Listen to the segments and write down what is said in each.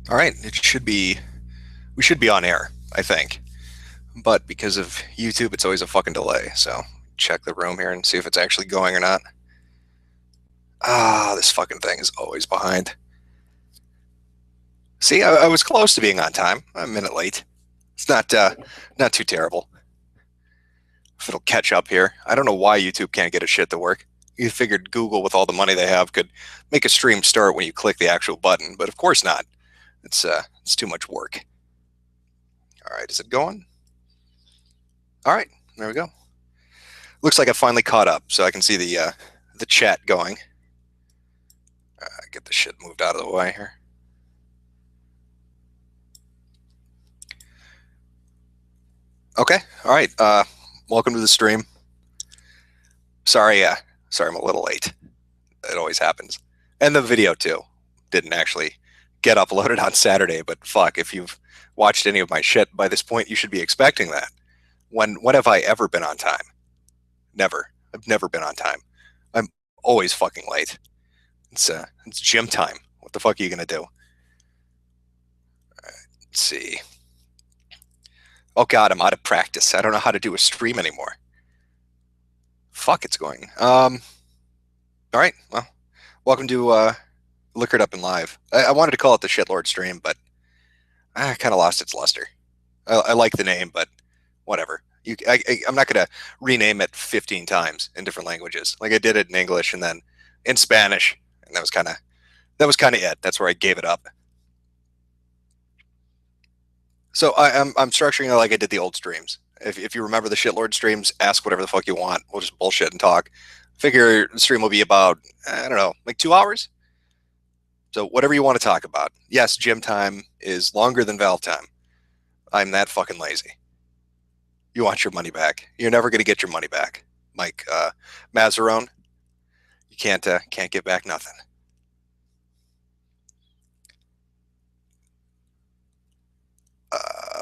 All right, we should be on air, I think. But because of YouTube, it's always a fucking delay. So check the room here and see if it's actually going or not. Ah, this fucking thing is always behind. See, I was close to being on time. I'm a minute late. It's not too terrible. If it'll catch up here. I don't know why YouTube can't get its shit to work. You figured Google, with all the money they have, could make a stream start when you click the actual button, but of course not. It's too much work. All right, is it going? All right, there we go. Looks like I finally caught up, so I can see the chat going. Get the shit moved out of the way here. Okay, all right. Welcome to the stream. Sorry, I'm a little late. It always happens. And the video too didn't actually get uploaded on Saturday, but fuck, if you've watched any of my shit by this point, you should be expecting that. When have I ever been on time? Never. I've never been on time. I'm always fucking late. It's gym time. What the fuck are you gonna do? Let's see. Oh god, I'm out of practice. I don't know how to do a stream anymore. Fuck, it's going. All right. Well, welcome to Liquored Up and Live. I wanted to call it the Shitlord stream, but I kind of lost its luster. I like the name, but whatever. I'm not gonna rename it 15 times in different languages. Like I did it in English and then in Spanish, and that was kind of it. That's where I gave it up. So I'm structuring it like I did the old streams. If you remember the Shitlord streams, ask whatever the fuck you want. We'll just bullshit and talk. Figure the stream will be about, I don't know, like 2 hours. So whatever you want to talk about. Yes, gym time is longer than Valve time. I'm that fucking lazy. You want your money back. You're never going to get your money back. Mike Mazzarone, you can't get back nothing.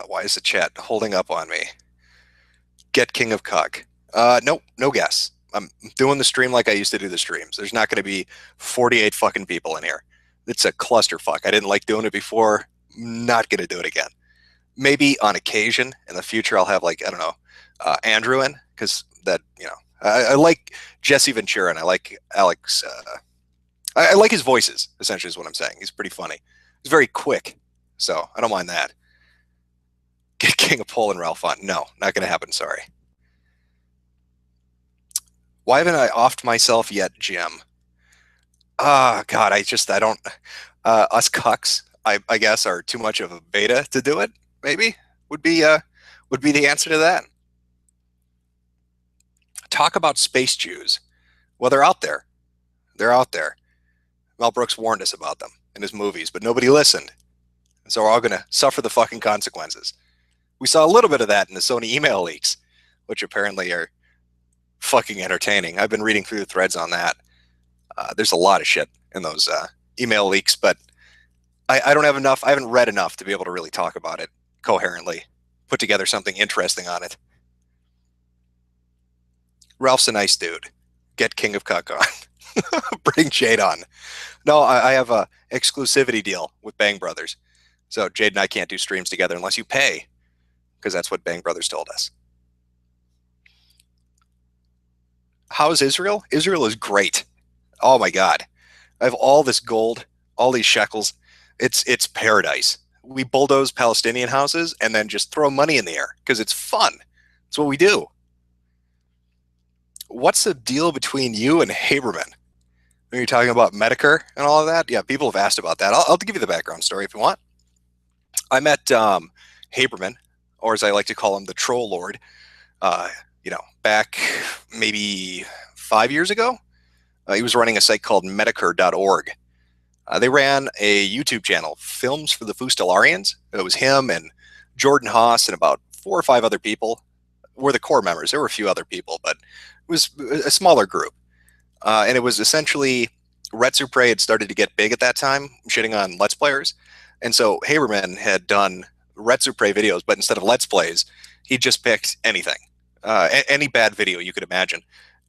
Why is the chat holding up on me? Get King of Cuck. Nope, no guess. I'm doing the stream like I used to do the streams. There's not going to be 48 fucking people in here. It's a clusterfuck. I didn't like doing it before. Not going to do it again. Maybe on occasion in the future I'll have, like, I don't know, Andrew in, because that, I like Jesse Ventura and I like Alex. I like his voices, essentially, is what I'm saying. He's pretty funny. He's very quick, so I don't mind that. Get King of Poland Ralph on. No, not going to happen. Sorry. Why haven't I offed myself yet, Jim? God, I don't. Us cucks, I guess, are too much of a beta to do it. Maybe would be uh would be the answer to that. Talk about space Jews. Well, they're out there. They're out there. Mel Brooks warned us about them in his movies, but nobody listened. And so we're all going to suffer the fucking consequences. We saw a little bit of that in the Sony email leaks, which apparently are fucking entertaining. I've been reading through the threads on that. There's a lot of shit in those email leaks, but I don't have enough. I haven't read enough to be able to really talk about it coherently, put together something interesting on it. Ralph's a nice dude. Get King of Cuck on. Bring Jade on. No, I have a exclusivity deal with Bang Brothers. So Jade and I can't do streams together unless you pay, because that's what Bang Brothers told us. How's Israel? Israel is great. Oh my God. I have all this gold, all these shekels. It's paradise. We bulldoze Palestinian houses and then just throw money in the air because it's fun. It's what we do. What's the deal between you and Haberman? Are you talking about Medicare and all of that? Yeah, people have asked about that. I'll give you the background story if you want. I met Haberman, or as I like to call him, the Troll Lord, back maybe 5 years ago. He was running a site called Medicare.org. They ran a YouTube channel, Films for the Fustelarians. It was him and Jordan Haas and about 4 or 5 other people were the core members. There were a few other people, but it was a smaller group. And it was essentially Retsupre had started to get big at that time, shitting on Let's Players. And so Haberman had done Retsupre videos, but instead of Let's Plays, he just picked anything, any bad video you could imagine,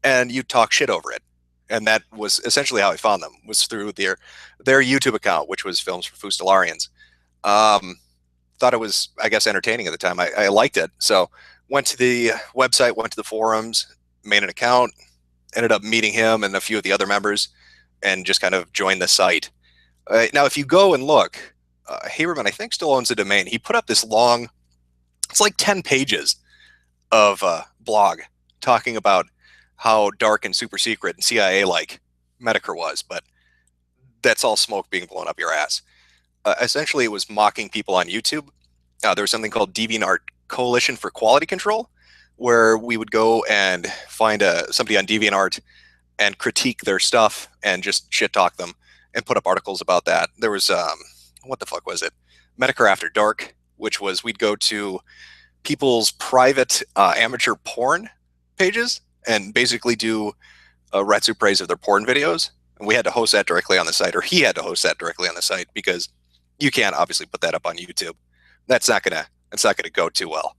and you talk shit over it. And that was essentially how I found them, was through their YouTube account, which was Films for Fustelarians. Um, thought it was, I guess, entertaining at the time. I liked it. So went to the website, went to the forums, made an account, ended up meeting him and a few of the other members, and just kind of joined the site. Now, if you go and look, Haberman, I think, still owns the domain. He put up this long, it's like 10 pages of blog talking about how dark and super secret and CIA like Medicare was, but that's all smoke being blown up your ass. Essentially, it was mocking people on YouTube. There was something called DeviantArt Coalition for Quality Control, where we would go and find somebody on DeviantArt and critique their stuff and just shit talk them and put up articles about that. There was, what the fuck was it? Medicare After Dark, which was we'd go to people's private amateur porn pages and basically do a retsu praise of their porn videos. And we had to host that directly on the site, or he had to host that directly on the site, because you can't obviously put that up on YouTube. That's not gonna go too well.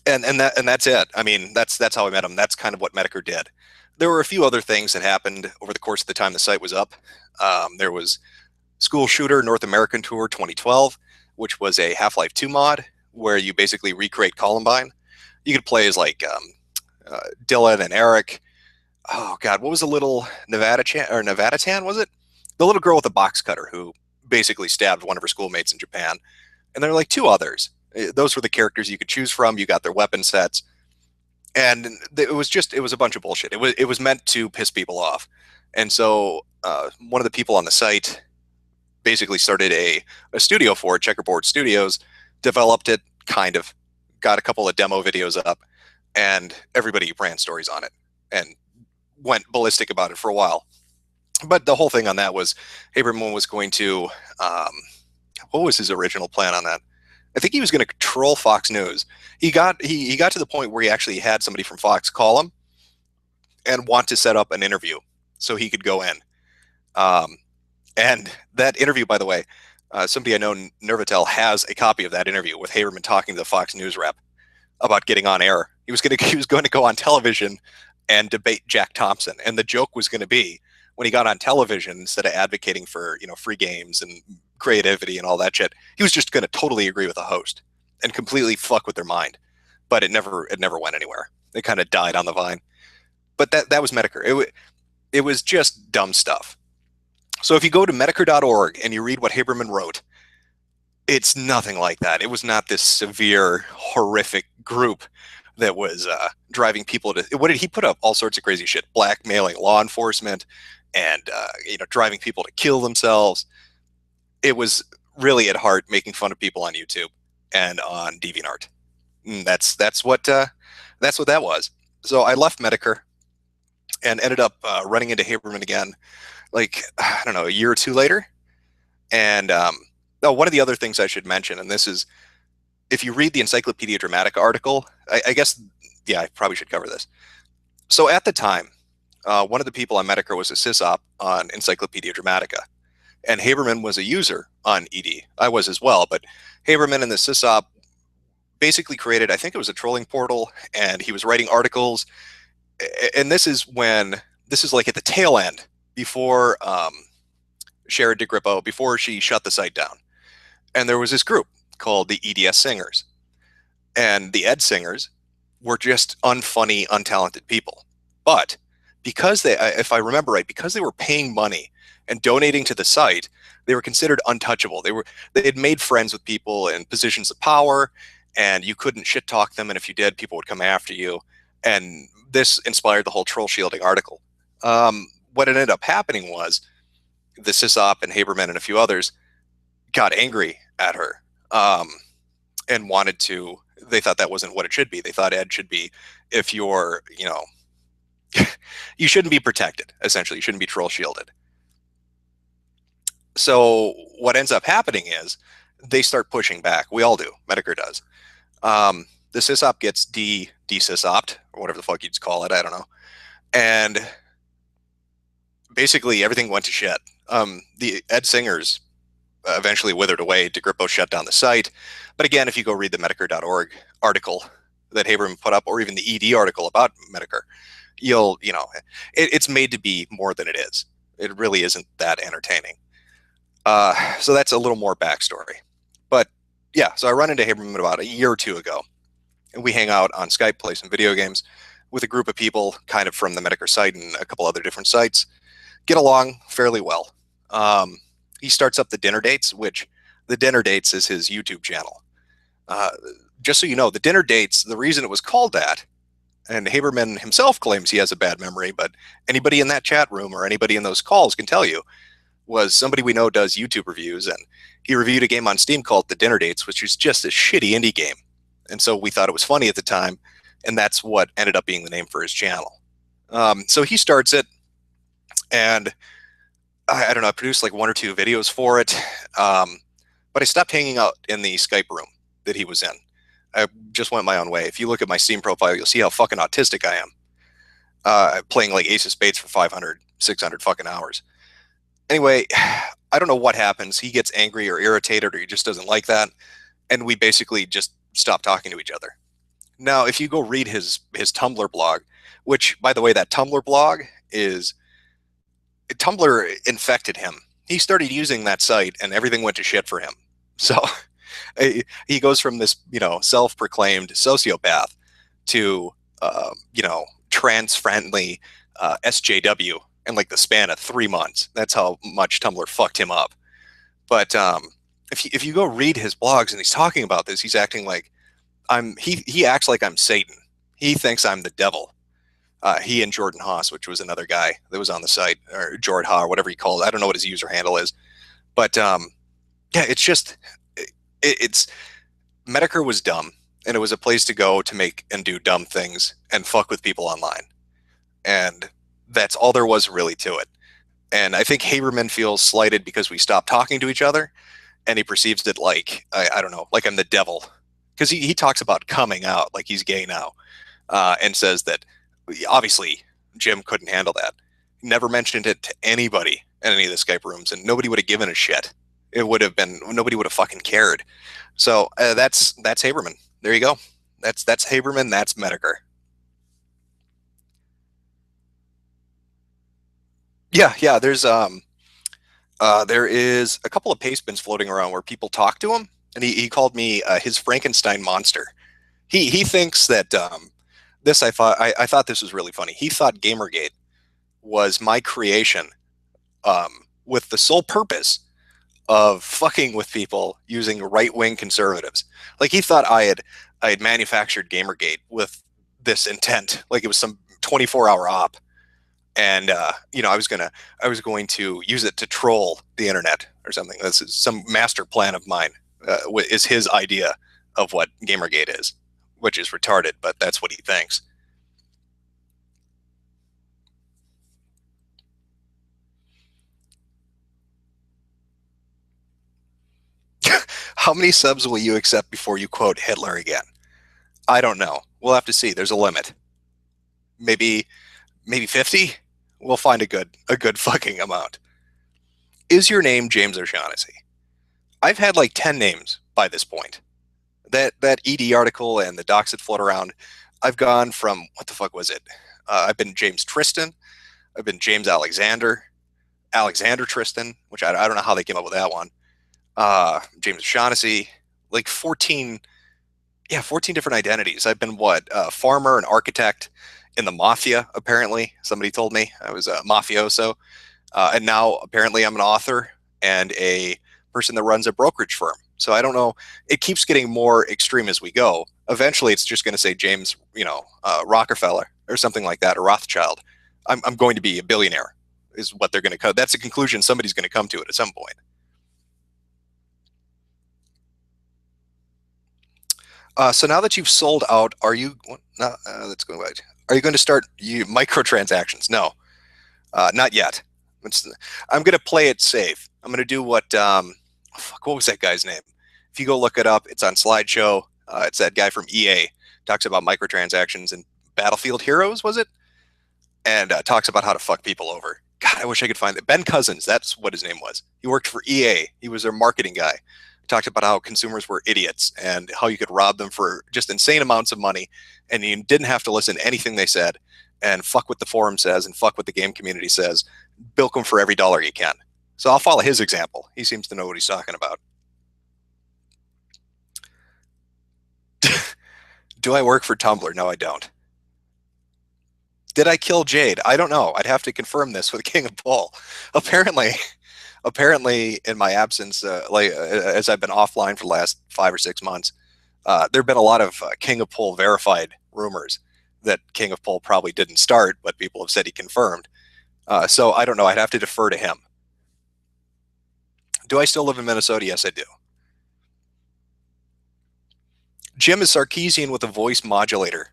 And that's it. I mean, that's how I met him. That's kind of what Medicare did. There were a few other things that happened over the course of the time the site was up. There was School Shooter North American Tour 2012, which was a Half-Life 2 mod where you basically recreate Columbine. You could play as like Dylan and Eric. Oh God, what was the little Nevada-tan, was it? The little girl with the box cutter who basically stabbed one of her schoolmates in Japan. And there were like two others. Those were the characters you could choose from. You got their weapon sets. And it was a bunch of bullshit. It was meant to piss people off. And so one of the people on the site basically started a studio for it, Checkerboard Studios, developed it, kind of, got a couple of demo videos up, and everybody ran stories on it and went ballistic about it for a while. But the whole thing on that was Haberman was going to, what was his original plan on that? I think he was going to troll Fox News. He got to the point where he actually had somebody from Fox call him and want to set up an interview so he could go in. And that interview, by the way, somebody I know, Nervatel, has a copy of that interview with Haberman talking to the Fox News rep about getting on air. He was going to go on television and debate Jack Thompson, and the joke was going to be, when he got on television, instead of advocating for free games and creativity and all that shit, he was just going to totally agree with the host and completely fuck with their mind. But it never went anywhere. It kind of died on the vine. But that was Medicare. It was just dumb stuff. So if you go to Medicare.org and you read what Haberman wrote, it's nothing like that. It was not this severe, horrific group that was driving people to. What did he put up? All sorts of crazy shit, blackmailing law enforcement, and driving people to kill themselves. It was really at heart making fun of people on YouTube and on DeviantArt. That's what that was. So I left Medicare and ended up running into Haberman again, like, I don't know, a year or two later. And one of the other things I should mention, and this is, if you read the Encyclopedia Dramatica article, I guess, yeah, I probably should cover this. So at the time, one of the people on Medicare was a sysop on Encyclopedia Dramatica, and Haberman was a user on ED. I was as well, but Haberman and the sysop basically created, I think it was a trolling portal, and he was writing articles. And this is like at the tail end, before Sharon DeGrippo, before she shut the site down. And there was this group called the EDS Singers. And the Ed Singers were just unfunny, untalented people. But because they, if I remember right, because they were paying money and donating to the site, they were considered untouchable. They had made friends with people in positions of power, and you couldn't shit talk them. And if you did, people would come after you. And this inspired the whole troll shielding article. What ended up happening was the sysop and Haberman and a few others got angry at her and wanted to. They thought that wasn't what it should be. They thought Ed should be, if you're, you shouldn't be protected. Essentially, you shouldn't be troll shielded. So what ends up happening is they start pushing back. We all do. Medicare does. The sysop gets de-sysopped, or whatever the fuck you'd call it. I don't know. And basically everything went to shit. The Ed Singers eventually withered away. DeGrippo shut down the site. But again, if you go read the Medicare.org article that Haberman put up, or even the ED article about Medicare, it's made to be more than it is. It really isn't that entertaining. So that's a little more backstory. But yeah, so I run into Haberman about a year or two ago, and we hang out on Skype, play some video games with a group of people kind of from the Medicare site and a couple other different sites. Get along fairly well. Um, he starts up the Dinner Dates, which the Dinner Dates is his YouTube channel. Uh, just so you know, the Dinner Dates, the reason it was called that, and Haberman himself claims he has a bad memory, but anybody in that chat room or anybody in those calls can tell you, was somebody we know does YouTube reviews, and he reviewed a game on Steam called The Dinner Dates, which is just a shitty indie game. And so we thought it was funny at the time, and that's what ended up being the name for his channel. So he starts it, and I don't know, I produced like one or two videos for it, but I stopped hanging out in the Skype room that he was in. I just went my own way. If you look at my Steam profile, you'll see how fucking autistic I am. Playing like Ace of Spades for 500, 600 fucking hours. Anyway, I don't know what happens. He gets angry or irritated, or he just doesn't like that, and we basically just stop talking to each other. Now, if you go read his Tumblr blog, which, by the way, that Tumblr blog is Tumblr infected him. He started using that site, and everything went to shit for him. So he goes from this, self-proclaimed sociopath to, trans-friendly SJW in like the span of 3 months. That's how much Tumblr fucked him up. But if you go read his blogs and he's talking about this, he's acting like he acts like I'm Satan. He thinks I'm the devil. He and Jordan Haas, which was another guy that was on the site, or Jord Ha, or whatever he called it. I don't know what his user handle is. But yeah, it's just, it's Medicare was dumb, and it was a place to go to make and do dumb things and fuck with people online. And that's all there was really to it. And I think Haberman feels slighted because we stopped talking to each other, and he perceives it like, I don't know, like I'm the devil. Because he talks about coming out, like he's gay now, and says that obviously Jim couldn't handle that. Never mentioned it to anybody in any of the Skype rooms, and nobody would have given a shit. It would have been, nobody would have fucking cared. So that's Haberman. There you go. That's Haberman. That's Medicare. Yeah. There is a couple of paste bins floating around where people talk to him, and he called me his Frankenstein monster. He thinks that this I thought this was really funny. He thought Gamergate was my creation, with the sole purpose of fucking with people using right wing conservatives. Like he thought I had manufactured Gamergate with this intent, like it was some 24-hour op, and I was going to use it to troll the internet or something. This is some master plan of mine. Is his idea of what Gamergate is, which is retarded, but that's what he thinks. How many subs will you accept before you quote Hitler again? I don't know. We'll have to see. There's a limit. Maybe 50. We'll find a good fucking amount. Is your name James O'Shaughnessy? I've had like 10 names by this point. That ED article and the docs that float around, I've gone from, what the fuck was it? I've been James Tristan. I've been James Alexander Tristan, which I don't know how they came up with that one. James O'Shaughnessy, like 14 different identities. I've been farmer, an architect in the mafia, apparently. Somebody told me I was a mafioso. And now apparently I'm an author and a person that runs a brokerage firm. So I don't know. It keeps getting more extreme as we go. Eventually it's just going to say James, Rockefeller or something like that, or Rothschild. I'm going to be a billionaire is what they're going to come. That's a conclusion somebody's going to come to it at some point. So now that you've sold out, are you? No, let's go back. Are you going to start microtransactions? No, not yet. I'm going to play it safe. I'm going to do what was that guy's name? If you go look it up, it's on Slideshow. It's that guy from EA. Talks about microtransactions and Battlefield Heroes, was it? And talks about how to fuck people over. God, I wish I could find it. Ben Cousins, that's what his name was. He worked for EA. He was their marketing guy. Talked about how consumers were idiots and how you could rob them for just insane amounts of money, and you didn't have to listen to anything they said, and fuck what the forum says and fuck what the game community says. Bilk them for every dollar you can. So I'll follow his example. He seems to know what he's talking about. Do I work for Tumblr? No, I don't. Did I kill Jade? I don't know. I'd have to confirm this with King of Bull. Apparently, apparently, in my absence, as I've been offline for the last 5 or 6 months, there have been a lot of King of Bull verified rumors that King of Bull probably didn't start, but people have said he confirmed. So I don't know. I'd have to defer to him. Do I still live in Minnesota? Yes, I do. Jim is Sarkeesian with a voice modulator.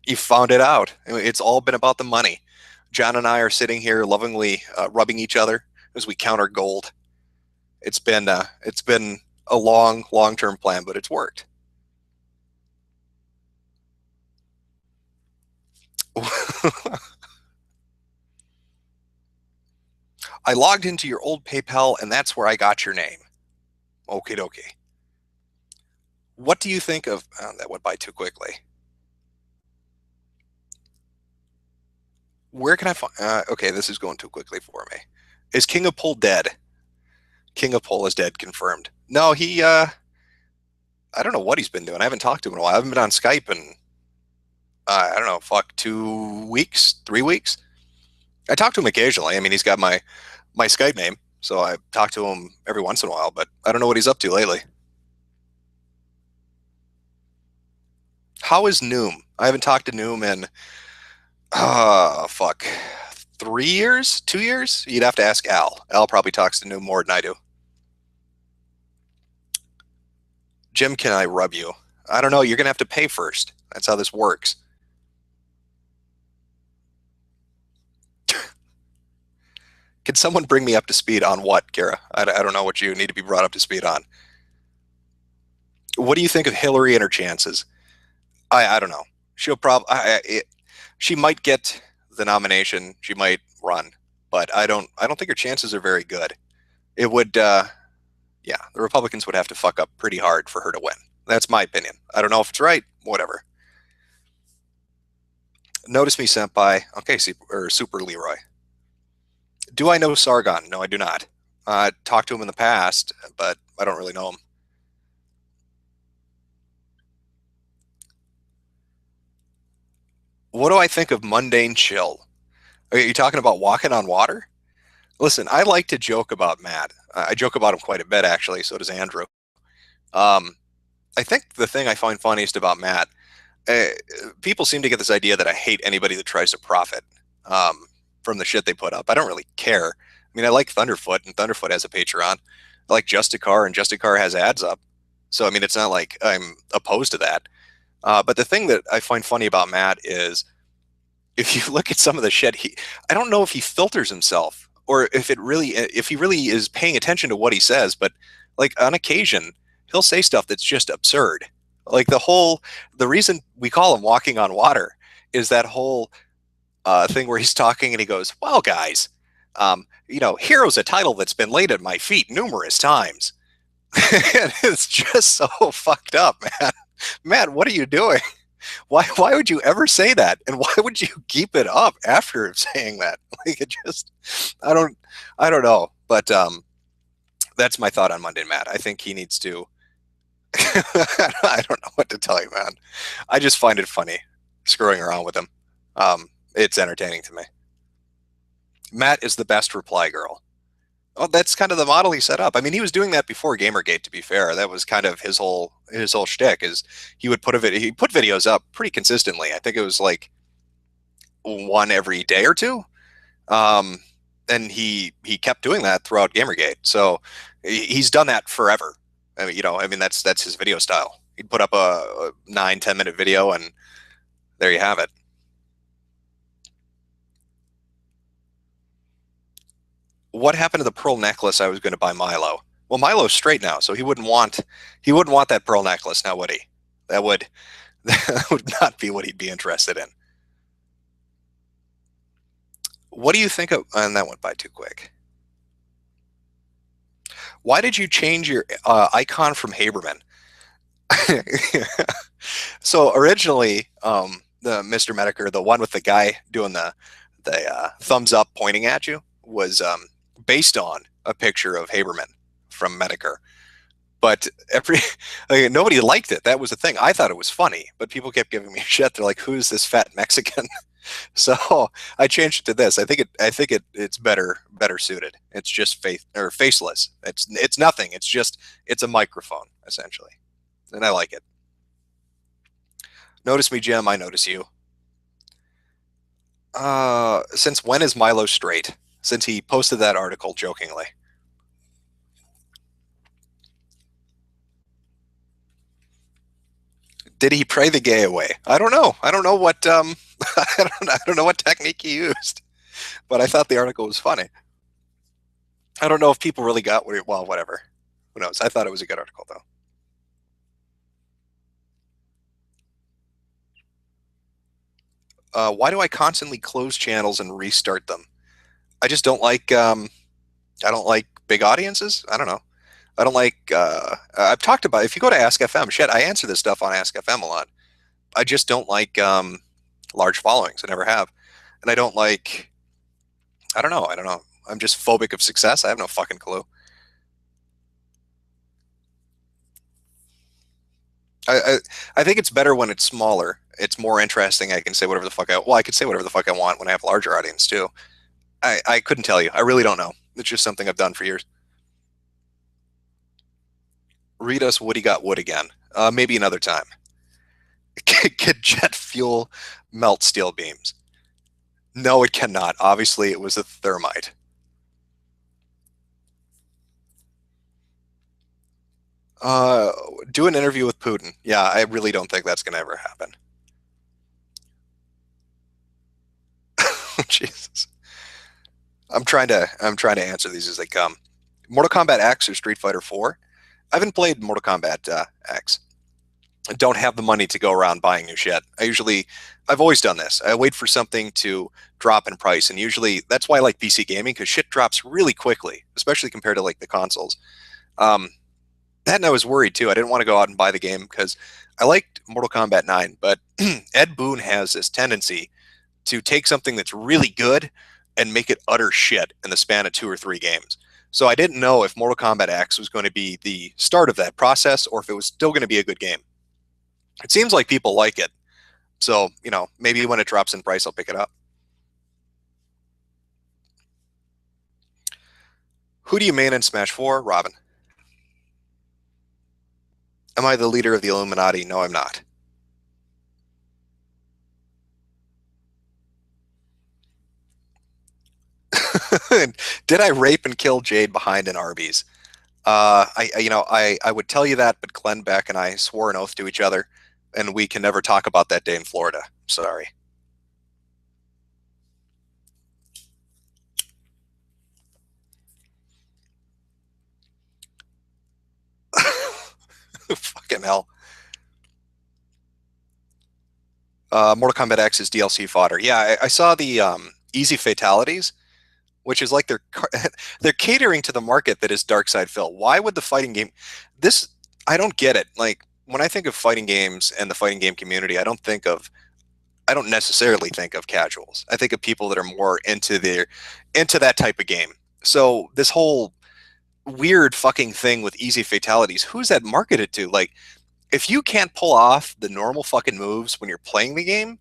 You found it out. It's all been about the money. John and I are sitting here lovingly rubbing each other as we count our gold. It's been a long-term plan, but it's worked. I logged into your old PayPal, and that's where I got your name. Okie dokie. What do you think of... Oh, that went by too quickly. Where can I find... okay, this is going too quickly for me. Is King of Bull dead? King of Bull is dead, confirmed. No, he... I don't know what he's been doing. I haven't talked to him in a while. I haven't been on Skype in... I don't know, 2 weeks, 3 weeks. I talk to him occasionally. I mean, he's got my Skype name, so I talk to him every once in a while, but I don't know what he's up to lately. How is Noom? I haven't talked to Noom in, 3 years? 2 years? You'd have to ask Al. Al probably talks to Noom more than I do. Jim, can I rub you? I don't know. You're going to have to pay first. That's how this works. Can someone bring me up to speed on what, Kara? I don't know what you need to be brought up to speed on. What do you think of Hillary and her chances? I don't know. She'll probably she might get the nomination. She might run, but I don't think her chances are very good. It would yeah, the Republicans would have to fuck up pretty hard for her to win. That's my opinion. I don't know if it's right. Whatever. Notice me, senpai. Okay, Super Leroy. Do I know Sargon? No, I do not. Talked to him in the past, but I don't really know him. What do I think of mundane chill? Are you talking about walking on water? Listen, I like to joke about Matt. I joke about him quite a bit, actually. So does Andrew. I think the thing I find funniest about Matt, people seem to get this idea that I hate anybody that tries to profit from the shit they put up. I don't really care. I mean, I like Thunderfoot, and Thunderfoot has a Patreon. I like Justicar, and Justicar has ads up. So, I mean, it's not like I'm opposed to that. But the thing that I find funny about Matt is if you look at some of the shit, I don't know if he filters himself or if he really is paying attention to what he says, but like on occasion, he'll say stuff that's just absurd. Like the reason we call him walking on water is that whole thing where he's talking and he goes, well, guys, Hero's a title that's been laid at my feet numerous times. And it's just so fucked up, man. Man, what are you doing? Why would you ever say that? And why would you keep it up after saying that? Like it just, I don't know. But that's my thought on Monday Matt. I think he needs to. I don't know what to tell you, man. I just find it funny screwing around with him. It's entertaining to me. Matt is the best reply girl. Well, that's kind of the model he set up. I mean, he was doing that before Gamergate, to be fair. That was kind of his whole shtick is he put videos up pretty consistently. I think it was like one every day or two. And he kept doing that throughout Gamergate. So he's done that forever. I mean, that's his video style. He'd put up a 9-10 minute video and there you have it. What happened to the pearl necklace I was going to buy Milo? Well, Milo's straight now, so he wouldn't want that pearl necklace now, would he? That would not be what he'd be interested in. What do you think of? And that went by too quick. Why did you change your icon from Haberman? So originally, the Mr. Medicare, the one with the guy doing the thumbs up pointing at you, was based on a picture of Haberman from Medicare. But like, nobody liked it. That was the thing. I thought it was funny, but people kept giving me shit. They're like, "Who's this fat Mexican?" So I changed it to this. It's better suited. It's just faceless. It's nothing. It's a microphone essentially, and I like it. Notice me, Jim. I notice you. Since when is Milo straight? Since he posted that article jokingly. Did he pray the gay away? I don't know. I don't know what I don't know what technique he used, but I thought the article was funny. I don't know if people really got what it, well, whatever. Who knows? I thought it was a good article though. Why do I constantly close channels and restart them? I just don't like I don't like big audiences. I don't know. I don't like I've talked about if you go to Ask FM, shit, I answer this stuff on Ask FM a lot. I just don't like large followings. I never have. And I don't like I don't know. I don't know. I'm just phobic of success. I have no fucking clue. I I think it's better when it's smaller. It's more interesting. I can say whatever the fuck I well, I could say whatever the fuck I want when I have a larger audience too. I couldn't tell you. I really don't know. It's just something I've done for years. Read us Woody got wood again. Maybe another time. Could jet fuel melt steel beams? No, it cannot. Obviously, it was a thermite. Uh, do an interview with Putin. Yeah, I really don't think that's going to ever happen. Jesus. I'm trying to answer these as they come. Mortal Kombat X or Street Fighter 4? I haven't played Mortal Kombat X. I don't have the money to go around buying new shit. I've always done this. I wait for something to drop in price, and usually that's why I like PC gaming because shit drops really quickly, especially compared to like the consoles. Um, that and I was worried too. I didn't want to go out and buy the game because I liked Mortal Kombat 9, but Ed Boon has this tendency to take something that's really good and make it utter shit in the span of 2 or 3 games. So I didn't know if Mortal Kombat X was going to be the start of that process or if it was still going to be a good game. It seems like people like it. So, maybe when it drops in price, I'll pick it up. Who do you main in Smash 4? Robin. Am I the leader of the Illuminati? No, I'm not. Did I rape and kill Jade behind an Arby's? I would tell you that, but Glenn Beck and I swore an oath to each other, and we can never talk about that day in Florida. Sorry. Fucking hell. Mortal Kombat X is DLC fodder. Yeah, I saw the easy fatalities, which is like they're catering to the market that is Dark Side Phil. Why would the fighting game this I don't get it. Like when I think of fighting games and the fighting game community, I don't necessarily think of casuals. I think of people that are more into that type of game. So this whole weird fucking thing with easy fatalities, who's that marketed to? Like if you can't pull off the normal fucking moves when you're playing the game,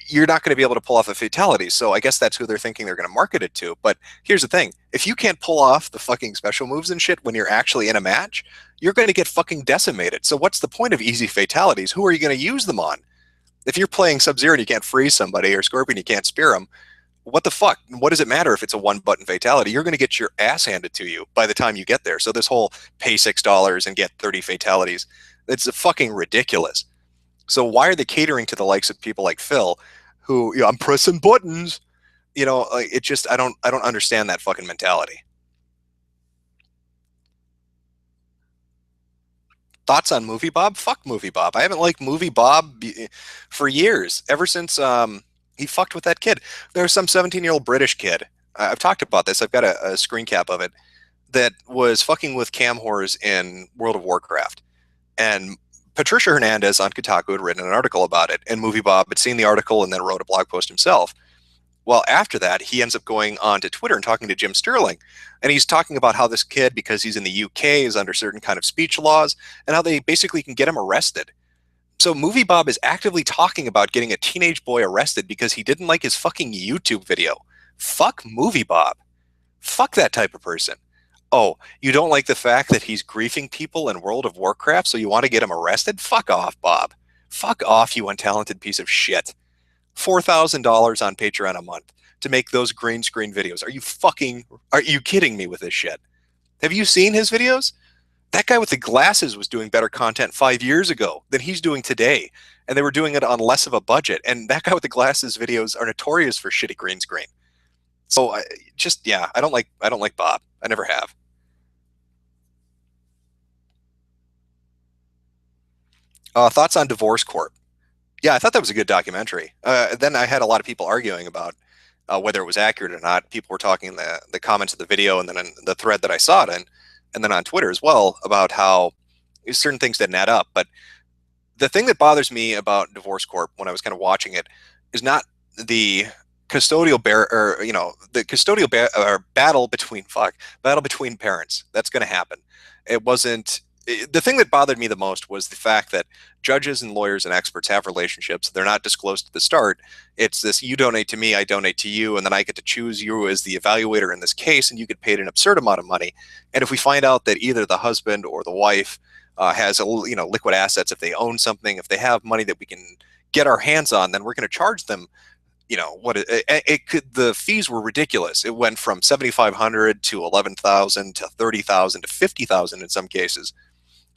you're not going to be able to pull off a fatality. So I guess that's who they're thinking they're going to market it to. But here's the thing: if you can't pull off the fucking special moves and shit when you're actually in a match, you're going to get fucking decimated. So what's the point of easy fatalities? Who are you going to use them on? If you're playing Sub-Zero and you can't freeze somebody, or Scorpion you can't spear them, what the fuck? What does it matter if it's a one button fatality? You're going to get your ass handed to you by the time you get there. So this whole pay $6 and get 30 fatalities, it's fucking ridiculous. So why are they catering to the likes of people like Phil, who I'm pressing buttons? Like it just I don't understand that fucking mentality. Thoughts on Movie Bob? Fuck Movie Bob. I haven't liked Movie Bob for years. Ever since he fucked with that kid. There's some 17-year-old British kid. I've talked about this. I've got a screen cap of it that was fucking with cam whores in World of Warcraft. And Patricia Hernandez on Kotaku had written an article about it, and Movie Bob had seen the article and then wrote a blog post himself. Well, after that, he ends up going on to Twitter and talking to Jim Sterling. And he's talking about how this kid, because he's in the UK, is under certain kind of speech laws and how they basically can get him arrested. So Movie Bob is actively talking about getting a teenage boy arrested because he didn't like his fucking YouTube video. Fuck Movie Bob. Fuck that type of person. Oh, you don't like the fact that he's griefing people in World of Warcraft, so you want to get him arrested? Fuck off, Bob. Fuck off, you untalented piece of shit. $4,000 on Patreon a month to make those green screen videos. Are you kidding me with this shit? Have you seen his videos? That guy with the glasses was doing better content 5 years ago than he's doing today. And they were doing it on less of a budget. And that guy with the glasses videos are notorious for shitty green screen. So I don't like Bob. I never have. Thoughts on Divorce Corp? Yeah, I thought that was a good documentary. Then I had a lot of people arguing about whether it was accurate or not. People were talking in the comments of the video and then in the thread that I saw it in, and then on Twitter as well about how certain things didn't add up. But the thing that bothers me about Divorce Corp when I was kind of watching it is not the custodial the custodial battle between parents. That's going to happen. It wasn't the thing that bothered me the most was the fact that judges and lawyers and experts have relationships. They're not disclosed at the start. It's this: you donate to me, I donate to you, and then I get to choose you as the evaluator in this case, and you get paid an absurd amount of money. And if we find out that either the husband or the wife has liquid assets, if they own something, if they have money that we can get our hands on, then we're going to charge them. The fees were ridiculous. It went from 7,500 to 11,000 to 30,000 to 50,000 in some cases.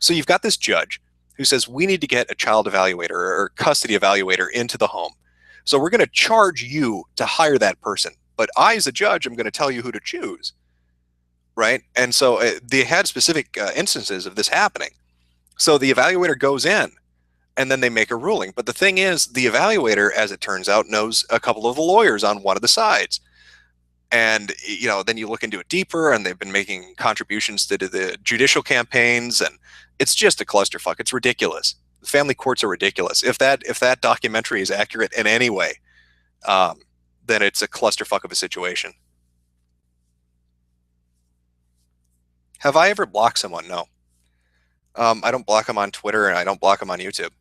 So you've got this judge who says we need to get a child evaluator or custody evaluator into the home. So we're going to charge you to hire that person, but I, as a judge, am going to tell you who to choose, right? And so they had specific instances of this happening. So the evaluator goes in and then they make a ruling. But the thing is, the evaluator, as it turns out, knows a couple of the lawyers on one of the sides. And, then you look into it deeper, and they've been making contributions to the judicial campaigns, and it's just a clusterfuck. It's ridiculous. The family courts are ridiculous. If that documentary is accurate in any way, then it's a clusterfuck of a situation. Have I ever blocked someone? No. I don't block them on Twitter, and I don't block them on YouTube.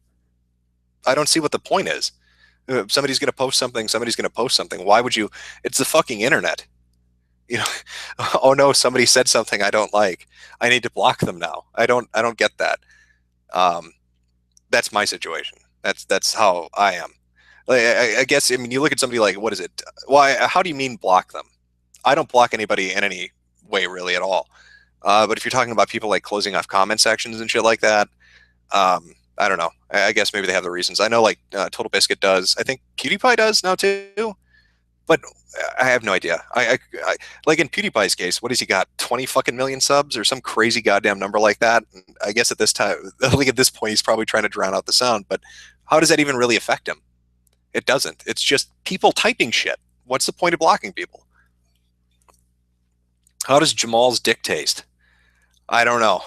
I don't see what the point is. Somebody's going to post something. Somebody's going to post something. Why would you? It's the fucking internet. Oh no, somebody said something I don't like. I need to block them now. I don't get that. That's my situation. That's how I am. Like, I guess, I mean, you look at somebody like, what is it? Why? How do you mean block them? I don't block anybody in any way really at all. But if you're talking about people like closing off comment sections and shit like that, I don't know. I guess maybe they have the reasons. I know like Total Biscuit does. I think PewDiePie does now too. But I have no idea. I like in PewDiePie's case, what has he got? 20 fucking million subs or some crazy goddamn number like that. I guess at this time, like at this point, he's probably trying to drown out the sound. But how does that even really affect him? It doesn't. It's just people typing shit. What's the point of blocking people? How does Jamal's dick taste? I don't know.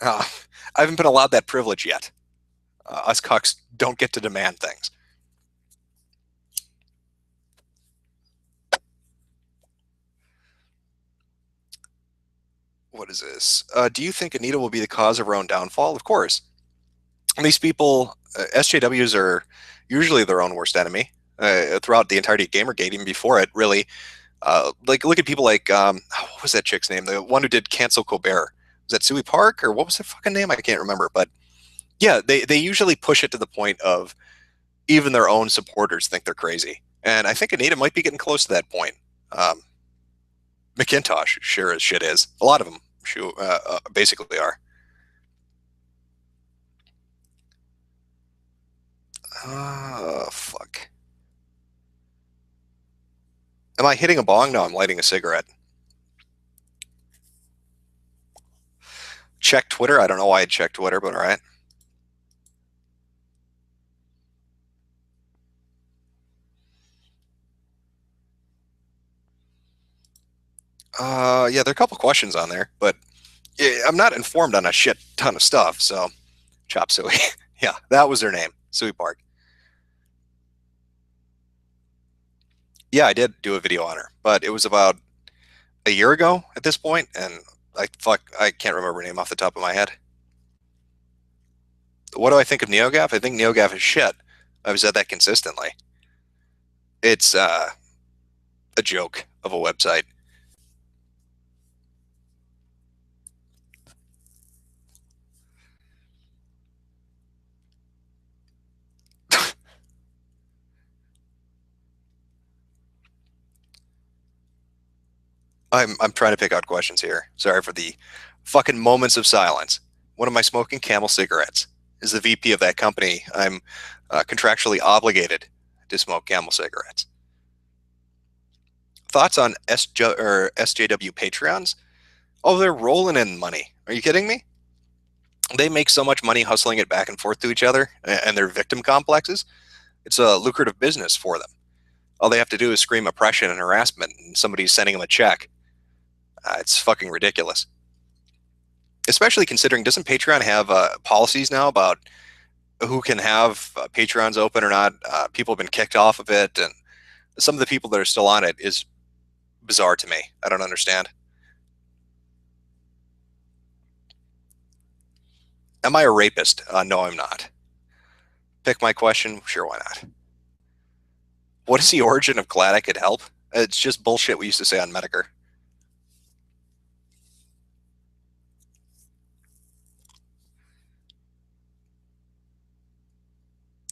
I haven't been allowed that privilege yet. Us cucks don't get to demand things. What is this? Do you think Anita will be the cause of her own downfall? Of course. These people, SJWs, are usually their own worst enemy throughout the entirety of Gamergate, even before it, really. Like, look at people like, what was that chick's name? The one who did Cancel Colbert. Was that Sui Park, or what was her fucking name? I can't remember. But yeah, they usually push it to the point of even their own supporters think they're crazy. And I think Anita might be getting close to that point. McIntosh, sure as shit is. A lot of them basically are. Fuck. Am I hitting a bong? No, I'm lighting a cigarette. Check Twitter. I don't know why I'd check Twitter, but all right. Yeah, there are a couple questions on there, but I'm not informed on a shit ton of stuff. So, Chop Suey. Yeah, that was their name, Suey Park. Yeah, I did do a video on her, but it was about a year ago at this point, and I can't remember her name off the top of my head. What do I think of NeoGAF? I think NeoGAF is shit. I've said that consistently. It's a joke of a website. I'm trying to pick out questions here. Sorry for the fucking moments of silence. What am I smoking? Camel cigarettes. Is the VP of that company. I'm contractually obligated to smoke Camel cigarettes. Thoughts on SJW Patreons? Oh, they're rolling in money. Are you kidding me? They make so much money hustling it back and forth to each other and their victim complexes. It's a lucrative business for them. All they have to do is scream oppression and harassment, and somebody's sending them a check. It's fucking ridiculous. Especially considering, doesn't Patreon have policies now about who can have Patreons open or not? People have been kicked off of it, and some of the people that are still on it is bizarre to me. I don't understand. Am I a rapist? No, I'm not. Pick my question? Sure, why not? What is the origin of glad I could help? It's just bullshit we used to say on Medicare.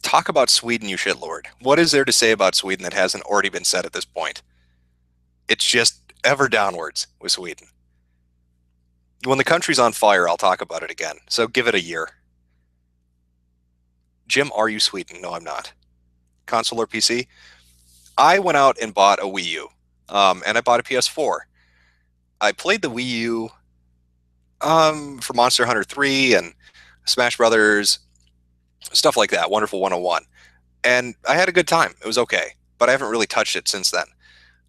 Talk about Sweden, you shitlord. What is there to say about Sweden that hasn't already been said at this point? It's just ever downwards with Sweden. When the country's on fire, I'll talk about it again. So give it a year. Jim, are you Sweden? No, I'm not. Console or PC? I went out and bought a Wii U, and I bought a PS4. I played the Wii U for Monster Hunter 3 and Smash Brothers, stuff like that, Wonderful 101. And I had a good time. It was okay, but I haven't really touched it since then.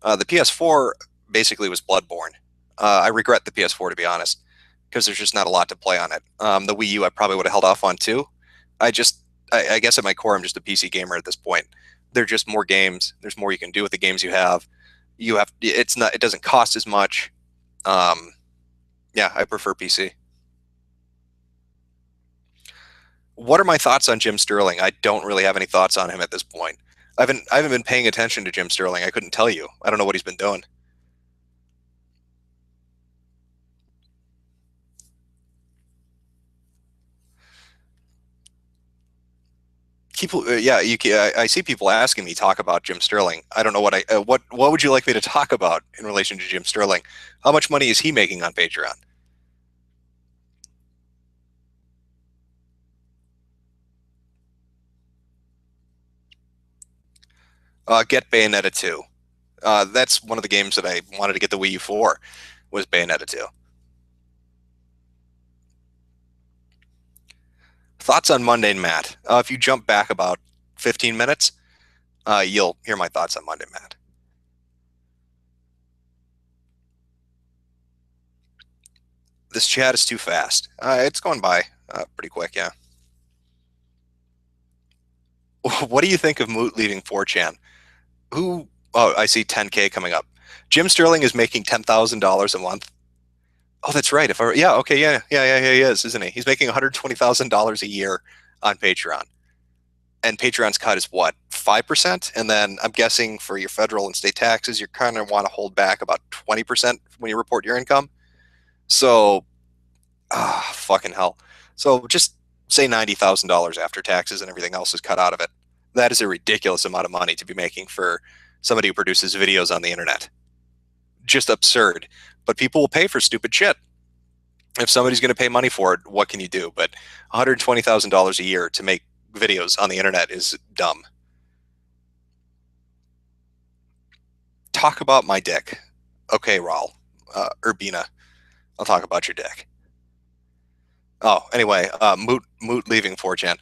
The PS4 basically was Bloodborne. I regret the PS4, to be honest, because there's just not a lot to play on it. The Wii U I probably would have held off on too. I guess at my core, I'm just a PC gamer at this point. There are just more games. There's more you can do with the games you have. It's not. It doesn't cost as much. Um, yeah, I prefer PC. What are my thoughts on Jim Sterling? I don't really have any thoughts on him at this point. I haven't been paying attention to Jim Sterling. I couldn't tell you. I don't know what he's been doing. People, yeah, I see people asking me talk about Jim Sterling. I don't know what would you like me to talk about in relation to Jim Sterling? How much money is he making on Patreon? Get Bayonetta 2. That's one of the games that I wanted to get the Wii U for, was Bayonetta 2. Thoughts on Mundane Matt? If you jump back about 15 minutes, you'll hear my thoughts on Mundane Matt. This chat is too fast. It's going by pretty quick, yeah. What do you think of Moot leaving 4chan? Who? Oh, I see 10K coming up. Jim Sterling is making $10,000 a month. Oh, that's right. Yeah, okay, yeah, he is, isn't he? He's making $120,000 a year on Patreon, and Patreon's cut is what, 5%? And then I'm guessing for your federal and state taxes, you kind of want to hold back about 20% when you report your income. So, fucking hell. So just say $90,000 after taxes and everything else is cut out of it. That is a ridiculous amount of money to be making for somebody who produces videos on the internet. Just absurd. But people will pay for stupid shit. If somebody's going to pay money for it, what can you do? But $120,000 a year to make videos on the internet is dumb. Talk about my dick. Okay, Raul. Urbina. I'll talk about your dick. Oh, anyway, Moot leaving 4chan.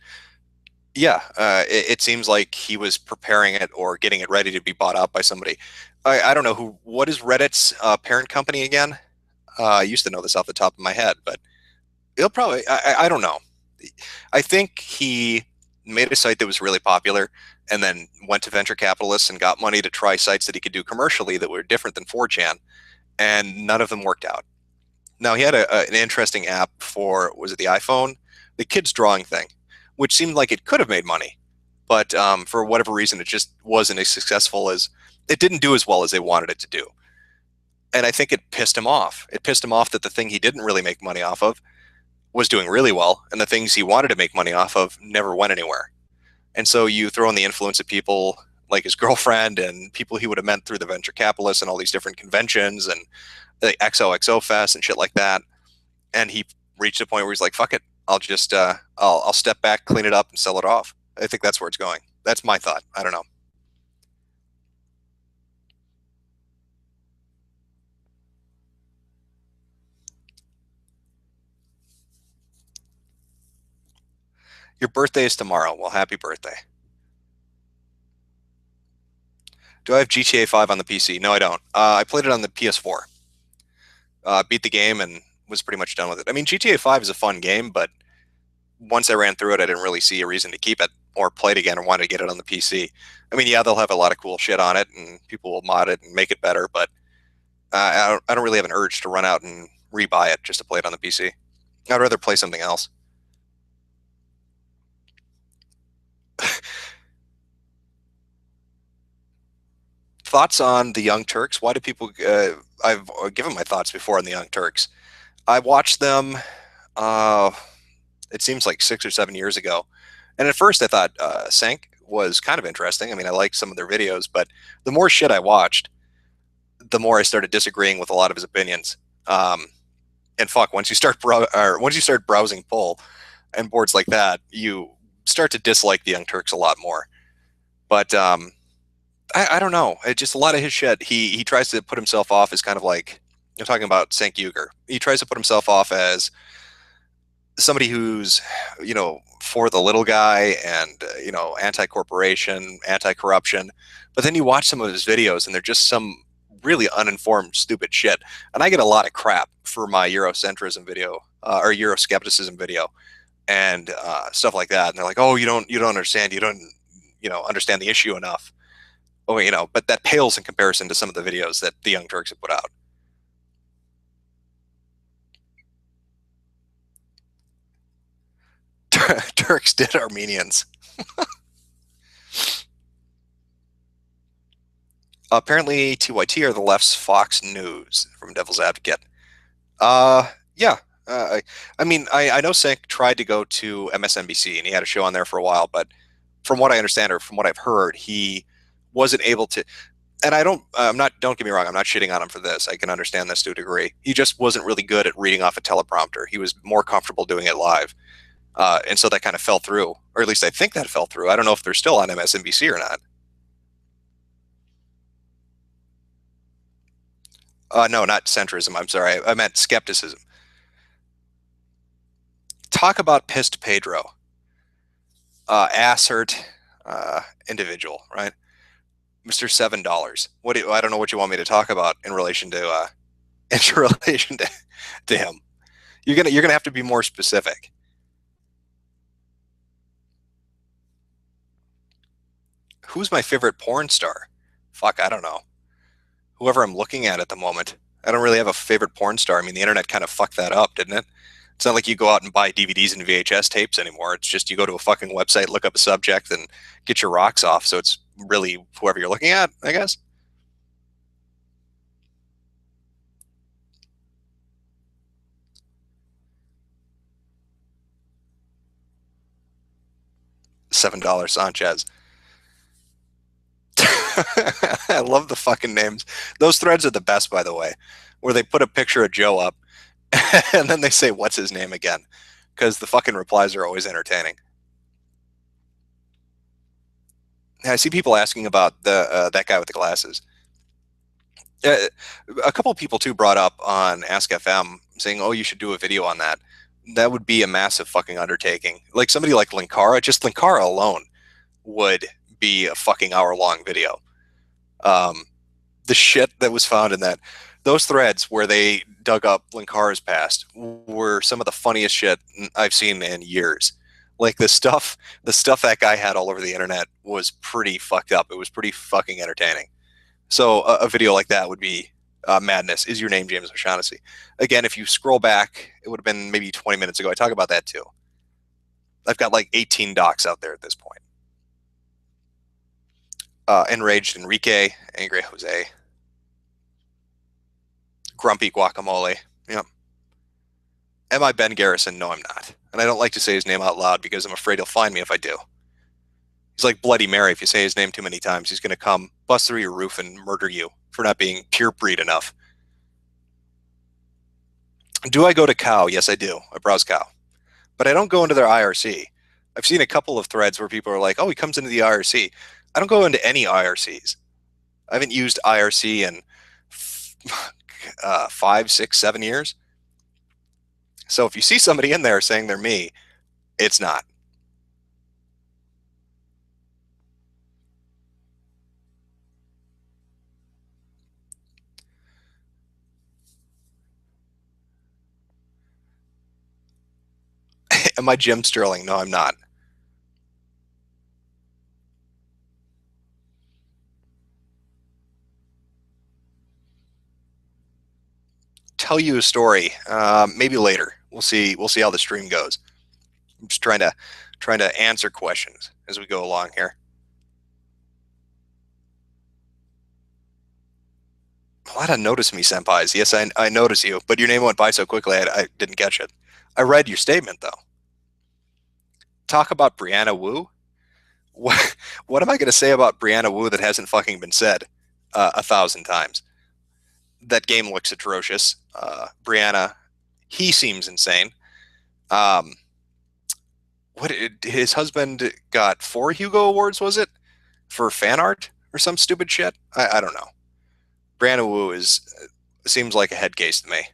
Yeah, it seems like he was preparing it or getting it ready to be bought out by somebody. I don't know who. What is Reddit's parent company again? I used to know this off the top of my head, but he'll probably. I don't know. I think he made a site that was really popular, and then went to venture capitalists and got money to try sites that he could do commercially that were different than 4chan, and none of them worked out. Now he had an interesting app for, was it the iPhone, the kids drawing thing, which seemed like it could have made money, but for whatever reason, it just wasn't as successful as it didn't do as well as they wanted it to do. And I think it pissed him off. It pissed him off that the thing he didn't really make money off of was doing really well, and the things he wanted to make money off of never went anywhere. And so you throw in the influence of people like his girlfriend and people he would have met through the venture capitalists and all these different conventions and the XOXO Fest and shit like that. And he reached a point where he's like, "Fuck it, I'll just I'll step back, clean it up, and sell it off." I think that's where it's going. That's my thought. I don't know. Your birthday is tomorrow. Well, happy birthday. Do I have GTA 5 on the PC? No, I don't. I played it on the PS4. Beat the game and was pretty much done with it. I mean, GTA 5 is a fun game, but once I ran through it, I didn't really see a reason to keep it or play it again or want to get it on the PC. I mean, yeah, they'll have a lot of cool shit on it and people will mod it and make it better, but I don't really have an urge to run out and rebuy it just to play it on the PC. I'd rather play something else. Thoughts on the Young Turks? Why do people? I've given my thoughts before on the Young Turks. I watched them. Uh, it seems like 6 or 7 years ago, and at first I thought Sank was kind of interesting. I mean, I liked some of their videos, but the more shit I watched, the more I started disagreeing with a lot of his opinions. And fuck, once you start browsing Pull and boards like that, you start to dislike the Young Turks a lot more. But I don't know. It just a lot of his shit. He tries to put himself off as kind of like, I'm talking about Cenk Uygur. He tries to put himself off as somebody who's, for the little guy and anti-corporation, anti-corruption. But then you watch some of his videos and they're just some really uninformed, stupid shit. And I get a lot of crap for my Eurocentrism video or Euroscepticism video and stuff like that. And they're like, "Oh, you don't understand. You don't understand the issue enough." Oh, but that pales in comparison to some of the videos that the Young Turks have put out. Turks did Armenians. Apparently, TYT are the left's Fox News from Devil's Advocate. Yeah. I mean, I know Sank tried to go to MSNBC and he had a show on there for a while, but from what I understand or from what I've heard, he wasn't able to. And don't get me wrong, I'm not shitting on him for this. I can understand this to a degree. He just wasn't really good at reading off a teleprompter. He was more comfortable doing it live. And so that kind of fell through, or at least I think that fell through. I don't know if they're still on MSNBC or not. No, not centrism. I'm sorry. I meant skepticism. Talk about pissed Pedro. Ass hurt individual, right? Mr. $7. I don't know what you want me to talk about in relation to in relation to him. You're gonna have to be more specific. Who's my favorite porn star? Fuck, I don't know. Whoever I'm looking at the moment. I don't really have a favorite porn star. I mean, the internet kind of fucked that up, didn't it? It's not like you go out and buy DVDs and VHS tapes anymore. It's just you go to a fucking website, look up a subject, and get your rocks off. So it's really whoever you're looking at, I guess. $7 Sanchez. I love the fucking names. Those threads are the best, by the way, where they put a picture of Joe up and then they say, "What's his name again?" Because the fucking replies are always entertaining. I see people asking about the that guy with the glasses. Uh, a couple of people too brought up on Ask FM saying, "Oh, you should do a video on that." That would be a massive fucking undertaking. Like somebody like Linkara, just Linkara alone would be a fucking hour long video. Um, the shit that was found in those threads where they dug up Linkara's past were some of the funniest shit I've seen in years. Like the stuff that guy had all over the internet was pretty fucked up. It was pretty fucking entertaining. So a video like that would be madness. Is your name James O'Shaughnessy? Again, if you scroll back, it would have been maybe 20 minutes ago. I talk about that too. I've got like 18 docs out there at this point. Enraged Enrique, Angry Jose, Grumpy Guacamole. Yep. Am I Ben Garrison? No, I'm not. And I don't like to say his name out loud because I'm afraid he'll find me if I do. He's like Bloody Mary. If you say his name too many times, he's going to come bust through your roof and murder you for not being pure breed enough. Do I go to Cow? Yes, I do. I browse Cow. But I don't go into their IRC. I've seen a couple of threads where people are like, oh, he comes into the IRC. I don't go into any IRCs. I haven't used IRC in 5, 6, 7 years. So if you see somebody in there saying they're me, it's not. Am I Jim Sterling? No, I'm not. Tell you a story. Maybe later. We'll see. We'll see how the stream goes. I'm just trying to answer questions as we go along here. A lot of notice me senpais. Yes, I notice you, but your name went by so quickly I didn't catch it. I read your statement though. Talk about Brianna Wu. What what am I going to say about Brianna Wu that hasn't fucking been said 1,000 times? That game looks atrocious. Brianna, he seems insane. Um, what his husband got 4 Hugo Awards, was it, for fan art or some stupid shit? I don't know. Brianna Wu is seems like a head case to me.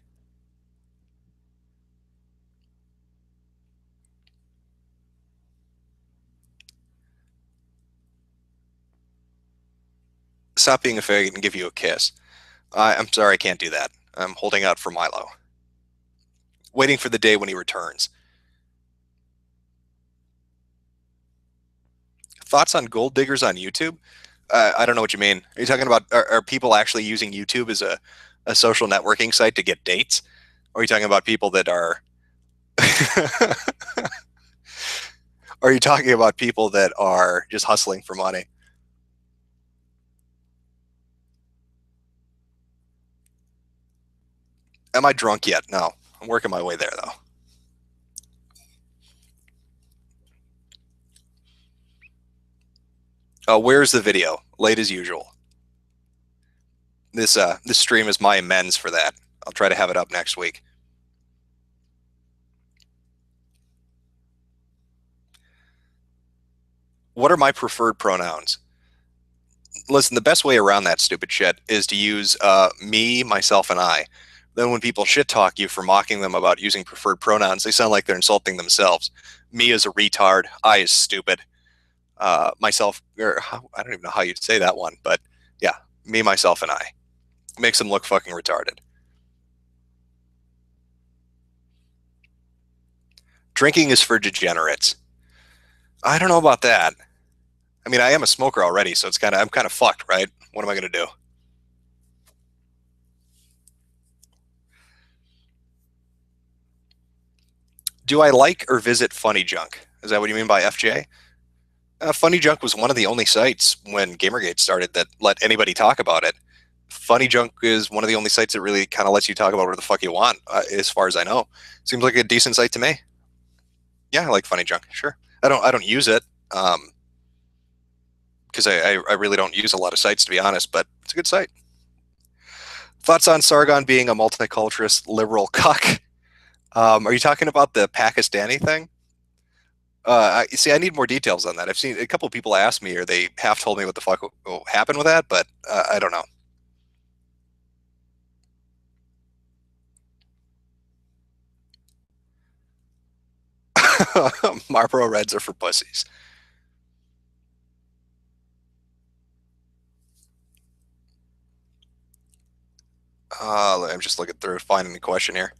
Stop being a faggot and give you a kiss. I'm sorry, I can't do that. I'm holding out for Milo, waiting for the day when he returns. Thoughts on gold diggers on YouTube? I don't know what you mean. Are you talking about are people actually using YouTube as a social networking site to get dates? Or are you talking about people that are are you talking about people that are just hustling for money? Am I drunk yet? No. I'm working my way there though. Where's the video? Late as usual. This stream is my amends for that. I'll try to have it up next week. What are my preferred pronouns? Listen, the best way around that stupid shit is to use me, myself, and I. Then when people shit talk you for mocking them about using preferred pronouns, they sound like they're insulting themselves. Me is a retard. I is stupid. Myself, or I don't even know how you'd say that one, but yeah, me, myself, and I. Makes them look fucking retarded. Drinking is for degenerates. I don't know about that. I mean, I am a smoker already, so I'm kind of fucked, right? What am I gonna do? Do I like or visit Funny Junk? Is that what you mean by FJ? Funny Junk was one of the only sites when Gamergate started that let anybody talk about it. Funny Junk is one of the only sites that really kind of lets you talk about whatever the fuck you want, as far as I know. Seems like a decent site to me. Yeah, I like Funny Junk. Sure. I don't use it because I really don't use a lot of sites, to be honest, but it's a good site. Thoughts on Sargon being a multiculturalist liberal cuck? Are you talking about the Pakistani thing? See, I need more details on that. I've seen a couple of people ask me, or they half told me what the fuck will happen with that, but I don't know. Marlboro Reds are for pussies. I'm just looking through finding the question here.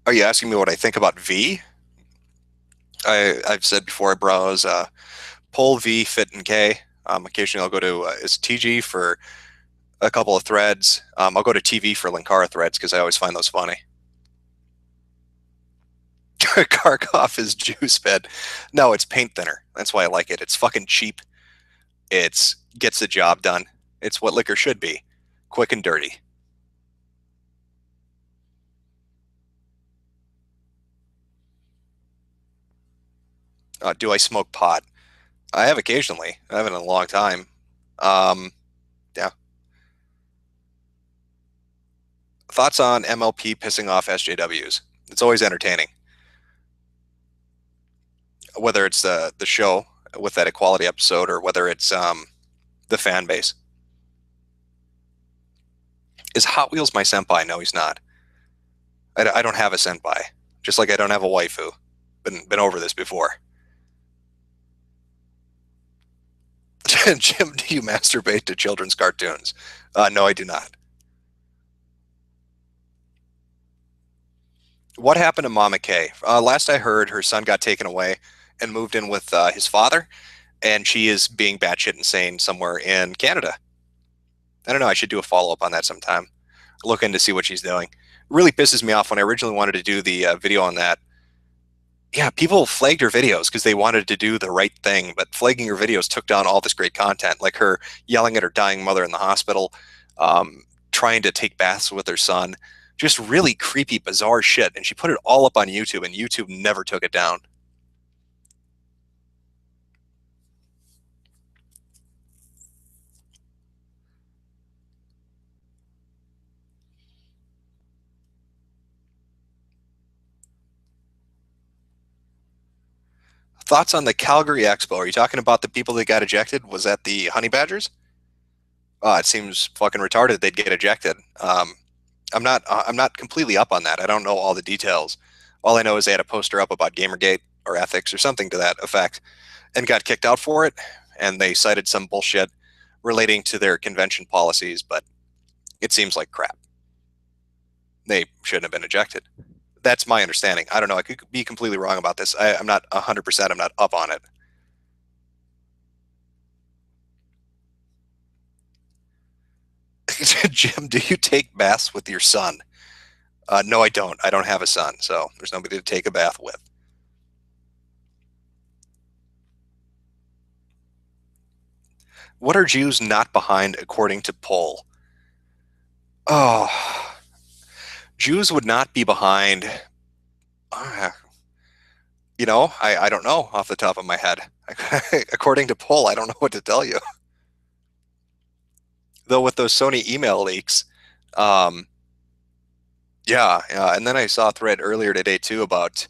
Are you asking me what I think about V? I've said before I browse Pol V, Fit, and K. Occasionally I'll go to is TG for a couple of threads. I'll go to TV for Linkara threads because I always find those funny. Karkov is juice fed. No, it's paint thinner. That's why I like it. It's fucking cheap. It's gets the job done. It's what liquor should be. Quick and dirty. Do I smoke pot? I have occasionally. I haven't in a long time. Um, yeah. Thoughts on MLP pissing off SJWs? It's always entertaining. Whether it's the show with that equality episode or whether it's the fan base. Is Hot Wheels my senpai? No, he's not. I don't have a senpai. Just like I don't have a waifu. Been over this before. Jim, do you masturbate to children's cartoons? No, I do not. What happened to Mama Kay? Last I heard, her son got taken away and moved in with his father, and she is being batshit insane somewhere in Canada. I don't know. I should do a follow up on that sometime. Look in to see what she's doing. It really pisses me off when I originally wanted to do the video on that. Yeah, people flagged her videos because they wanted to do the right thing, but flagging her videos took down all this great content, like her yelling at her dying mother in the hospital, trying to take baths with her son, just really creepy, bizarre shit. And she put it all up on YouTube, and YouTube never took it down. Thoughts on the Calgary Expo? Are you talking about the people that got ejected? Was that the Honey Badgers? It seems fucking retarded they'd get ejected. I'm not completely up on that. I don't know all the details. All I know is they had a poster up about Gamergate or ethics or something to that effect, and got kicked out for it. And they cited some bullshit relating to their convention policies, but it seems like crap. They shouldn't have been ejected. That's my understanding. I don't know. I could be completely wrong about this. I'm not 100%. I'm not up on it. Jim, do you take baths with your son? No, I don't. I don't have a son, so there's nobody to take a bath with. What are Jews not behind according to Poll? Oh, Jews would not be behind. Uh, I don't know off the top of my head. According to Poll, I don't know what to tell you. Though with those Sony email leaks, um, yeah, and then I saw a thread earlier today too about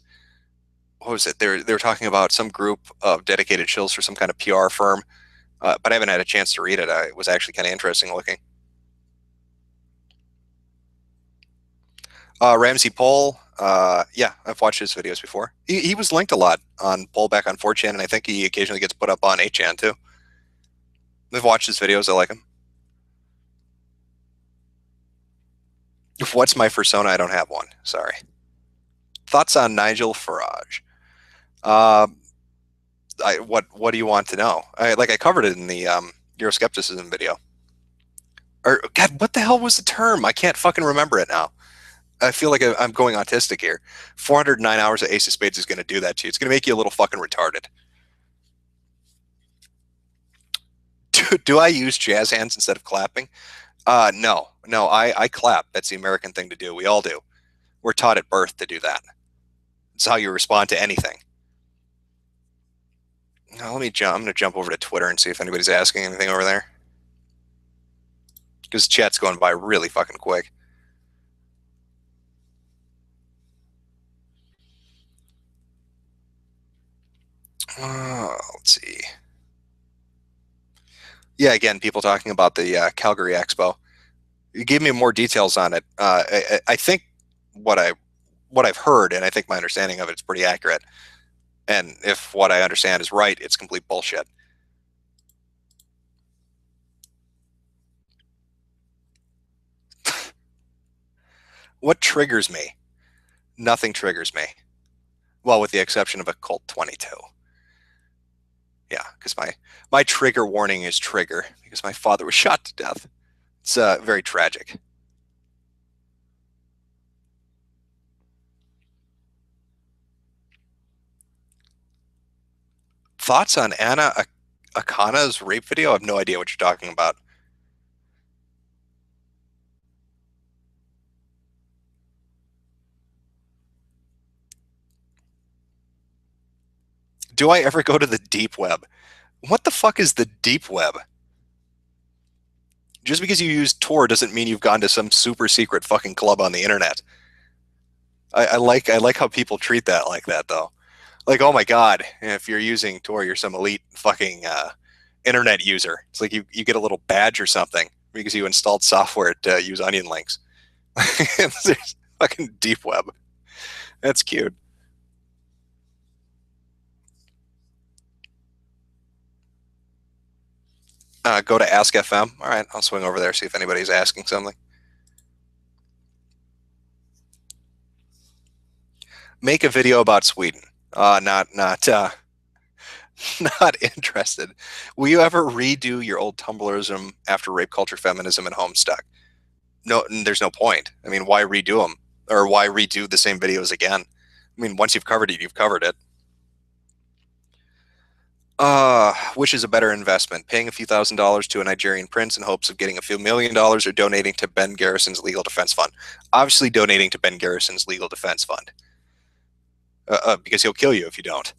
what was it? They were talking about some group of dedicated shills for some kind of PR firm, but I haven't had a chance to read it. It was actually kind of interesting looking. Ramsey Poll, yeah, I've watched his videos before. He was linked a lot on Poll back on 4chan, and I think he occasionally gets put up on 8chan too. I've watched his videos. I like him. What's my persona? I don't have one. Sorry. Thoughts on Nigel Farage? Uh, what do you want to know? I covered it in the Euroscepticism video. Or God, what the hell was the term? I can't fucking remember it now. I feel like I'm going autistic here. 409 hours of Ace of Spades is going to do that to you. It's going to make you a little fucking retarded. Do I use jazz hands instead of clapping? No, I clap. That's the American thing to do. We all do. We're taught at birth to do that. It's how you respond to anything. Now, let me jump. I'm going to jump over to Twitter and see if anybody's asking anything over there. Because chat's going by really fucking quick. Let's see. Yeah, again, people talking about the Calgary Expo. You gave me more details on it. I think what I what I've heard, and I think my understanding of it is pretty accurate. And if what I understand is right, it's complete bullshit. What triggers me? Nothing triggers me. Well, with the exception of a Colt 22. Yeah, because my trigger warning is trigger because my father was shot to death. It's very tragic. Thoughts on Anna Akana's rape video? I have no idea what you're talking about. Do I ever go to the deep web? What the fuck is the deep web? Just because you use Tor doesn't mean you've gone to some super secret fucking club on the internet. I like how people treat that like that though. Like, oh my god, if you're using Tor, you're some elite fucking internet user. It's like you get a little badge or something because you installed software to use onion links. There's fucking deep web. That's cute. Go to Ask FM. All right, I'll swing over there see if anybody's asking something. Make a video about Sweden. Not not interested. Will you ever redo your old Tumblrism after rape culture, feminism, and Homestuck? No, there's no point. I mean, why redo them or why redo the same videos again? I mean, once you've covered it, you've covered it. Which is a better investment? Paying a few $1,000s to a Nigerian prince in hopes of getting a few $1 million or donating to Ben Garrison's legal defense fund? Obviously, donating to Ben Garrison's legal defense fund. Because he'll kill you if you don't.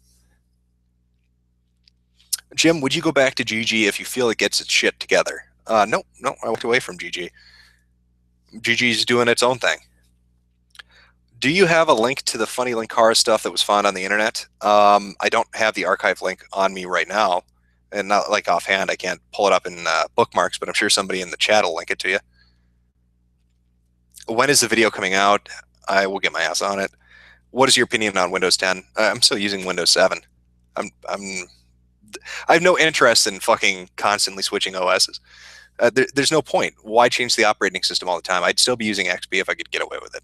Jim, would you go back to GG if you feel it gets its shit together? No, I walked away from GG. GG's doing its own thing. Do you have a link to the funny Linkara stuff that was found on the internet? I don't have the archive link on me right now, and not like offhand. I can't pull it up in bookmarks, but I'm sure somebody in the chat will link it to you. When is the video coming out? I will get my ass on it. What is your opinion on Windows 10? I'm still using Windows 7. I have no interest in fucking constantly switching OSs. There's no point. Why change the operating system all the time? I'd still be using XP if I could get away with it.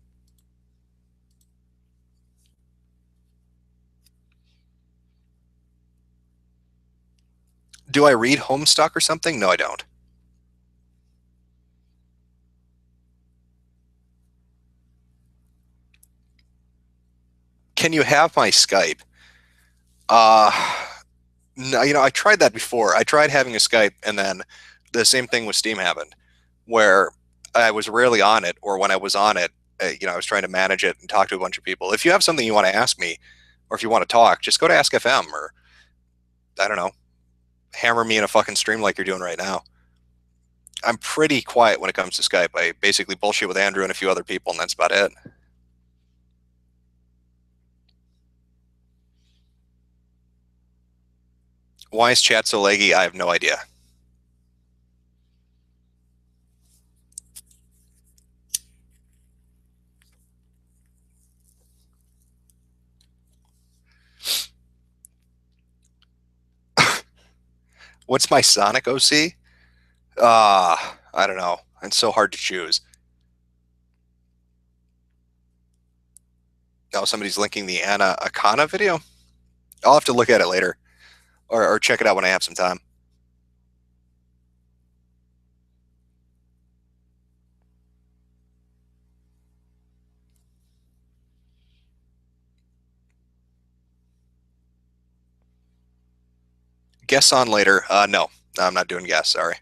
Do I read Homestuck or something? No, I don't. Can you have my Skype? Uh, no, I tried that before. I tried having a Skype, and then the same thing with Steam happened, where I was rarely on it, or when I was on it, I was trying to manage it and talk to a bunch of people. If you have something you want to ask me, or if you want to talk, just go to Ask FM, or I don't know, hammer me in a fucking stream like you're doing right now. I'm pretty quiet when it comes to Skype. I basically bullshit with Andrew and a few other people, and that's about it. Why is chat so laggy? I have no idea. What's my Sonic OC? I don't know. It's so hard to choose. Oh, somebody's linking the Anna Akana video? I'll have to look at it later, or check it out when I have some time. Guests on later. No, I'm not doing guests. Sorry.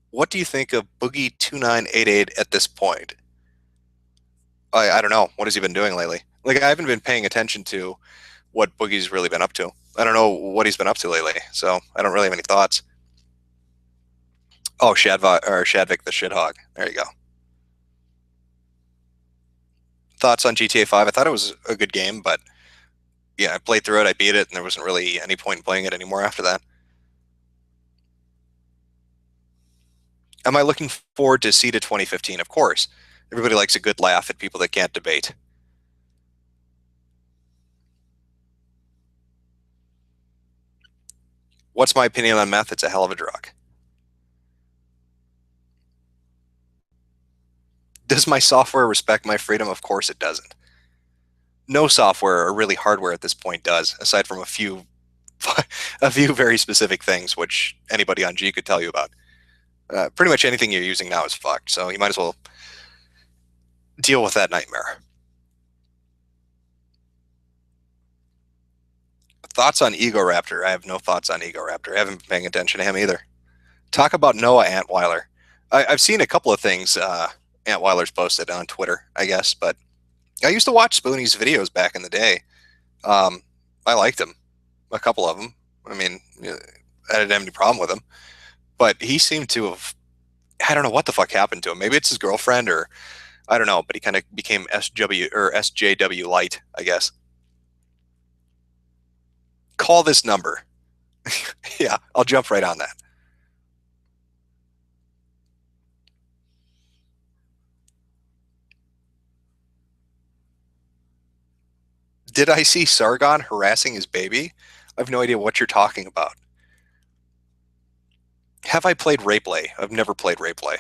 What do you think of Boogie2988 at this point? I don't know. What has he been doing lately? Like, I haven't been paying attention to what Boogie's really been up to. I don't know what he's been up to lately, so I don't really have any thoughts. Oh, Shadvik the Shithog. There you go. Thoughts on GTA 5? I thought it was a good game, but yeah, I played through it, I beat it, and there wasn't really any point in playing it anymore after that. Am I looking forward to CEDA 2015? Of course. Everybody likes a good laugh at people that can't debate. What's my opinion on meth? It's a hell of a drug. Does my software respect my freedom? Of course it doesn't. No software or really hardware at this point does, aside from a few a few very specific things, which anybody on G could tell you about. Pretty much anything you're using now is fucked, so you might as well deal with that nightmare. Thoughts on Egoraptor? I have no thoughts on Egoraptor. I haven't been paying attention to him either. Talk about Noah Antweiler. I've seen a couple of things Antweiler's posted on Twitter, I guess, but I used to watch Spoonie's videos back in the day. Um, I liked him, a couple of them. I mean, I didn't have any problem with him, but he seemed to have. I don't know what the fuck happened to him. Maybe it's his girlfriend, or I don't know. But he kind of became SW or SJW light, I guess. Call this number. Yeah, I'll jump right on that. Did I see Sargon harassing his baby? I have no idea what you're talking about. Have I played Rayplay? I've never played Rayplay.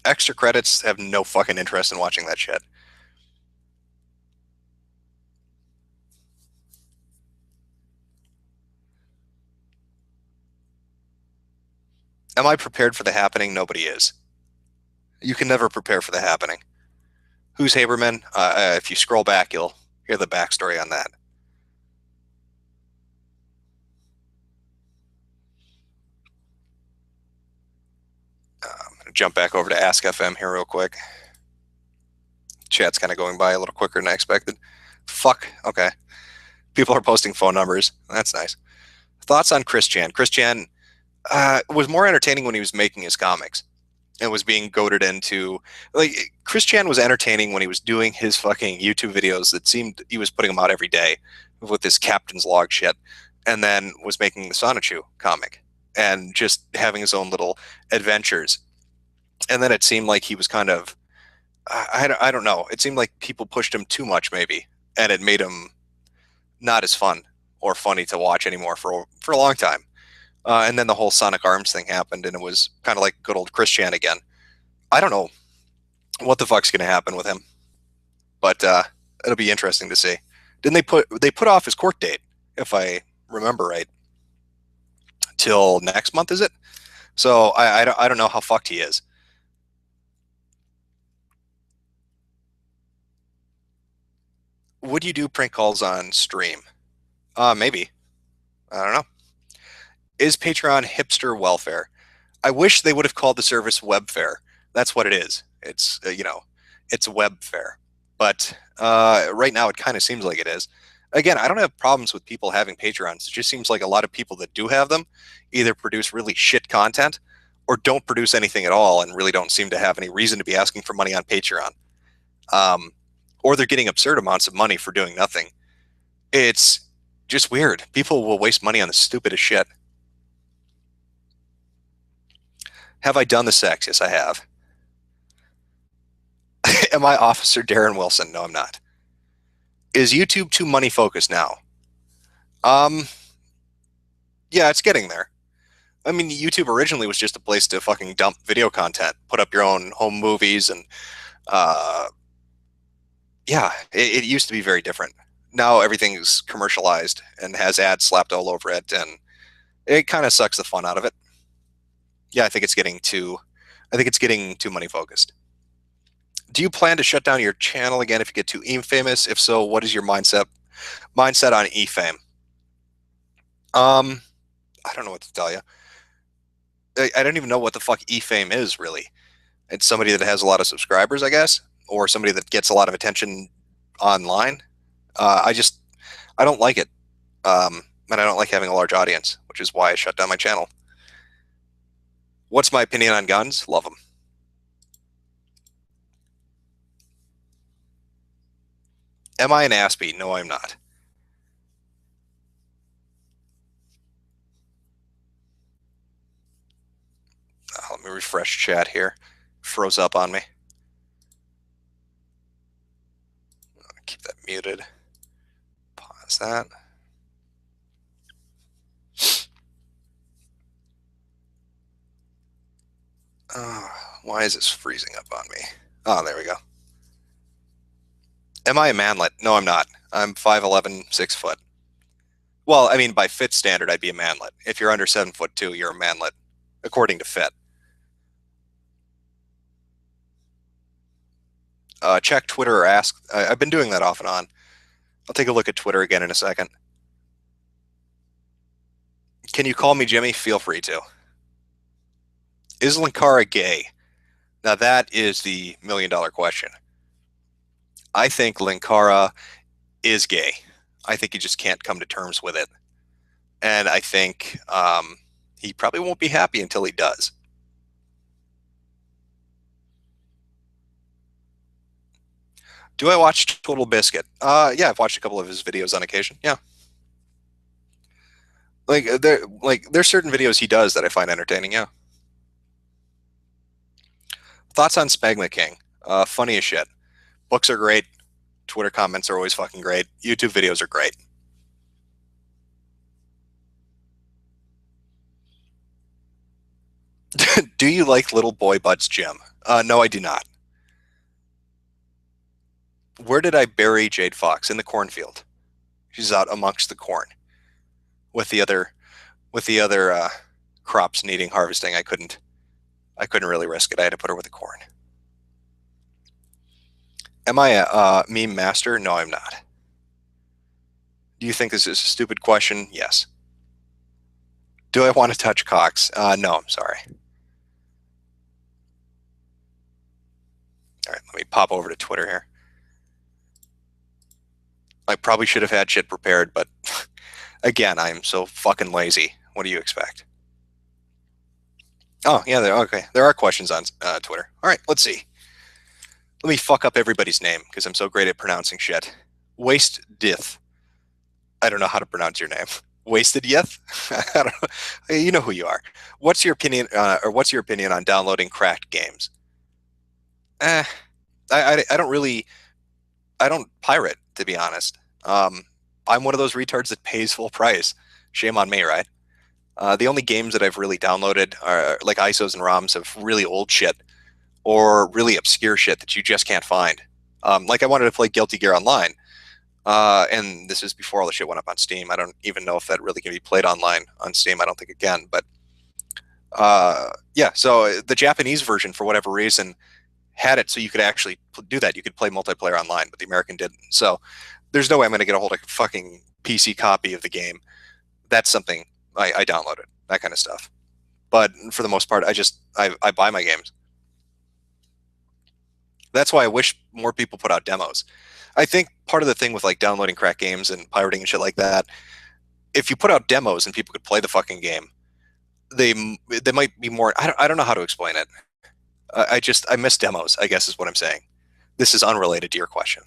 Extra credits have no fucking interest in watching that shit. Am I prepared for the happening? Nobody is. You can never prepare for the happening. Who's Haberman? If you scroll back, you'll hear the backstory on that. I'm going to jump back over to Ask FM here real quick. Chat's kind of going by a little quicker than I expected. Fuck. Okay. People are posting phone numbers. That's nice. Thoughts on Chris Chan? Chris Chan was more entertaining when he was making his comics and was being goaded into, like, Chris Chan was entertaining when he was doing his fucking YouTube videos that seemed he was putting them out every day with this Captain's Log shit, and then was making the Sonichu comic and just having his own little adventures. And then it seemed like he was kind of, I don't know, it seemed like people pushed him too much maybe, and it made him not as fun or funny to watch anymore for a long time. And then the whole Sonic Arms thing happened, and it was kind of like good old Chris Chan again. I don't know what the fuck's going to happen with him, but it'll be interesting to see. Didn't they put off his court date, if I remember right, till next month? Is it? So I don't know how fucked he is. Would you do prank calls on stream? Maybe. I don't know. Is Patreon hipster welfare? I wish they would have called the service Webfare. That's what it is. It's it's Webfare. But right now, it kind of seems like it is. Again, I don't have problems with people having Patreons. It just seems like a lot of people that do have them either produce really shit content or don't produce anything at all and really don't seem to have any reason to be asking for money on Patreon. Or they're getting absurd amounts of money for doing nothing. It's just weird. People will waste money on the stupidest shit. Have I done the sex? Yes, I have. Am I Officer Darren Wilson? No, I'm not. Is YouTube too money focused now? Um, yeah, it's getting there. I mean, YouTube originally was just a place to fucking dump video content, put up your own home movies, and uh, yeah, it used to be very different. Now everything's commercialized and has ads slapped all over it, and it kind of sucks the fun out of it. Yeah, I think it's getting too money focused. Do you plan to shut down your channel again if you get too famous? If so, what is your mindset on e-fame? I don't know what to tell you. I don't even know what the fuck e-fame is really. It's somebody that has a lot of subscribers, I guess, or somebody that gets a lot of attention online. I just I don't like it, and I don't like having a large audience, which is why I shut down my channel. What's my opinion on guns? Love them. Am I an Aspie? No, I'm not. Let me refresh chat here. Froze up on me. Keep that muted. Pause that. Why is this freezing up on me? Oh, there we go. Am I a manlet? No, I'm not. I'm 5'11", 6 foot. Well, I mean, by fit standard, I'd be a manlet. If you're under 7'2", you're a manlet, according to fit. Check Twitter or ask. I've been doing that off and on. I'll take a look at Twitter again in a second. Can you call me Jimmy? Feel free to. Is Linkara gay? Now that is the $1,000,000 question. I think Linkara is gay. I think he just can't come to terms with it. And I think he probably won't be happy until he does. Do I watch Total Biscuit? Yeah, I've watched a couple of his videos on occasion. Yeah. There's certain videos he does that I find entertaining, yeah. Thoughts on Spagma King? Funny as shit. Books are great. Twitter comments are always fucking great. YouTube videos are great. Do you like Little Boy Butts Jim? No, I do not. Where did I bury Jade Fox? In the cornfield. She's out amongst the corn with the other crops needing harvesting. I couldn't really risk it. I had to put her with the corn. Am I a meme master? No, I'm not. Do you think this is a stupid question? Yes. Do I want to touch cocks? No, I'm sorry. All right, let me pop over to Twitter here. I probably should have had shit prepared, but again, I'm so fucking lazy. What do you expect? Oh, yeah, okay. There are questions on Twitter. All right, let's see. Let me fuck up everybody's name because I'm so great at pronouncing shit. Waste Dith. I don't know how to pronounce your name. Wasted Yeth? I don't know. You know who you are. What's your opinion, or what's your opinion on downloading cracked games? Eh, I don't really, I don't pirate, to be honest. I'm one of those retards that pays full price. Shame on me, right? The only games that I've really downloaded are like ISOs and ROMs of really old shit or really obscure shit that you just can't find. Like I wanted to play Guilty Gear Online, and this is before all the shit went up on Steam. I don't even know if that really can be played online on Steam. I don't think it can, but yeah. So the Japanese version, for whatever reason, had it so you could actually do that. You could play multiplayer online, but the American didn't. So there's no way I'm going to get a hold of a fucking PC copy of the game. That's something I downloaded, that kind of stuff. But for the most part, I buy my games. That's why I wish more people put out demos. I think part of the thing with like downloading crack games and pirating and shit like that, if you put out demos and people could play the fucking game, they might be more. I don't know how to explain it. I miss demos, I guess is what I'm saying. This is unrelated to your question.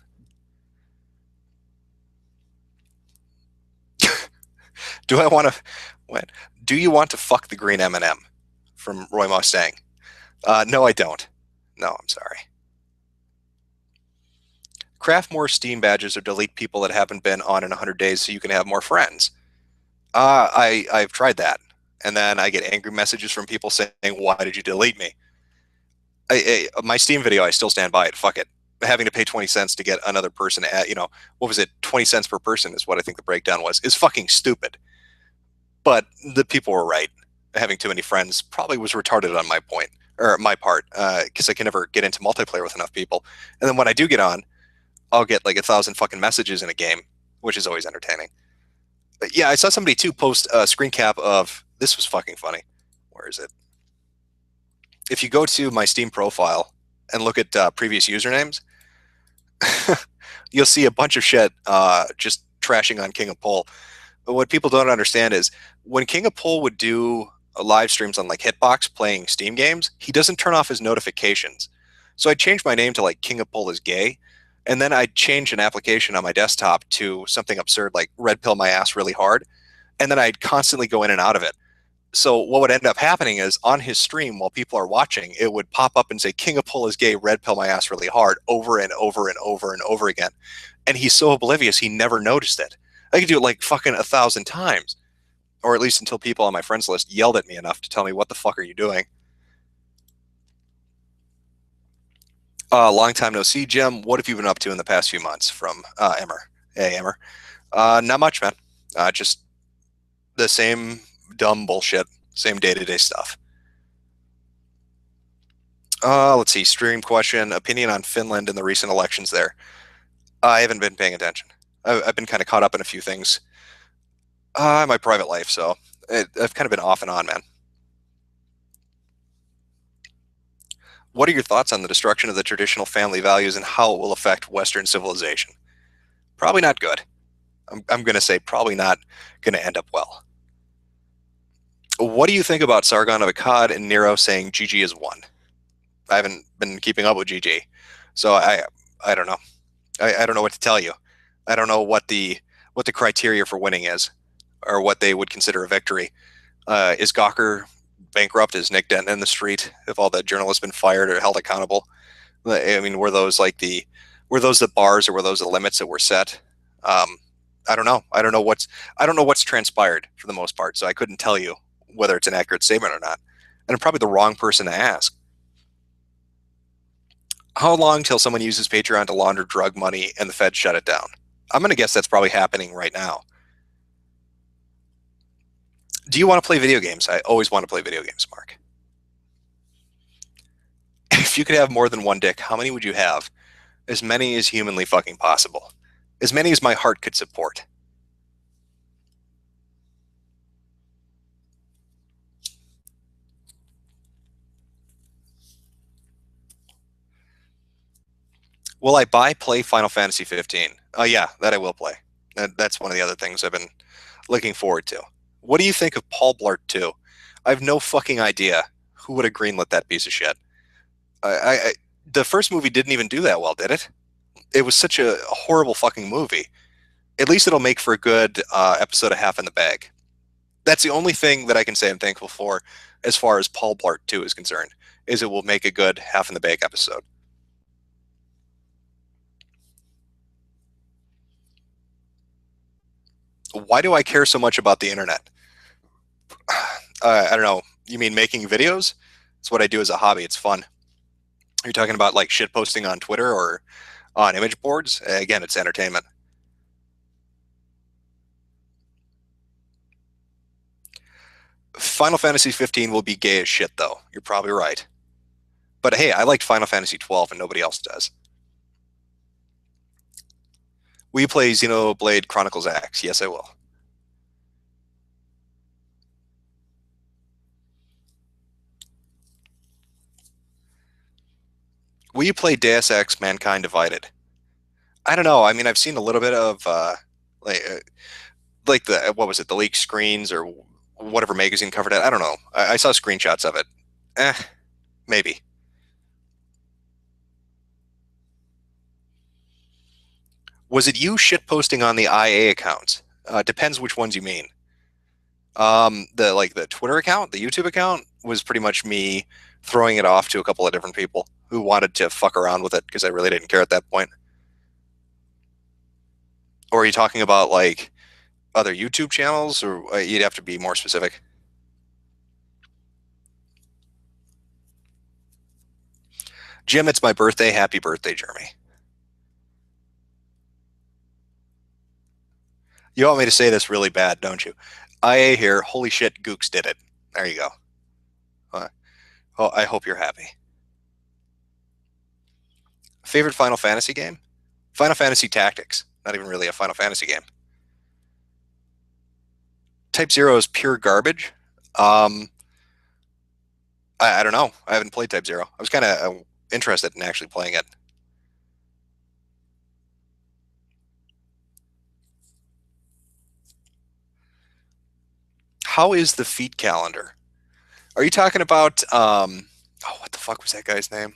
Do I want to? What? Do you want to fuck the green M&M? From Roy Mustang. No, I don't. No, I'm sorry. Craft more Steam badges or delete people that haven't been on in 100 days so you can have more friends. I've tried that, and then I get angry messages from people saying, "Why did you delete me?" My Steam video, I still stand by it. Fuck it. Having to pay 20 cents to get another person at, what was it? 20 cents per person is what I think the breakdown was, is fucking stupid. But the people were right. Having too many friends probably was retarded on my point, or my part, because I can never get into multiplayer with enough people. And then when I do get on, I'll get like 1,000 fucking messages in a game, which is always entertaining. But yeah, I saw somebody too post a screen cap of, this was fucking funny. Where is it? If you go to my Steam profile and look at previous usernames, you'll see a bunch of shit just trashing on King of Pole. But what people don't understand is when King of Pole would do live streams on like Hitbox playing Steam games, he doesn't turn off his notifications. So I changed my name to like King of Pole is gay, and then I'd change an application on my desktop to something absurd like Red Pill My Ass Really Hard, and then I'd constantly go in and out of it. So what would end up happening is on his stream while people are watching, it would pop up and say King of Pole is gay, Red Pill My Ass Really Hard over and over and over and over again. And he's so oblivious he never noticed it. I could do it like fucking 1,000 times, or at least until people on my friends list yelled at me enough to tell me, what the fuck are you doing? Long time no see, Jim. What have you been up to in the past few months? From Emmer. Hey, Emmer. Not much, man. Just the same dumb bullshit, same day to day stuff. Let's see. Stream question. Opinion on Finland and the recent elections there. I haven't been paying attention. I've been kind of caught up in a few things. My private life, so I've kind of been off and on, man. What are your thoughts on the destruction of the traditional family values and how it will affect Western civilization? Probably not good. I'm going to say probably not going to end up well. What do you think about Sargon of Akkad and Nero saying GG is won? I haven't been keeping up with GG, so I don't know. I don't know what to tell you. I don't know what the criteria for winning is, or what they would consider a victory. Is Gawker bankrupt? Is Nick Denton in the street? Have all the journalists been fired or held accountable? I mean, were those the bars, or were those the limits that were set? I don't know. I don't know what's transpired for the most part, so I couldn't tell you whether it's an accurate statement or not. And I'm probably the wrong person to ask. How long till someone uses Patreon to launder drug money and the Fed shut it down? I'm going to guess that's probably happening right now. Do you want to play video games? I always want to play video games, Mark. If you could have more than one dick, how many would you have? As many as humanly fucking possible. As many as my heart could support. Will I play Final Fantasy 15? Oh, yeah, that I will play. That's one of the other things I've been looking forward to. What do you think of Paul Blart 2? I have no fucking idea who would have greenlit that piece of shit. The first movie didn't even do that well, did it? It was such a horrible fucking movie. At least it'll make for a good episode of Half in the Bag. That's the only thing that I can say I'm thankful for as far as Paul Blart 2 is concerned, is it will make a good Half in the Bag episode. Why do I care so much about the internet? I don't know. You mean making videos? It's what I do as a hobby. It's fun. Are you talking about like shit posting on Twitter or on image boards? Again, it's entertainment. Final Fantasy 15 will be gay as shit, though. You're probably right. But hey, I liked Final Fantasy 12 and nobody else does. Will you play Xenoblade Chronicles X? Yes, I will. Will you play Deus Ex Mankind Divided? I don't know. I mean, I've seen a little bit of like uh, like the what was it, the leaked screens or whatever magazine covered it. I don't know. I saw screenshots of it. Eh, maybe. Was it you shit posting on the IA accounts? Depends which ones you mean. The Twitter account, the YouTube account was pretty much me throwing it off to a couple of different people who wanted to fuck around with it because I really didn't care at that point. Or are you talking about like other YouTube channels, or you'd have to be more specific? Jim, it's my birthday. Happy birthday, Jeremy. You want me to say this really bad, don't you? IA here. Holy shit, Gooks did it. There you go. Uh, oh, I hope you're happy. Favorite Final Fantasy game? Final Fantasy Tactics. Not even really a Final Fantasy game. Type Zero is pure garbage. Um, I don't know. I haven't played Type Zero. I was kind of interested in actually playing it. How is the feet calendar? Are you talking about oh, what the fuck was that guy's name?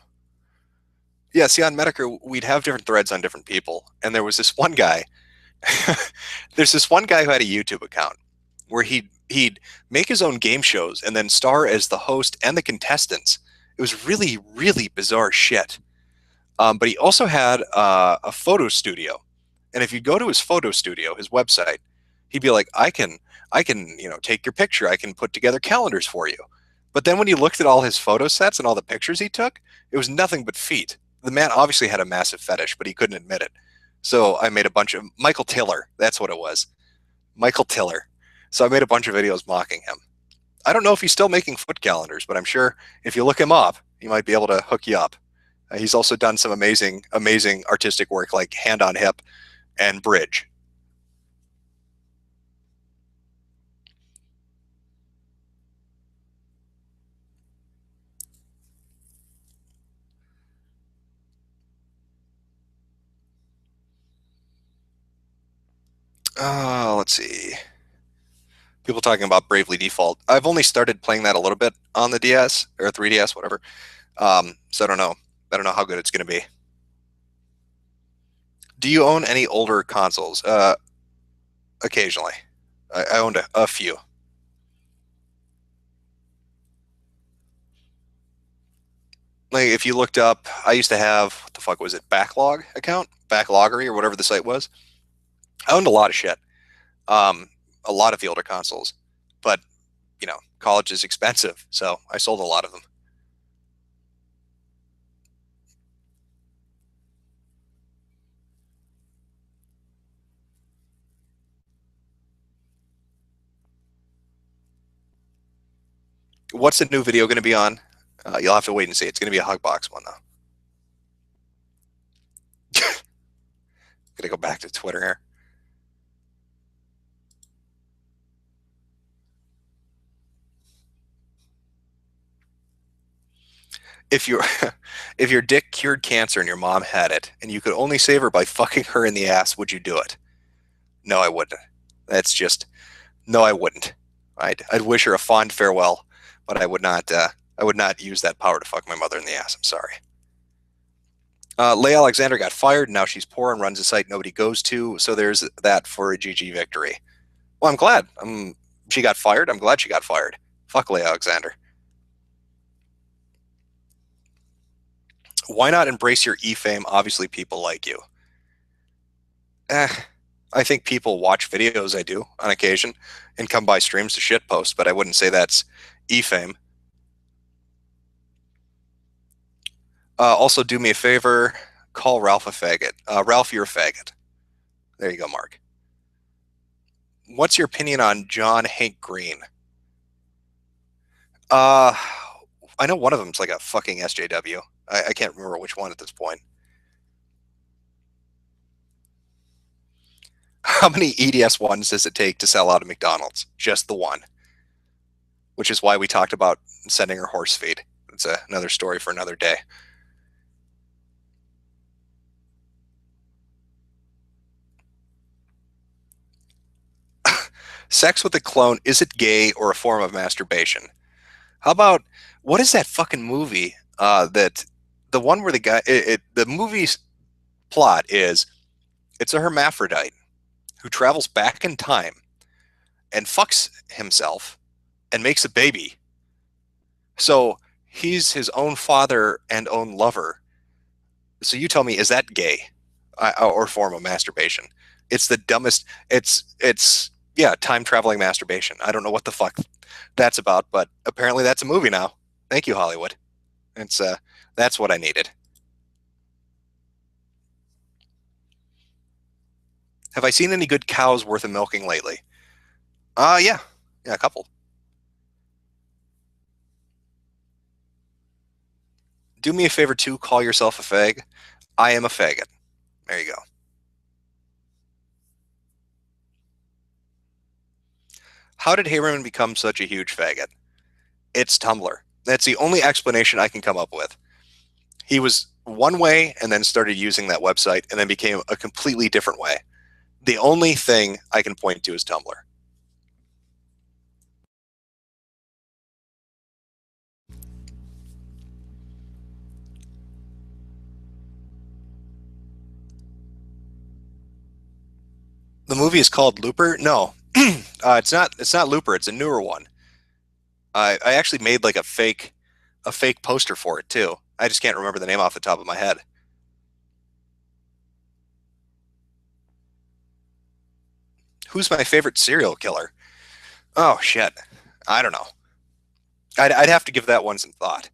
Yeah, see, on Medicare, we'd have different threads on different people, and there was this one guy. There's this one guy who had a YouTube account where he'd make his own game shows and then star as the host and the contestants. It was really really bizarre shit. But he also had a photo studio, and if you go to his photo studio, his website, he'd be like, I can, take your picture. I can put together calendars for you. But then when you looked at all his photo sets and all the pictures he took, it was nothing but feet. the man obviously had a massive fetish, but he couldn't admit it. So I made a bunch of Michael Tiller. That's what it was. Michael Tiller. So I made a bunch of videos mocking him. I don't know if he's still making foot calendars, but I'm sure if you look him up, he might be able to hook you up. He's also done some amazing, amazing artistic work like Hand on Hip and Bridge. Let's see. People talking about Bravely Default. I've only started playing that a little bit on the DS or 3DS, whatever. So I don't know. I don't know how good it's going to be. Do you own any older consoles? Occasionally. I owned a few. Like if you looked up, I used to have what the fuck was it? Backlog account, Backloggery or whatever the site was. I owned a lot of shit. A lot of the older consoles, but college is expensive, so I sold a lot of them. What's the new video going to be on? You'll have to wait and see. It's going to be a Hugbox one though. Gonna go back to Twitter here. If your if your dick cured cancer and your mom had it, and you could only save her by fucking her in the ass, would you do it? No, I wouldn't. That's just no, I wouldn't. I'd wish her a fond farewell, but I would not. I would not use that power to fuck my mother in the ass. I'm sorry. Leigh Alexander got fired. Now she's poor and runs a site nobody goes to. So there's that for a GG victory. Well, I'm glad. She got fired. I'm glad she got fired. Fuck Leigh Alexander. Why not embrace your e-fame? Obviously, people like you. Eh, I think people watch videos I do on occasion and come by streams to shitpost, but I wouldn't say that's e-fame. Also, do me a favor, call Ralph a faggot. Ralph, you're a faggot. There you go, Mark. What's your opinion on John Hank Green? Uh, I know one of them's like a fucking SJW. I can't remember which one at this point. How many EDS ones does it take to sell out a McDonald's? Just the one. Which is why we talked about sending her horse feed. It's another story for another day. Sex with a clone, is it gay or a form of masturbation? How about what is that fucking movie? That the one where the guy, the movie's plot is it's a hermaphrodite who travels back in time and fucks himself and makes a baby. So he's his own father and own lover. So you tell me, is that gay or form of masturbation? It's the dumbest. It's yeah, time traveling masturbation. I don't know what the fuck that's about, but apparently that's a movie now. Thank you, Hollywood. It's that's what I needed. Have I seen any good cows worth of milking lately? Yeah, yeah, a couple. Do me a favor too. Call yourself a fag. I am a faggot. There you go. How did Haberman become such a huge faggot? It's Tumblr. That's the only explanation I can come up with. He was one way and then started using that website and then became a completely different way. The only thing I can point to is Tumblr. The movie is called Looper. No, it's not. It's not Looper. It's a newer one. I actually made like a fake poster for it too. I just can't remember the name off the top of my head. Who's my favorite serial killer? Oh shit, I don't know. I'd have to give that one some thought.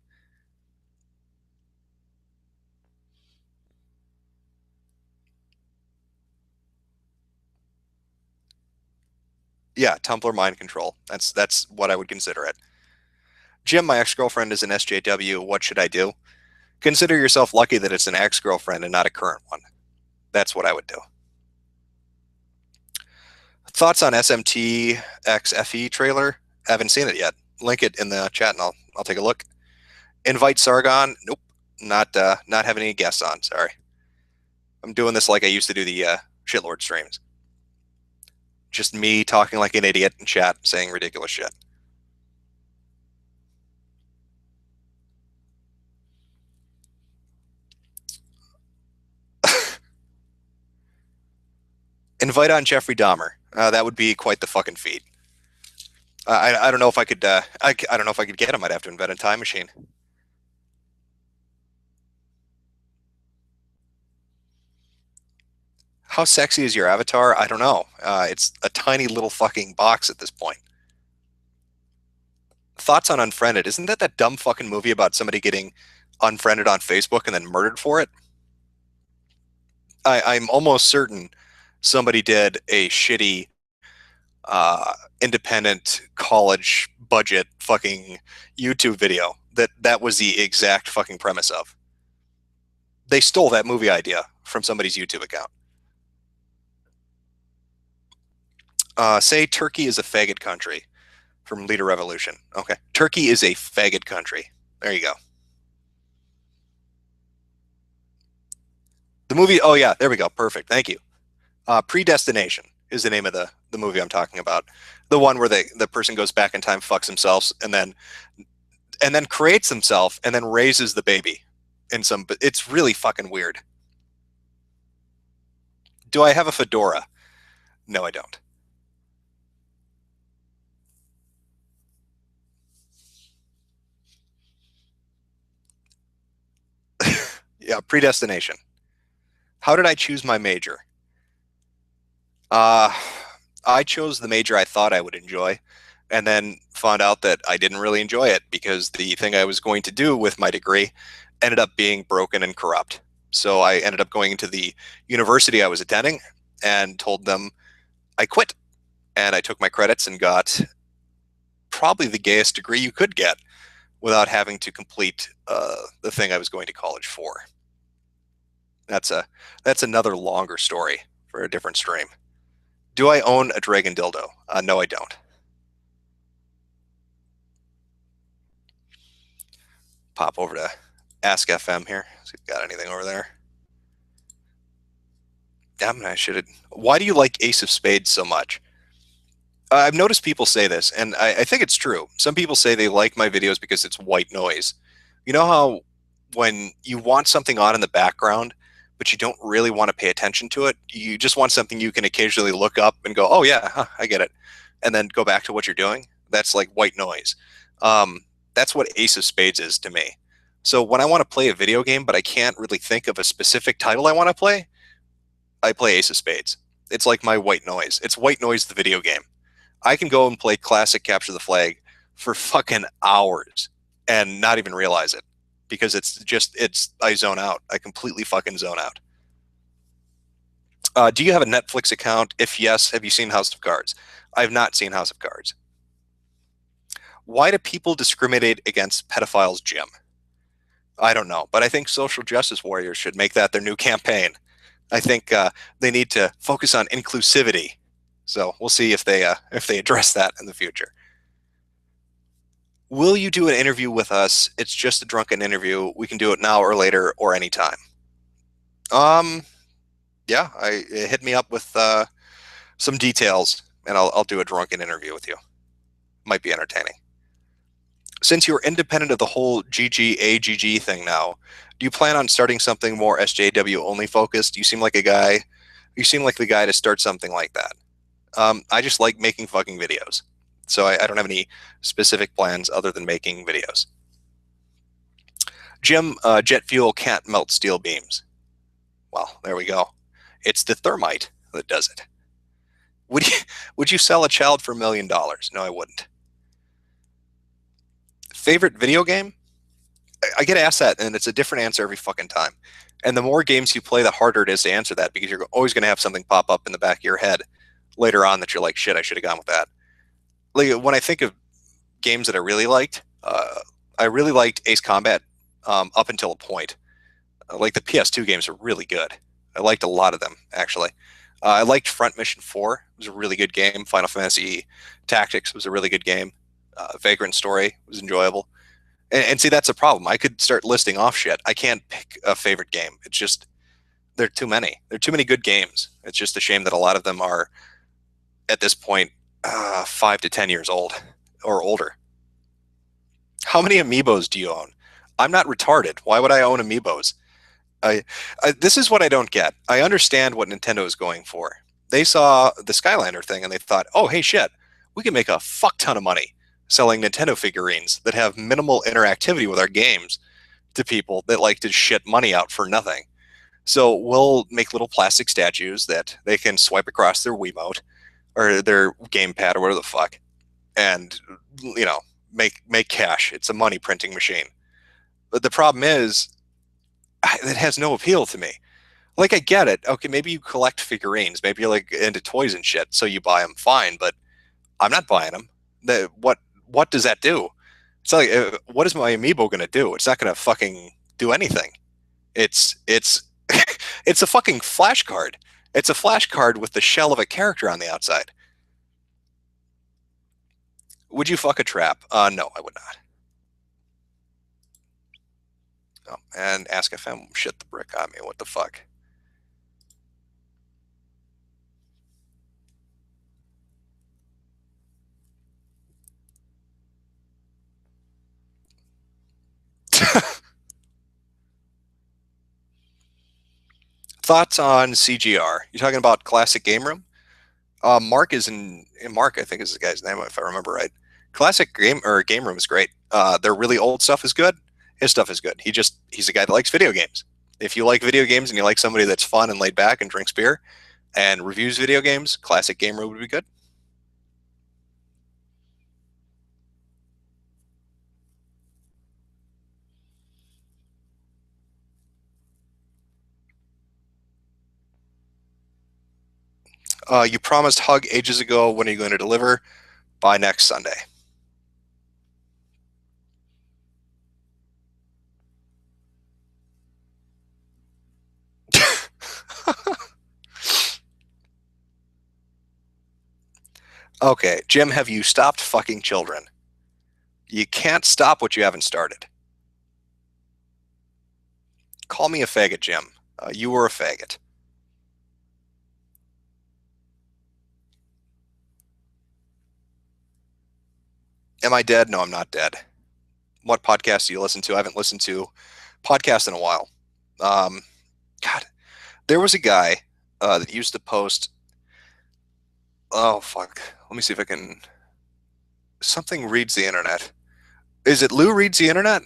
Yeah, Tumblr mind control. That's what I would consider it. Jim, my ex-girlfriend is an SJW. What should I do? Consider yourself lucky that it's an ex-girlfriend and not a current one. That's what I would do. Thoughts on SMT XFE trailer? Haven't seen it yet. Link it in the chat and I'll take a look. Invite Sargon? Nope. Not having any guests on. Sorry. I'm doing this like I used to do the shitlord streams. Just me talking like an idiot in chat, saying ridiculous shit. Invite on Jeffrey Dahmer. That would be quite the fucking feat. I don't know if I could. I don't know if I could get him. I'd have to invent a time machine. How sexy is your avatar? I don't know. It's a tiny little fucking box at this point. Thoughts on Unfriended? Isn't that dumb fucking movie about somebody getting unfriended on Facebook and then murdered for it? I'm almost certain somebody did a shitty independent college budget fucking YouTube video that was the exact fucking premise of. They stole that movie idea from somebody's YouTube account. Say Turkey is a faggot country from Leader Revolution. Okay. Turkey is a faggot country. There you go. The movie, oh yeah, there we go. Perfect. Thank you. Predestination is the name of the movie I'm talking about. The one where the person goes back in time, fucks himself, and then creates himself and then raises the baby in some. It's really fucking weird. Do I have a fedora? No, I don't. Yeah, predestination. How did I choose my major? Uh, I chose the major I thought I would enjoy, and then found out that I didn't really enjoy it because the thing I was going to do with my degree ended up being broken and corrupt. So I ended up going into the university I was attending and told them I quit. And I took my credits and got probably the gayest degree you could get without having to complete the thing I was going to college for. That's another longer story for a different stream. Do I own a dragon dildo? No, I don't. Pop over to Ask FM here. See if got anything over there. Damn, I should have. Why do you like Ace of Spades so much? I've noticed people say this, and I think it's true. Some people say they like my videos because it's white noise. You know how when you want something on in the background, but you don't really want to pay attention to it, you just want something you can occasionally look up and go, oh, yeah, huh, I get it, and then go back to what you're doing? That's like white noise. That's what Ace of Spades is to me. So when I want to play a video game, but I can't really think of a specific title I want to play, I play Ace of Spades. It's like my white noise. It's white noise, the video game. I can go and play classic Capture the Flag for fucking hours and not even realize it because I zone out. I completely fucking zone out. Do you have a Netflix account? If yes, have you seen House of Cards? I have not seen House of Cards. Why do people discriminate against pedophiles, Jim? I don't know, but I think social justice warriors should make that their new campaign. I think they need to focus on inclusivity. So we'll see if they address that in the future. Will you do an interview with us? It's just a drunken interview. We can do it now or later or anytime. Yeah, hit me up with some details, and I'll do a drunken interview with you. Might be entertaining. Since you're independent of the whole GGAGG thing now, do you plan on starting something more SJW only focused? You seem like the guy to start something like that. I just like making fucking videos. So I don't have any specific plans other than making videos. Jim, jet fuel can't melt steel beams. Well, there we go. It's the thermite that does it. Would you sell a child for $1 million? No, I wouldn't. Favorite video game? I get asked that, and it's a different answer every fucking time. And the more games you play, the harder it is to answer that because you're always going to have something pop up in the back of your head. later on that you're like, shit, I should have gone with that. Like when I think of games that I really liked Ace Combat up until a point. Like the PS2 games are really good. I liked a lot of them actually. I liked Front Mission 4. It was a really good game. Final Fantasy Tactics was a really good game. Vagrant Story was enjoyable. And see, that's a problem. I could start listing off shit. I can't pick a favorite game. It's just there are too many. There are too many good games. It's just a shame that a lot of them are at this point 5 to 10 years old or older. How many amiibos do you own? I'm not retarded. Why would I own amiibos? I, this is what I don't get. I understand what Nintendo is going for. They saw the Skylander thing and they thought, oh, hey, shit, we can make a fuck ton of money selling Nintendo figurines that have minimal interactivity with our games to people that like to shit money out for nothing. So we'll make little plastic statues that they can swipe across their Wiimote or their gamepad or whatever the fuck, and make cash. It's a money printing machine. But the problem is, it has no appeal to me. Like, I get it. Okay, maybe you collect figurines. Maybe you're like into toys and shit, so you buy them. Fine, but I'm not buying them. What does that do? It's like, what is my amiibo gonna do? It's not gonna fucking do anything. It's it's a fucking flashcard. It's a flashcard with the shell of a character on the outside. Would you fuck a trap? No, I would not. Oh, and Ask FM shit the brick on me. What the fuck? Thoughts on CGR? You talking about Classic Game Room? Mark is in Mark, I think is the guy's name, if I remember right. Classic Game Room is great. Their really old stuff is good. His stuff is good. He's a guy that likes video games. If you like video games and you like somebody that's fun and laid back and drinks beer and reviews video games, Classic Game Room would be good. You promised Hug ages ago. When are you going to deliver? By next Sunday. Okay, Jim, have you stopped fucking children? You can't stop what you haven't started. Call me a faggot, Jim. You were a faggot. Am I dead? No, I'm not dead. What podcast do you listen to? I haven't listened to podcast in a while. Um, God, there was a guy that used to post. Oh fuck! Let me see if I can. Something reads the internet. Is it Lou reads the internet?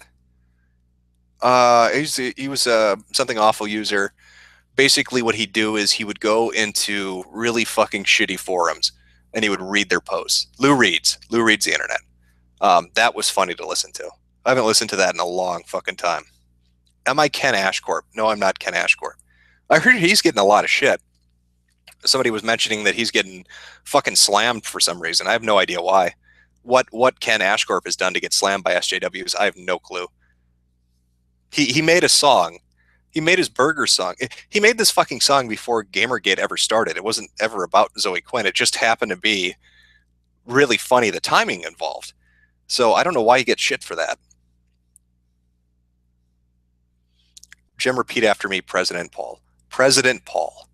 He was a something awful user. Basically, what he'd do is he would go into really fucking shitty forums and he would read their posts. Lou reads. Lou reads the internet. That was funny to listen to. I haven't listened to that in a long fucking time. Am I Ken Ashcorp? No, I'm not Ken Ashcorp. I heard he's getting a lot of shit. Somebody was mentioning that he's getting fucking slammed for some reason. I have no idea why. What Ken Ashcorp has done to get slammed by SJWs, I have no clue. He made a song. He made his burger song. He made this fucking song before Gamergate ever started. It wasn't ever about Zoe Quinn. It just happened to be really funny, the timing involved. So I don't know why he gets shit for that. Jim, repeat after me, President Paul. President Paul.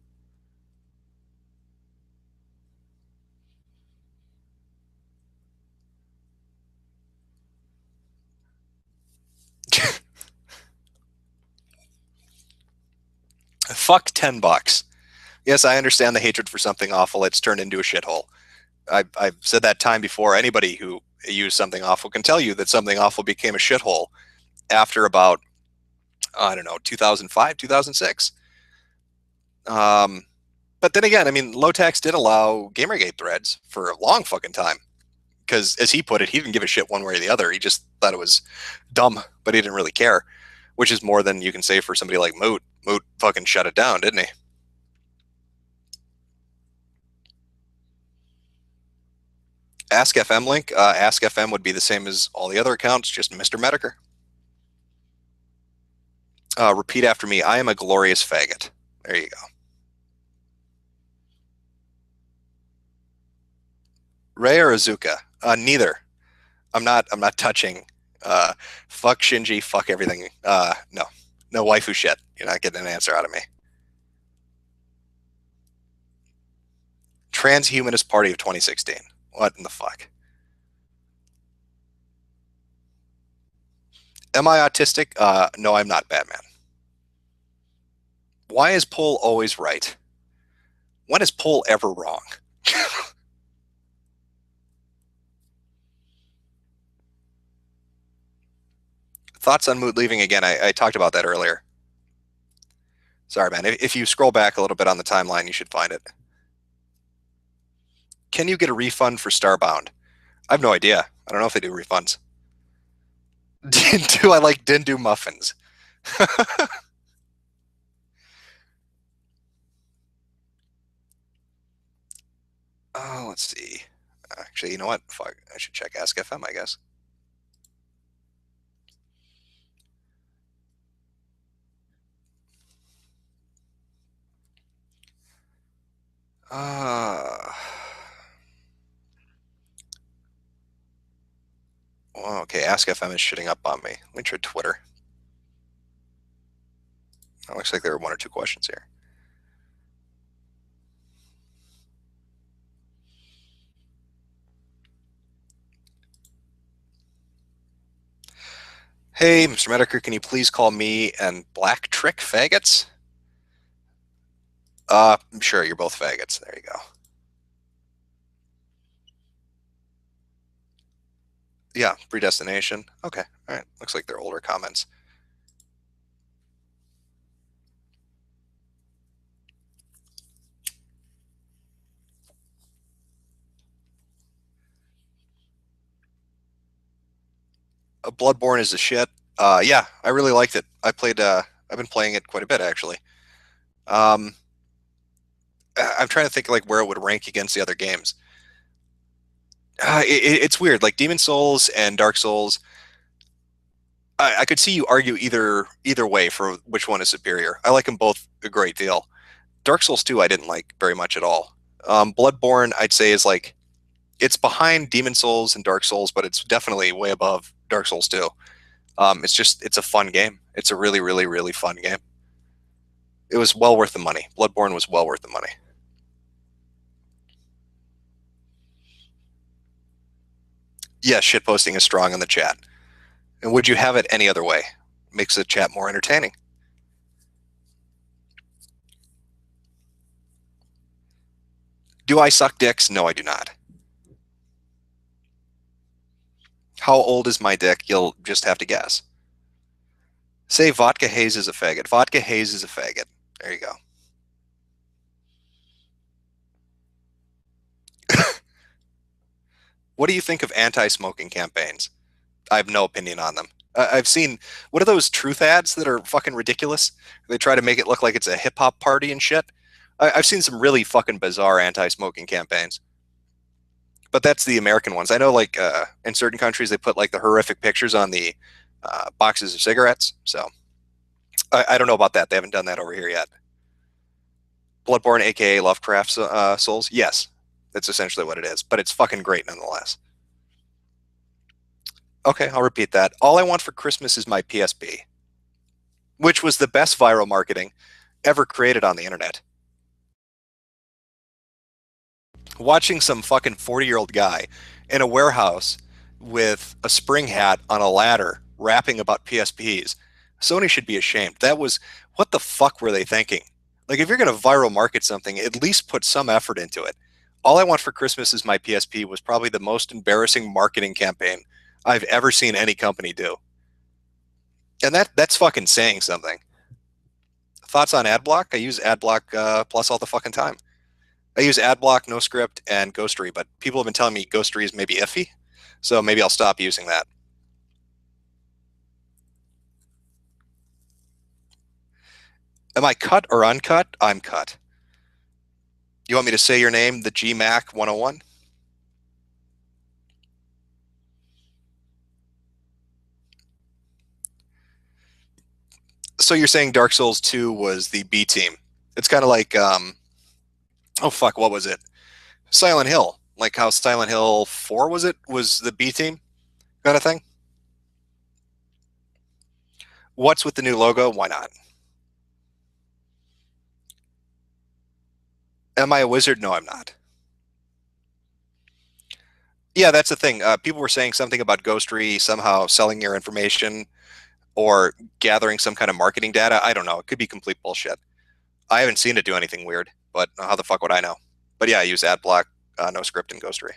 Fuck $10. Yes, I understand the hatred for something awful. It's turned into a shithole. I've said that time before. Anybody who used something awful can tell you that something awful became a shithole after about, I don't know, 2005, 2006. But then again, I mean, Low-Tax did allow Gamergate threads for a long fucking time. Because, as he put it, he didn't give a shit one way or the other. He just thought it was dumb, but he didn't really care. Which is more than you can say for somebody like Moot. Moot fucking shut it down, didn't he? Ask FM link. Ask FM would be the same as all the other accounts, just Mr. Mediker. Repeat after me. I am a glorious faggot. There you go. Ray or Azuka? Neither. I'm not. I'm not touching. Fuck Shinji. Fuck everything. No. No waifu shit. You're not getting an answer out of me. Transhumanist Party of 2016. What in the fuck? Am I autistic? No, I'm not Batman. Why is Pole always right? When is Pole ever wrong? Thoughts on Moot leaving again? I talked about that earlier. Sorry, man. If you scroll back a little bit on the timeline, you should find it. Can you get a refund for Starbound? I have no idea. I don't know if they do refunds. Do I like Dindu muffins? Oh, let's see. Actually, you know what? Fuck, I should check Ask FM, I guess. Well, okay, Ask FM is shitting up on me. Let me try Twitter. It looks like there are one or two questions here. Hey, Mr. Mediker, can you please call me and Black Trick faggots? Sure, you're both faggots. There you go. Yeah, predestination. Okay, all right. Looks like they're older comments. Bloodborne is the shit. Yeah, I really liked it. I've been playing it quite a bit actually. Um, I'm trying to think like where it would rank against the other games. It's weird. Like Demon Souls and Dark Souls, I could see you argue either way for which one is superior. I like them both a great deal. Dark Souls 2 I didn't like very much at all. Bloodborne I'd say is like it's behind Demon Souls and Dark Souls, but it's definitely way above Dark Souls 2. It's a fun game. It's a really, really, really fun game. It was well worth the money. Bloodborne was well worth the money. Yeah, shitposting is strong in the chat. And would you have it any other way? Makes the chat more entertaining. Do I suck dicks? No, I do not. How old is my dick? You'll just have to guess. Say Vodka Haze is a faggot. Vodka Haze is a faggot. There you go. What do you think of anti-smoking campaigns? I have no opinion on them. I've seen what are those truth ads that are fucking ridiculous? They try to make it look like it's a hip hop party and shit. I've seen some really fucking bizarre anti-smoking campaigns, but that's the American ones. I know, like in certain countries, they put like the horrific pictures on the boxes of cigarettes. So I don't know about that. They haven't done that over here yet. Bloodborne, aka Lovecraft Souls. Yes, that's essentially what it is, but it's fucking great nonetheless. Okay, I'll repeat that. All I want for Christmas is my PSP, which was the best viral marketing ever created on the internet. Watching some fucking 40-year-old guy in a warehouse with a spring hat on a ladder rapping about PSPs. Sony should be ashamed. That was what the fuck were they thinking? Like, if you're going to viral market something, at least put some effort into it. All I want for Christmas is my PSP was probably the most embarrassing marketing campaign I've ever seen any company do. And that's fucking saying something. Thoughts on AdBlock? I use AdBlock Plus all the fucking time. I use AdBlock, NoScript, and Ghostery, but people have been telling me Ghostery is maybe iffy, so maybe I'll stop using that. Am I cut or uncut? I'm cut. You want me to say your name, the GMAC 101? So you're saying Dark Souls 2 was the B team? It's kind of like oh fuck, what was it? Silent Hill. Like how Silent Hill 4 was it? Was the B team kind of thing? What's with the new logo? Why not? Am I a wizard? No, I'm not. Yeah, that's the thing. People were saying something about Ghostery somehow selling your information or gathering some kind of marketing data. I don't know. It could be complete bullshit. I haven't seen it do anything weird, but how the fuck would I know? But yeah, I use AdBlock, NoScript, and Ghostery.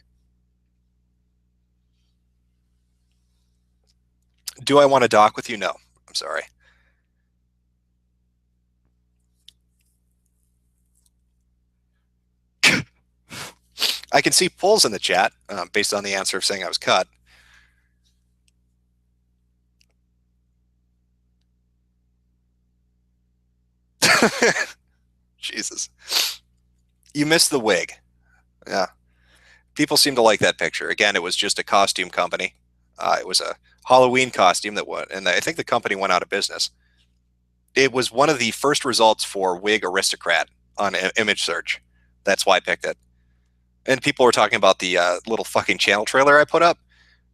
Do I want to dock with you? No. I'm sorry. I can see polls in the chat based on the answer of saying I was cut. Jesus. You missed the wig. Yeah. People seem to like that picture. Again, it was just a costume company. It was a Halloween costume that went, and I think the company went out of business. It was one of the first results for Wig Aristocrat on image search. That's why I picked it. And people were talking about the little fucking channel trailer I put up,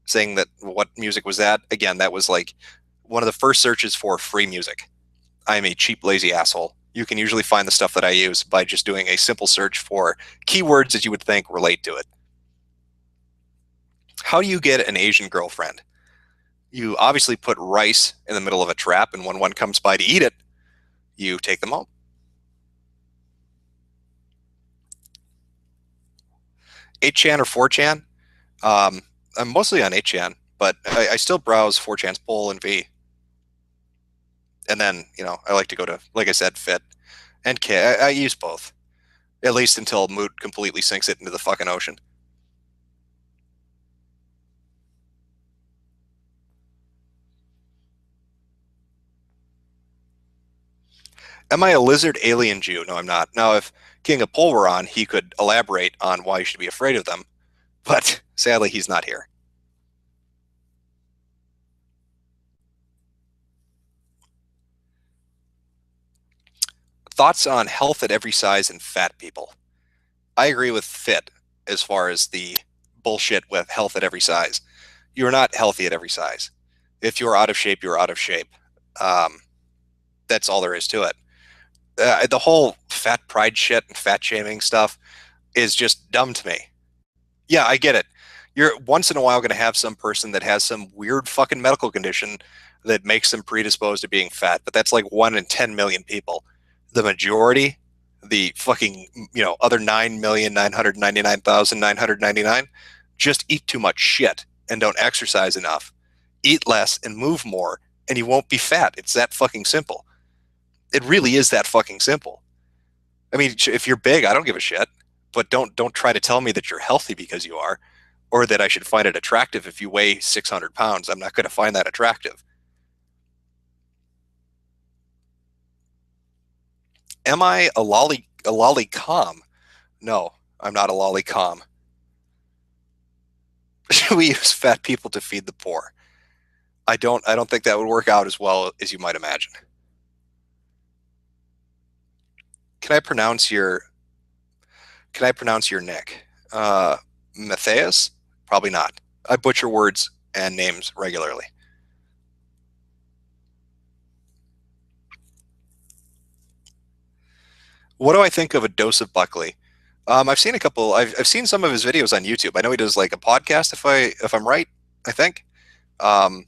saying that what music was that? Again, that was like one of the first searches for free music. I'm a cheap, lazy asshole. You can usually find the stuff that I use by just doing a simple search for keywords that you would think relate to it. How do you get an Asian girlfriend? You obviously put rice in the middle of a trap, and when one comes by to eat it, you take them home. 8chan or 4chan? I'm mostly on 8chan, but I still browse 4chan's poll and V. And then, I like to go to, like I said, Fit and K. I use both, at least until Moot completely sinks it into the fucking ocean. Am I a lizard alien Jew? No, I'm not. Now, if King of Pol were on, he could elaborate on why you should be afraid of them, but sadly, he's not here. Thoughts on health at every size and fat people? I agree with Fit as far as the bullshit with health at every size. You're not healthy at every size. If you're out of shape, you're out of shape. Um, that's all there is to it. The whole fat pride shit and fat shaming stuff is just dumb to me. Yeah, I get it. You're once in a while going to have some person that has some weird fucking medical condition that makes them predisposed to being fat, but that's like 1 in 10 million people. The majority, the fucking, other 9,999,999, just eat too much shit and don't exercise enough. Eat less and move more, and you won't be fat. It's that fucking simple. It really is that fucking simple. I mean, if you're big, I don't give a shit, but don't try to tell me that you're healthy because you are, or that I should find it attractive if you weigh 600 pounds. I'm not going to find that attractive. Am I a lolicom? No, I'm not a lolicom. Should we use fat people to feed the poor? I don't think that would work out as well as you might imagine. Can I pronounce your nick? Matthias? Probably not. I butcher words and names regularly. What do I think of a dose of Buckley? I've seen a couple. I've seen some of his videos on YouTube. I know he does like a podcast. If I'm right, I think. Um,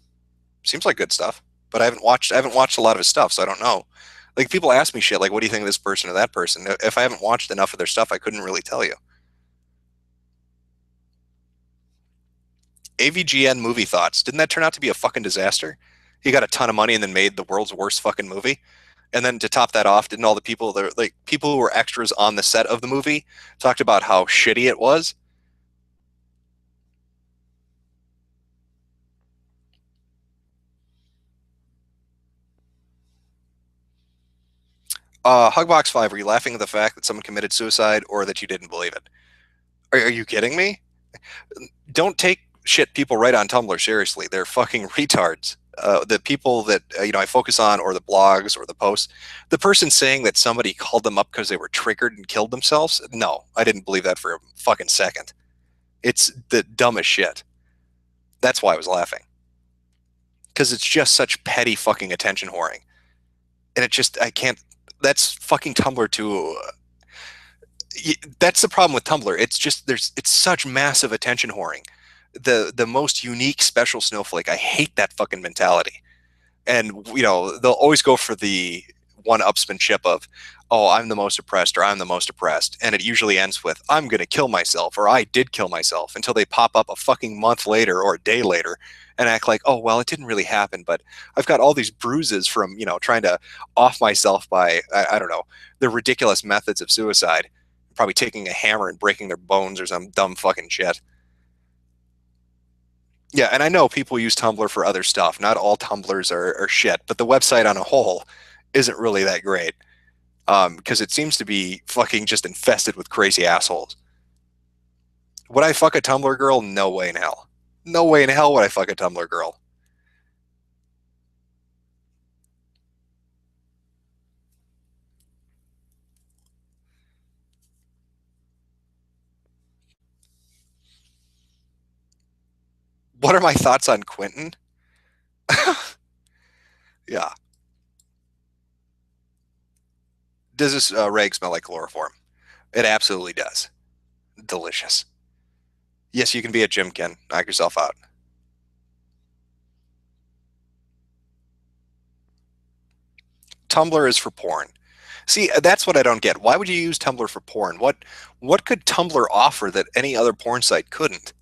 Seems like good stuff. But I haven't watched a lot of his stuff, so I don't know. Like people ask me shit like, "What do you think of this person or that person?" If I haven't watched enough of their stuff, I couldn't really tell you. AVGN movie thoughts. Didn't that turn out to be a fucking disaster? He got a ton of money and then made the world's worst fucking movie. And then to top that off, didn't all the people that like people who were extras on the set of the movie talked about how shitty it was? Hugbox 5, were you laughing at the fact that someone committed suicide or that you didn't believe it? Are you kidding me? Don't take shit people write on Tumblr seriously. They're fucking retards. the people that I focus on, or the blogs or the posts, the person saying that somebody called them up because they were triggered and killed themselves. No, I didn't believe that for a fucking second. It's the dumbest shit. That's why I was laughing, because it's just such petty fucking attention whoring, and I can't. That's fucking Tumblr too. That's the problem with Tumblr. It's such massive attention whoring. The most unique special snowflake. I hate that fucking mentality. And they'll always go for the one-upsmanship of, oh, I'm the most oppressed, or I'm the most oppressed, and it usually ends with, I'm gonna kill myself, or I did kill myself, until they pop up a fucking month later or a day later and act like, oh well, it didn't really happen, but I've got all these bruises from trying to off myself by I don't know, the ridiculous methods of suicide, probably taking a hammer and breaking their bones or some dumb fucking shit. Yeah, and I know people use Tumblr for other stuff. Not all Tumblrs are shit, but the website on a whole isn't really that great, because it seems to be fucking just infested with crazy assholes. Would I fuck a Tumblr girl? No way in hell. No way in hell would I fuck a Tumblr girl. What are my thoughts on Quentin? Yeah. Does this rag smell like chloroform? It absolutely does. Delicious. Yes, you can be a Jimkin. Knock yourself out. Tumblr is for porn. See, that's what I don't get. Why would you use Tumblr for porn? What could Tumblr offer that any other porn site couldn't?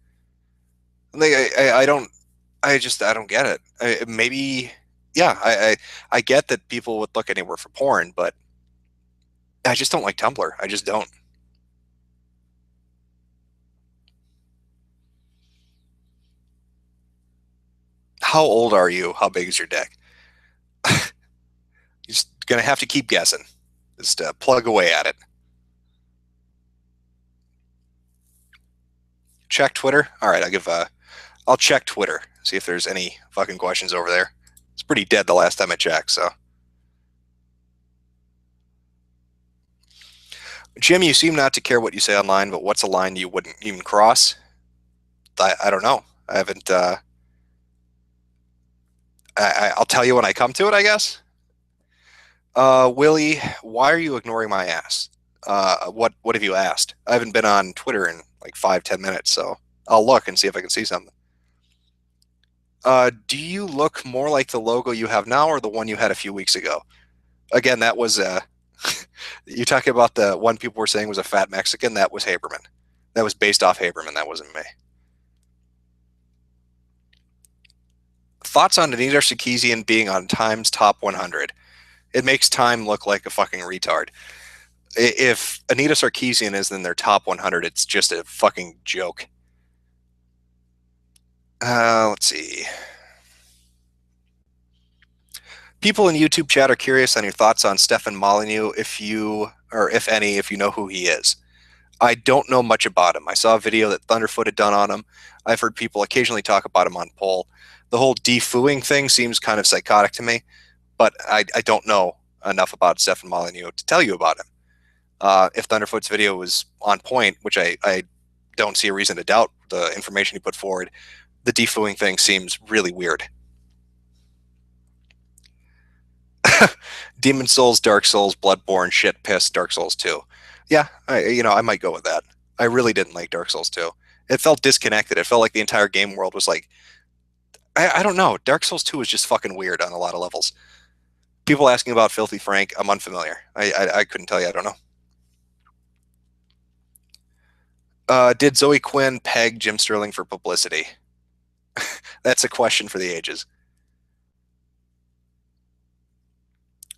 Like, I don't, I don't get it. Maybe, yeah, I get that people would look anywhere for porn, but I just don't like Tumblr. I just don't. How old are you? How big is your dick? You're just gonna have to keep guessing. Just plug away at it. Check Twitter. All right, I'll check Twitter. See if there's any fucking questions over there. It's pretty dead the last time I checked. So, Jim, you seem not to care what you say online, but what's a line you wouldn't even cross? I don't know. I haven't. I'll tell you when I come to it, I guess. Willie, why are you ignoring my ass? What have you asked? I haven't been on Twitter in like 5-10 minutes, so I'll look and see if I can see something. Do you look more like the logo you have now, or the one you had a few weeks ago? Again, that was you're talking about the one people were saying was a fat Mexican. That was Haberman. That was based off Haberman. That wasn't me. Thoughts on Anita Sarkeesian being on Time's top 100? It makes Time look like a fucking retard. If Anita Sarkeesian is in their top 100, it's just a fucking joke. Let's see. People in YouTube chat are curious on your thoughts on Stefan Molyneux, if any, if you know who he is. I don't know much about him. I saw a video that Thunderfoot had done on him. I've heard people occasionally talk about him on Poll. The whole defooing thing seems kind of psychotic to me, but I don't know enough about Stefan Molyneux to tell you about him. If Thunderfoot's video was on point, which I don't see a reason to doubt the information he put forward, the defooing thing seems really weird. Demon Souls, Dark Souls, Bloodborne, shit, piss, Dark Souls 2. Yeah, I might go with that. I really didn't like Dark Souls 2. It felt disconnected. It felt like the entire game world was like, I don't know. Dark Souls 2 was just fucking weird on a lot of levels. People asking about Filthy Frank, I'm unfamiliar. I couldn't tell you. I don't know. Did Zoe Quinn peg Jim Sterling for publicity? That's a question for the ages.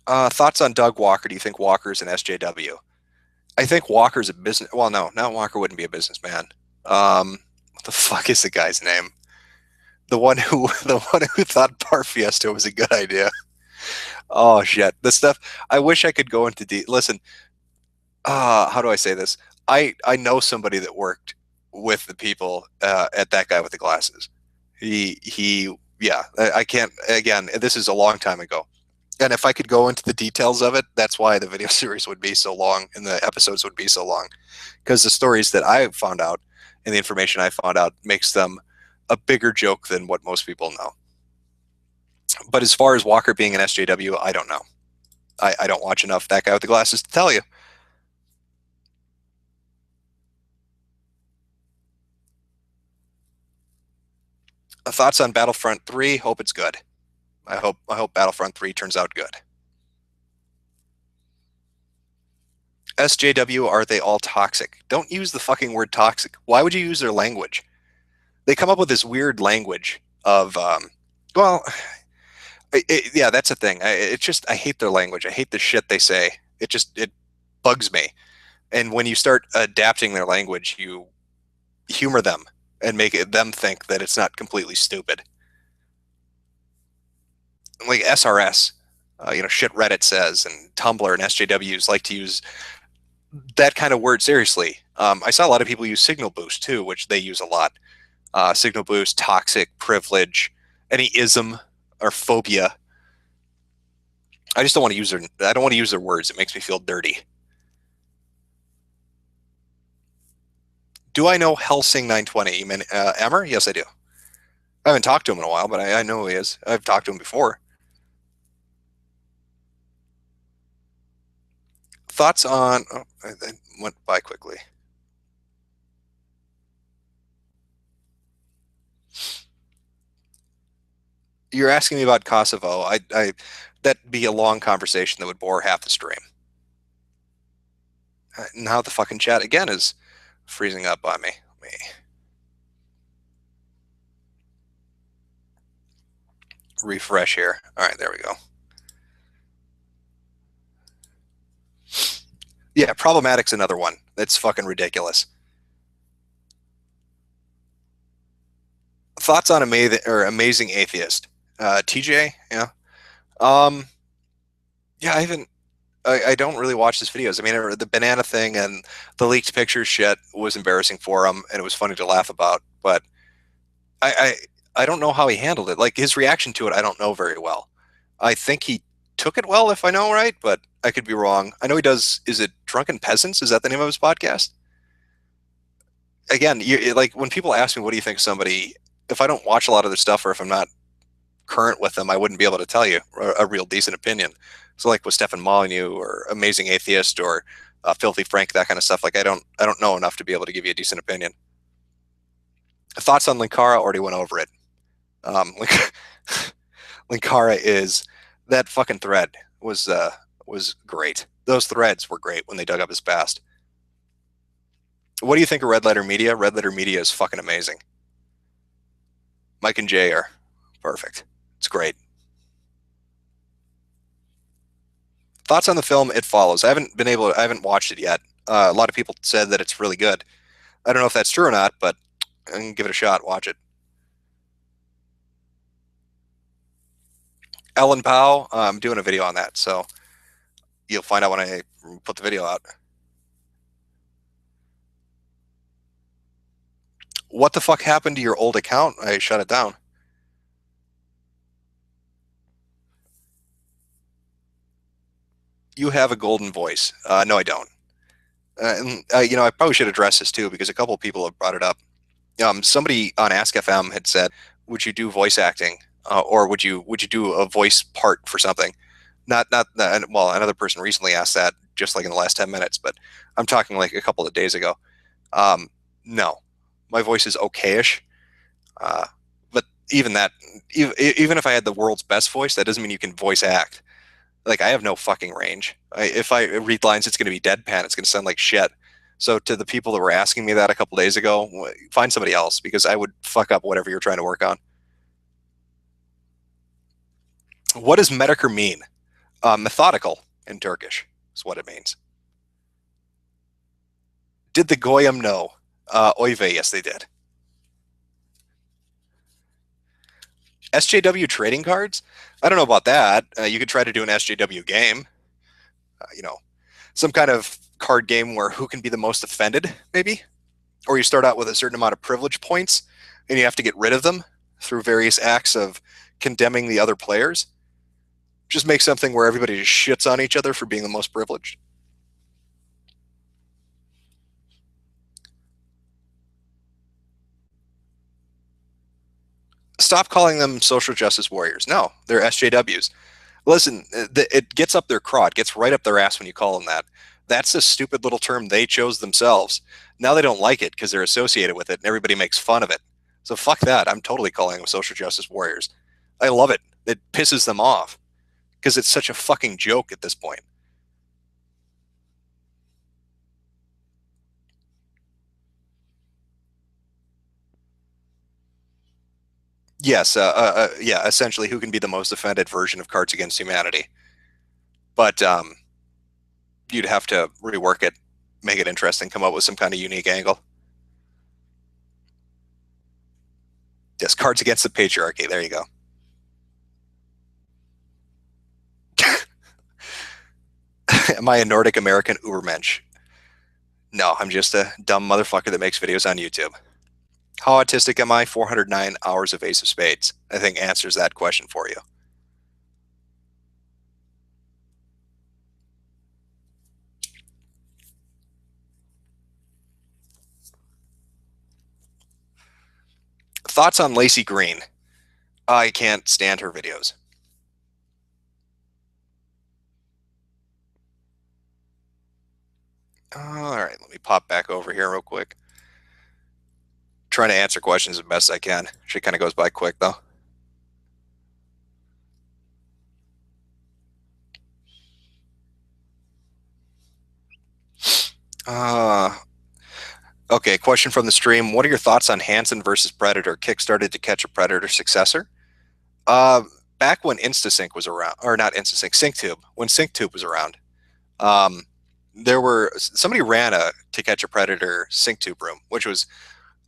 Thoughts on Doug Walker? Do you think Walker's an SJW? I think Walker's a business. Well, no, not Walker wouldn't be a businessman. What the fuck is the guy's name? The one who thought Bar Fiesta was a good idea. Oh shit, this stuff. I wish I could go into listen. How do I say this? I know somebody that worked with the people at That Guy with the Glasses. He yeah, I can't. Again, this is a long time ago, and if I could go into the details of it, that's why the video series would be so long and the episodes would be so long, because the stories that I found out and the information I found out makes them a bigger joke than what most people know. But as far as Walker being an SJW, I don't know. I don't watch enough That Guy with the Glasses to tell you. Thoughts on Battlefront 3? Hope it's good. I hope Battlefront 3 turns out good. SJW, are they all toxic? Don't use the fucking word toxic. Why would you use their language? They come up with this weird language of, well, yeah, that's a thing. It's just, I hate their language. I hate the shit they say. It bugs me. And when you start adapting their language, you humor them and them think that it's not completely stupid. Like SRS, shit Reddit says, and Tumblr and SJWs like to use that kind of word seriously. I saw a lot of people use signal boost too, which they use a lot. Signal boost, toxic, privilege, any ism or phobia. I just don't want to use their. I don't want to use their words. It makes me feel dirty. Do I know Helsing 920? You mean Emmer? Yes, I do. I haven't talked to him in a while, but I know who he is. I've talked to him before. Thoughts on? Oh, I went by quickly. You're asking me about Kosovo. That'd be a long conversation that would bore half the stream. Now the fucking chat again is freezing up on me. Refresh here. All right, there we go. Yeah, problematic's another one. That's fucking ridiculous. Thoughts on Amazing Atheist? TJ, yeah. Yeah, I don't really watch his videos. I mean, the banana thing and the leaked pictures shit was embarrassing for him, and it was funny to laugh about. But I, I don't know how he handled it. Like his reaction to it, I don't know very well. I think he took it well, if I know right, but I could be wrong. I know he does. Is it Drunken Peasants? Is that the name of his podcast? Again, like when people ask me, what do you think of somebody? If I don't watch a lot of their stuff, or if I'm not current with them, I wouldn't be able to tell you a real decent opinion. So like with Stefan Molyneux or Amazing Atheist or Filthy Frank, that kind of stuff. Like I don't know enough to be able to give you a decent opinion. Thoughts on Linkara? Already went over it. Linkara is that fucking thread was great. Those threads were great when they dug up his past. What do you think of Red Letter Media? Red Letter Media is fucking amazing. Mike and Jay are perfect. It's great. Thoughts on the film It Follows? I haven't watched it yet. A lot of people said that it's really good. I don't know if that's true or not, but I can give it a shot. Watch it. Ellen Powell, I'm doing a video on that, so you'll find out when I put the video out. What the fuck happened to your old account? I shut it down. You have a golden voice. No, I don't. I probably should address this too because a couple of people have brought it up. Somebody on Ask FM had said, "Would you do voice acting, or would you do a voice part for something?" Not well. Another person recently asked that, just like in the last 10 minutes, but I'm talking like a couple of days ago. No, my voice is okayish, but even that, even if I had the world's best voice, that doesn't mean you can voice act. Like I have no fucking range. If I read lines, it's going to be deadpan. It's going to sound like shit. So to the people that were asking me that a couple days ago, find somebody else because I would fuck up whatever you're trying to work on. What does Medicare mean? Methodical in Turkish is what it means. Did the Goyim know? Oive, yes, they did. SJW trading cards? I don't know about that. You could try to do an SJW game. Some kind of card game where who can be the most offended, maybe? Or you start out with a certain amount of privilege points and you have to get rid of them through various acts of condemning the other players. Just make something where everybody just shits on each other for being the most privileged. Stop calling them social justice warriors. No, they're SJWs. Listen, it gets up their craw. It gets right up their ass when you call them that. That's a stupid little term they chose themselves. Now they don't like it because they're associated with it and everybody makes fun of it. So fuck that. I'm totally calling them social justice warriors. I love it. It pisses them off because it's such a fucking joke at this point. Yes, yeah, essentially who can be the most offended version of Cards Against Humanity. But you'd have to rework it, make it interesting, come up with some kind of unique angle. Yes, Cards Against the Patriarchy. There you go. Am I a Nordic American Ubermensch? No, I'm just a dumb motherfucker that makes videos on YouTube. How autistic am I? 409 hours of Ace of Spades, I think, answers that question for you. Thoughts on Lacey Green? I can't stand her videos. All right, let me pop back over here real quick. Trying to answer questions as best I can. Shit kind of goes by quick, though. Uh, okay, question from the stream. What are your thoughts on Hansen versus Predator, kickstarted to catch a Predator successor? Uh, Back when InstaSync was around, or not InstaSync, SyncTube, when SyncTube was around, um, somebody ran a To Catch a Predator SyncTube room, which was,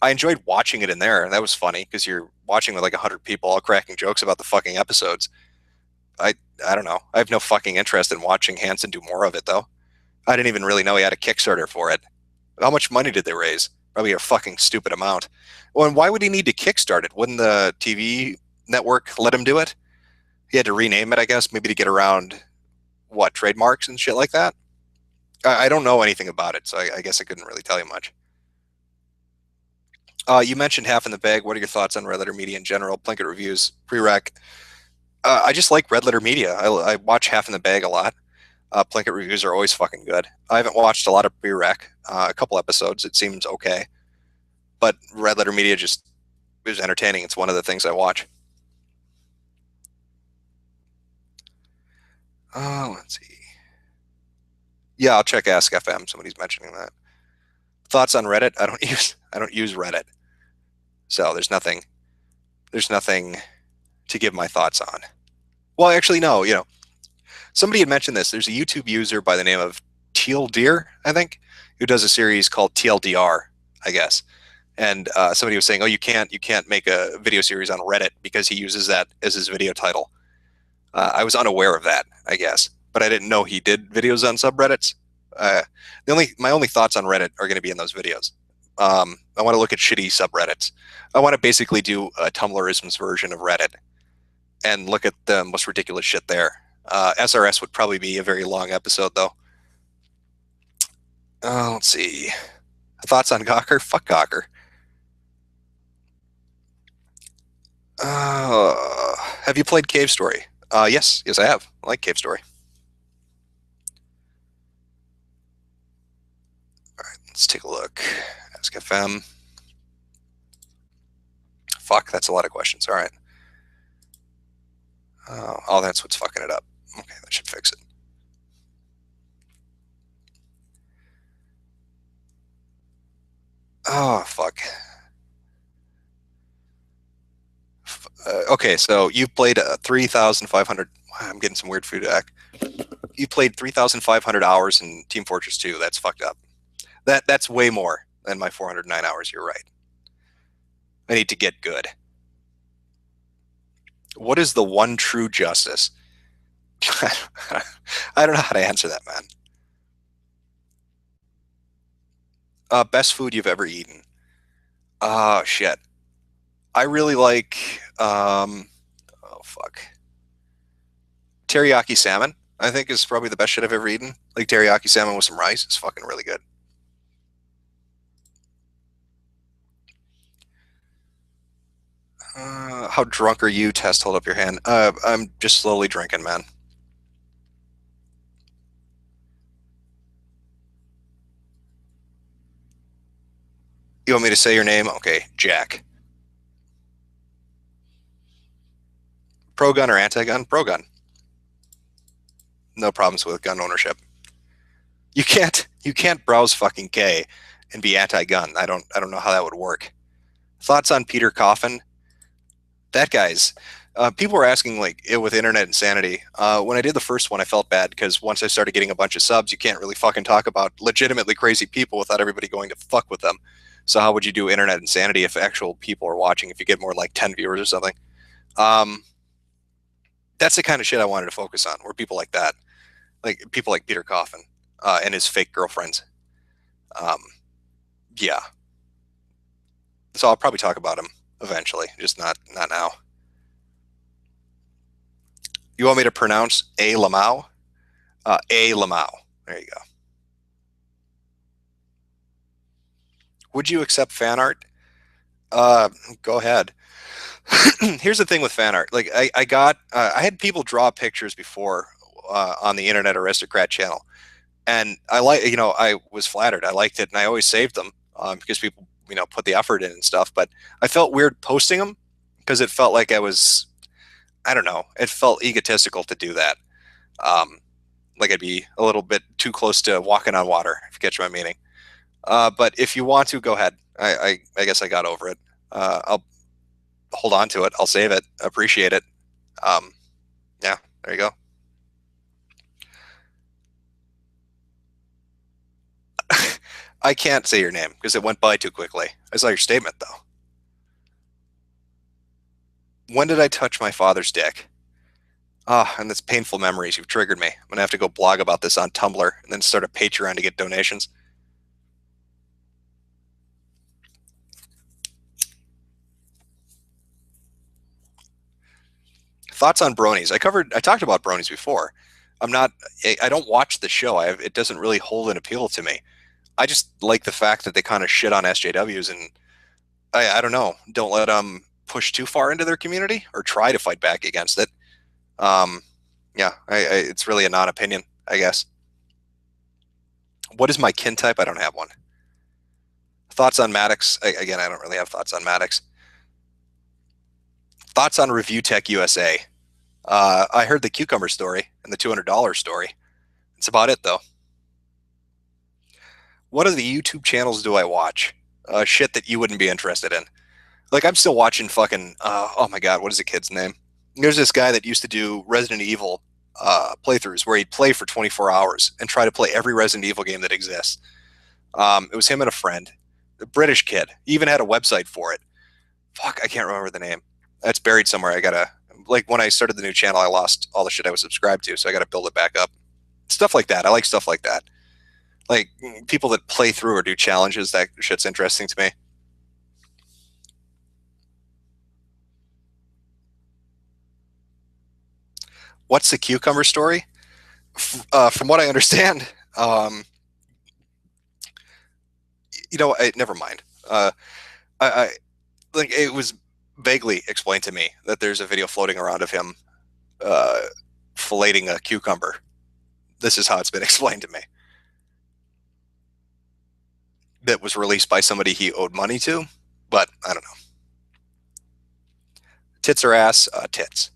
I enjoyed watching it in there. That was funny because you're watching with like 100 people all cracking jokes about the fucking episodes. I I don't know. I have no fucking interest in watching Hansen do more of it though. I didn't even really know he had a Kickstarter for it. How much money did they raise? Probably a fucking stupid amount. Well, and why would he need to kickstart it? Wouldn't the TV network let him do it? He had to rename it, I guess, maybe to get around what trademarks and shit like that. I don't know anything about it, so I guess I couldn't really tell you much. You mentioned Half in the Bag. What are your thoughts on Red Letter Media in general? Plinkett Reviews, prereq. I just like Red Letter Media. I watch Half in the Bag a lot. Plinkett Reviews are always fucking good. I haven't watched a lot of prereq. A couple episodes. It seems okay, but Red Letter Media just is entertaining. It's one of the things I watch. Oh, let's see. Yeah, I'll check Ask FM. Somebody's mentioning that. Thoughts on Reddit? I don't use Reddit, so there's nothing to give my thoughts on. Well, actually, no. Somebody had mentioned this. There's a YouTube user by the name of Teal Deer, I think, who does a series called TLDR, I guess. And somebody was saying, "Oh, you can't make a video series on Reddit because he uses that as his video title." I was unaware of that, I guess, but I didn't know he did videos on subreddits. My only thoughts on Reddit are going to be in those videos. I want to look at shitty subreddits. I want to basically do a Tumblrisms version of Reddit and look at the most ridiculous shit there. SRS would probably be a very long episode, though. Let's see. Thoughts on Gawker? Fuck Gawker. Have you played Cave Story? Yes, I have. I like Cave Story. All right, let's take a look. Ask FM. Fuck, that's a lot of questions. All right. Oh, that's what's fucking it up. Okay, that should fix it. Oh, fuck. Okay, so you've played 3,500. I'm getting some weird feedback. You played 3,500 hours in Team Fortress 2. That's fucked up. That's way more than my 409 hours. You're right. I need to get good. What is the one true justice? I don't know how to answer that, man. Best food you've ever eaten? Oh, shit. I really like, oh fuck, teriyaki salmon. I think is probably the best shit I've ever eaten. Like teriyaki salmon with some rice. It's fucking really good. How drunk are you? Test, hold up your hand. I'm just slowly drinking, man. You want me to say your name? Okay, Jack. Pro gun or anti gun? Pro gun. No problems with gun ownership. You can't browse fucking K and be anti gun. I don't know how that would work. Thoughts on Peter Coffin? That guy's people were asking like with internet insanity. When I did the first one, I felt bad because once I started getting a bunch of subs, you can't really fucking talk about legitimately crazy people without everybody going to fuck with them. So how would you do internet insanity if actual people are watching? If you get more like 10 viewers or something, um, that's the kind of shit I wanted to focus on. Where people like Peter Coffin and his fake girlfriends. Um, yeah, so I'll probably talk about him eventually, just not now. You want me to pronounce A Lamau? A Lamau. There you go. Would you accept fan art? Uh, Go ahead. Here's the thing with fan art. Like I had people draw pictures before on the Internet Aristocrat channel, and I was flattered. I liked it, and I always saved them because people put the effort in and stuff. But I felt weird posting them because it felt like I don't know, it felt egotistical to do that. Um, like I'd be a little bit too close to walking on water, if you catch my meaning. But if you want to, go ahead. I guess I got over it. I'll hold on to it. I'll save it. Appreciate it. Um, yeah, there you go. I can't say your name because it went by too quickly. I saw your statement though. When did I touch my father's dick? Ah, and that's painful memories. You've triggered me. I'm gonna have to go blog about this on Tumblr and then start a Patreon to get donations. Thoughts on bronies? I talked about bronies before. I'm not. I don't watch the show. It doesn't really hold an appeal to me. I just like the fact that they kind of shit on SJWs, and I don't know. Don't let them push too far into their community or try to fight back against it. Um, yeah, it's really a non-opinion, I guess. What is my kin type? I don't have one. Thoughts on Maddox? Again, I don't really have thoughts on Maddox. Thoughts on Review Tech USA? I heard the cucumber story and the $200 story. That's about it, though. What are the YouTube channels do I watch? Shit that you wouldn't be interested in. Like I'm still watching fucking. Oh my god, what is the kid's name? There's this guy that used to do Resident Evil playthroughs where he'd play for 24 hours and try to play every Resident Evil game that exists. It was him and a friend, a British kid. He even had a website for it. Fuck, I can't remember the name. That's buried somewhere. I gotta like when I started the new channel, I lost all the shit I was subscribed to, so I gotta build it back up. Stuff like that. I like stuff like that. Like people that play through or do challenges. That shit's interesting to me. What's the cucumber story? From what I understand, never mind. I like it was vaguely explained to me that there's a video floating around of him uh, filleting a cucumber. This is how it's been explained to me. That was released by somebody he owed money to, but I don't know. Tits or ass? Tits.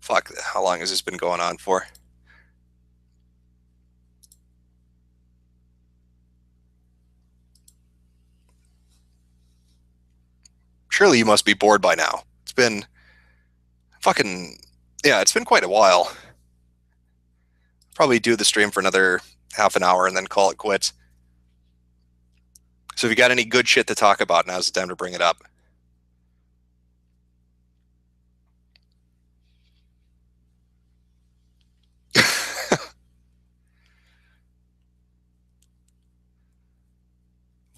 Fuck. How long has this been going on for? Surely you must be bored by now. It's been fucking yeah. It's been quite a while. Probably do the stream for another half an hour and then call it quits. So if you got any good shit to talk about, now's the time to bring it up.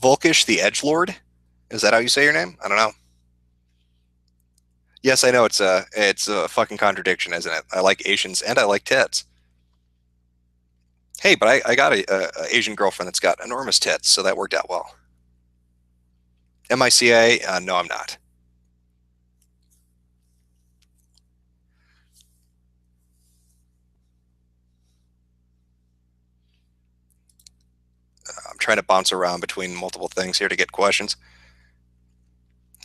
Volkish the Edgelord? Is that how you say your name? I don't know. Yes, I know it's a fucking contradiction, isn't it? I like Asians and I like tits. Hey, but I got a Asian girlfriend that's got enormous tits, so that worked out well. MICA? No, I'm not. I'm trying to bounce around between multiple things here to get questions.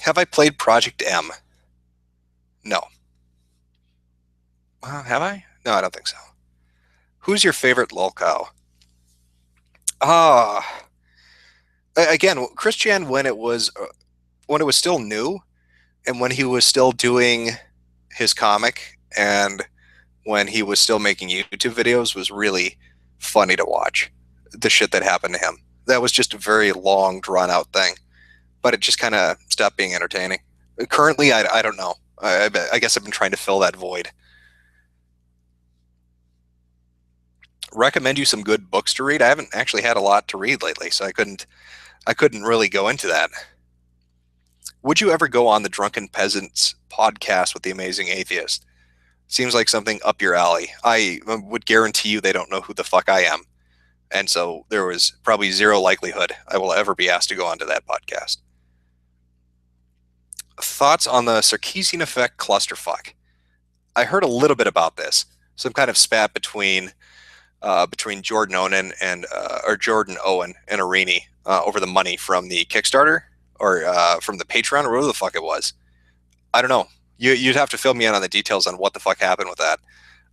Have I played Project M? No. Have I? No, I don't think so. Who's your favorite lolcow? Ah, again, Christian when it was still new and when he was still doing his comic and when he was still making YouTube videos was really funny to watch. The shit that happened to him. That was just a very long, drawn out thing, but it just kind of stopped being entertaining. Currently, I don't know. I guess I've been trying to fill that void. Recommend you some good books to read. I haven't actually had a lot to read lately, so I couldn't really go into that. Would you ever go on the Drunken Peasants podcast with the Amazing Atheist? Seems like something up your alley. I would guarantee you they don't know who the fuck I am. And so there was probably zero likelihood I will ever be asked to go onto that podcast. Thoughts on the Sarkeesian effect clusterfuck? I heard a little bit about this. Some kind of spat between Jordan Owen or Jordan Owen and Arini over the money from the Kickstarter or from the Patreon or whatever the fuck it was. I don't know. You'd have to fill me in on the details on what the fuck happened with that.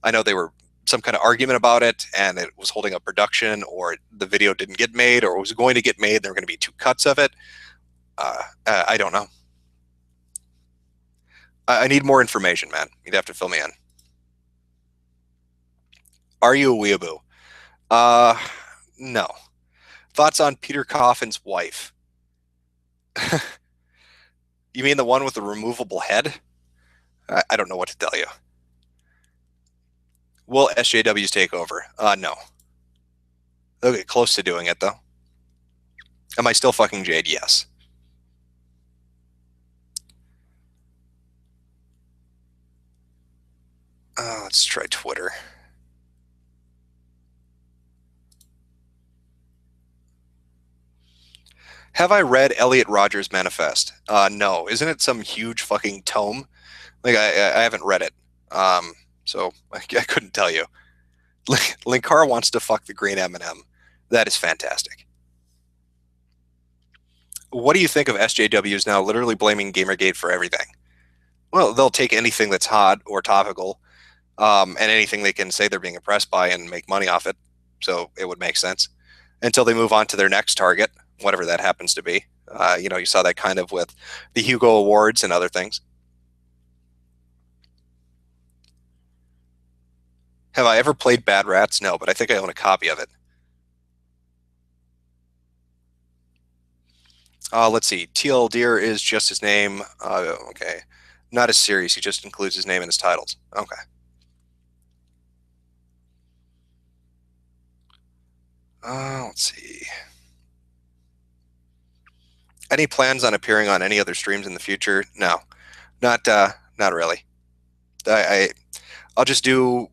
I know they were some kind of argument about it, and it was holding up production, or the video didn't get made, or it was going to get made. There were going to be two cuts of it. I don't know. I need more information, man. You'd have to fill me in. Are you a weeaboo? Uh, no. Thoughts on Peter Coffin's wife? You mean the one with the removable head? I don't know what to tell you. Will SJWs take over? No. They'll get close to doing it, though. Am I still fucking Jade? Yes. Let's try Twitter. Have I read Elliot Rodgers' Manifest? No. Isn't it some huge fucking tome? Like I haven't read it, so I couldn't tell you. Linkar wants to fuck the green M&M. That is fantastic. What do you think of SJWs now literally blaming Gamergate for everything? Well, they'll take anything that's hot or topical, and anything they can say they're being oppressed by and make money off it. So it would make sense until they move on to their next target, whatever that happens to be. You saw that kind of with the Hugo Awards and other things. Have I ever played Bad Rats? No, but I think I own a copy of it. Let's see. TL Deer is just his name. Okay. Not a series. He just includes his name in his titles. Okay. Let's see. Any plans on appearing on any other streams in the future? No, not really. I I'll just do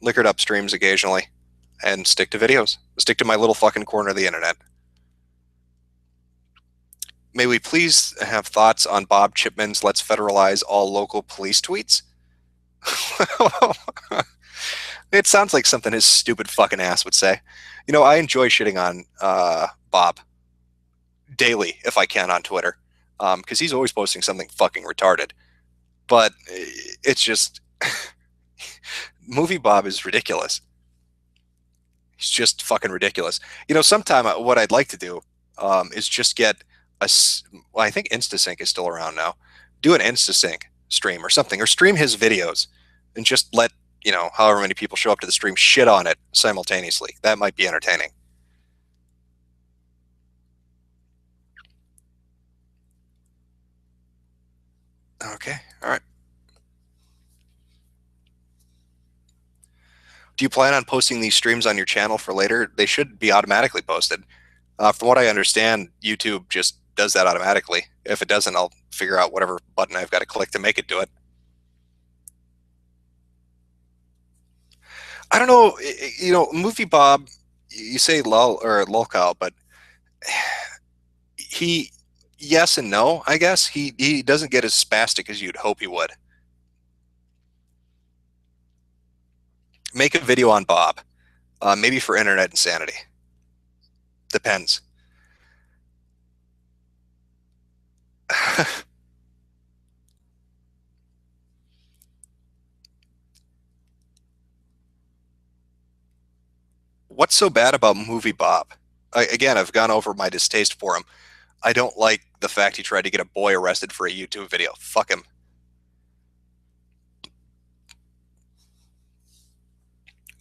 liquored up streams occasionally, and stick to videos. Stick to my little fucking corner of the internet. May we please have thoughts on Bob Chipman's "Let's federalize all local police" tweets? It sounds like something his stupid fucking ass would say. I enjoy shitting on Bob daily if I can on Twitter, because he's always posting something fucking retarded. But it's just movie Bob is ridiculous. He's just fucking ridiculous. Sometime what I'd like to do is just get well, I think InstaSync is still around now. Do an InstaSync stream or something, or stream his videos and just let however many people show up to the stream shit on it simultaneously. That might be entertaining. Okay, all right. Do you plan on posting these streams on your channel for later? They should be automatically posted. From what I understand, YouTube just does that automatically. If it doesn't, I'll figure out whatever button I've got to click to make it do it. I don't know. Movie Bob, you say lol or lolcow, but he, yes and no, I guess. He doesn't get as spastic as you'd hope he would. Make a video on Bob, maybe for internet insanity. Depends. What's so bad about Movie Bob? Again, I've gone over my distaste for him. I don't like the fact he tried to get a boy arrested for a YouTube video. Fuck him.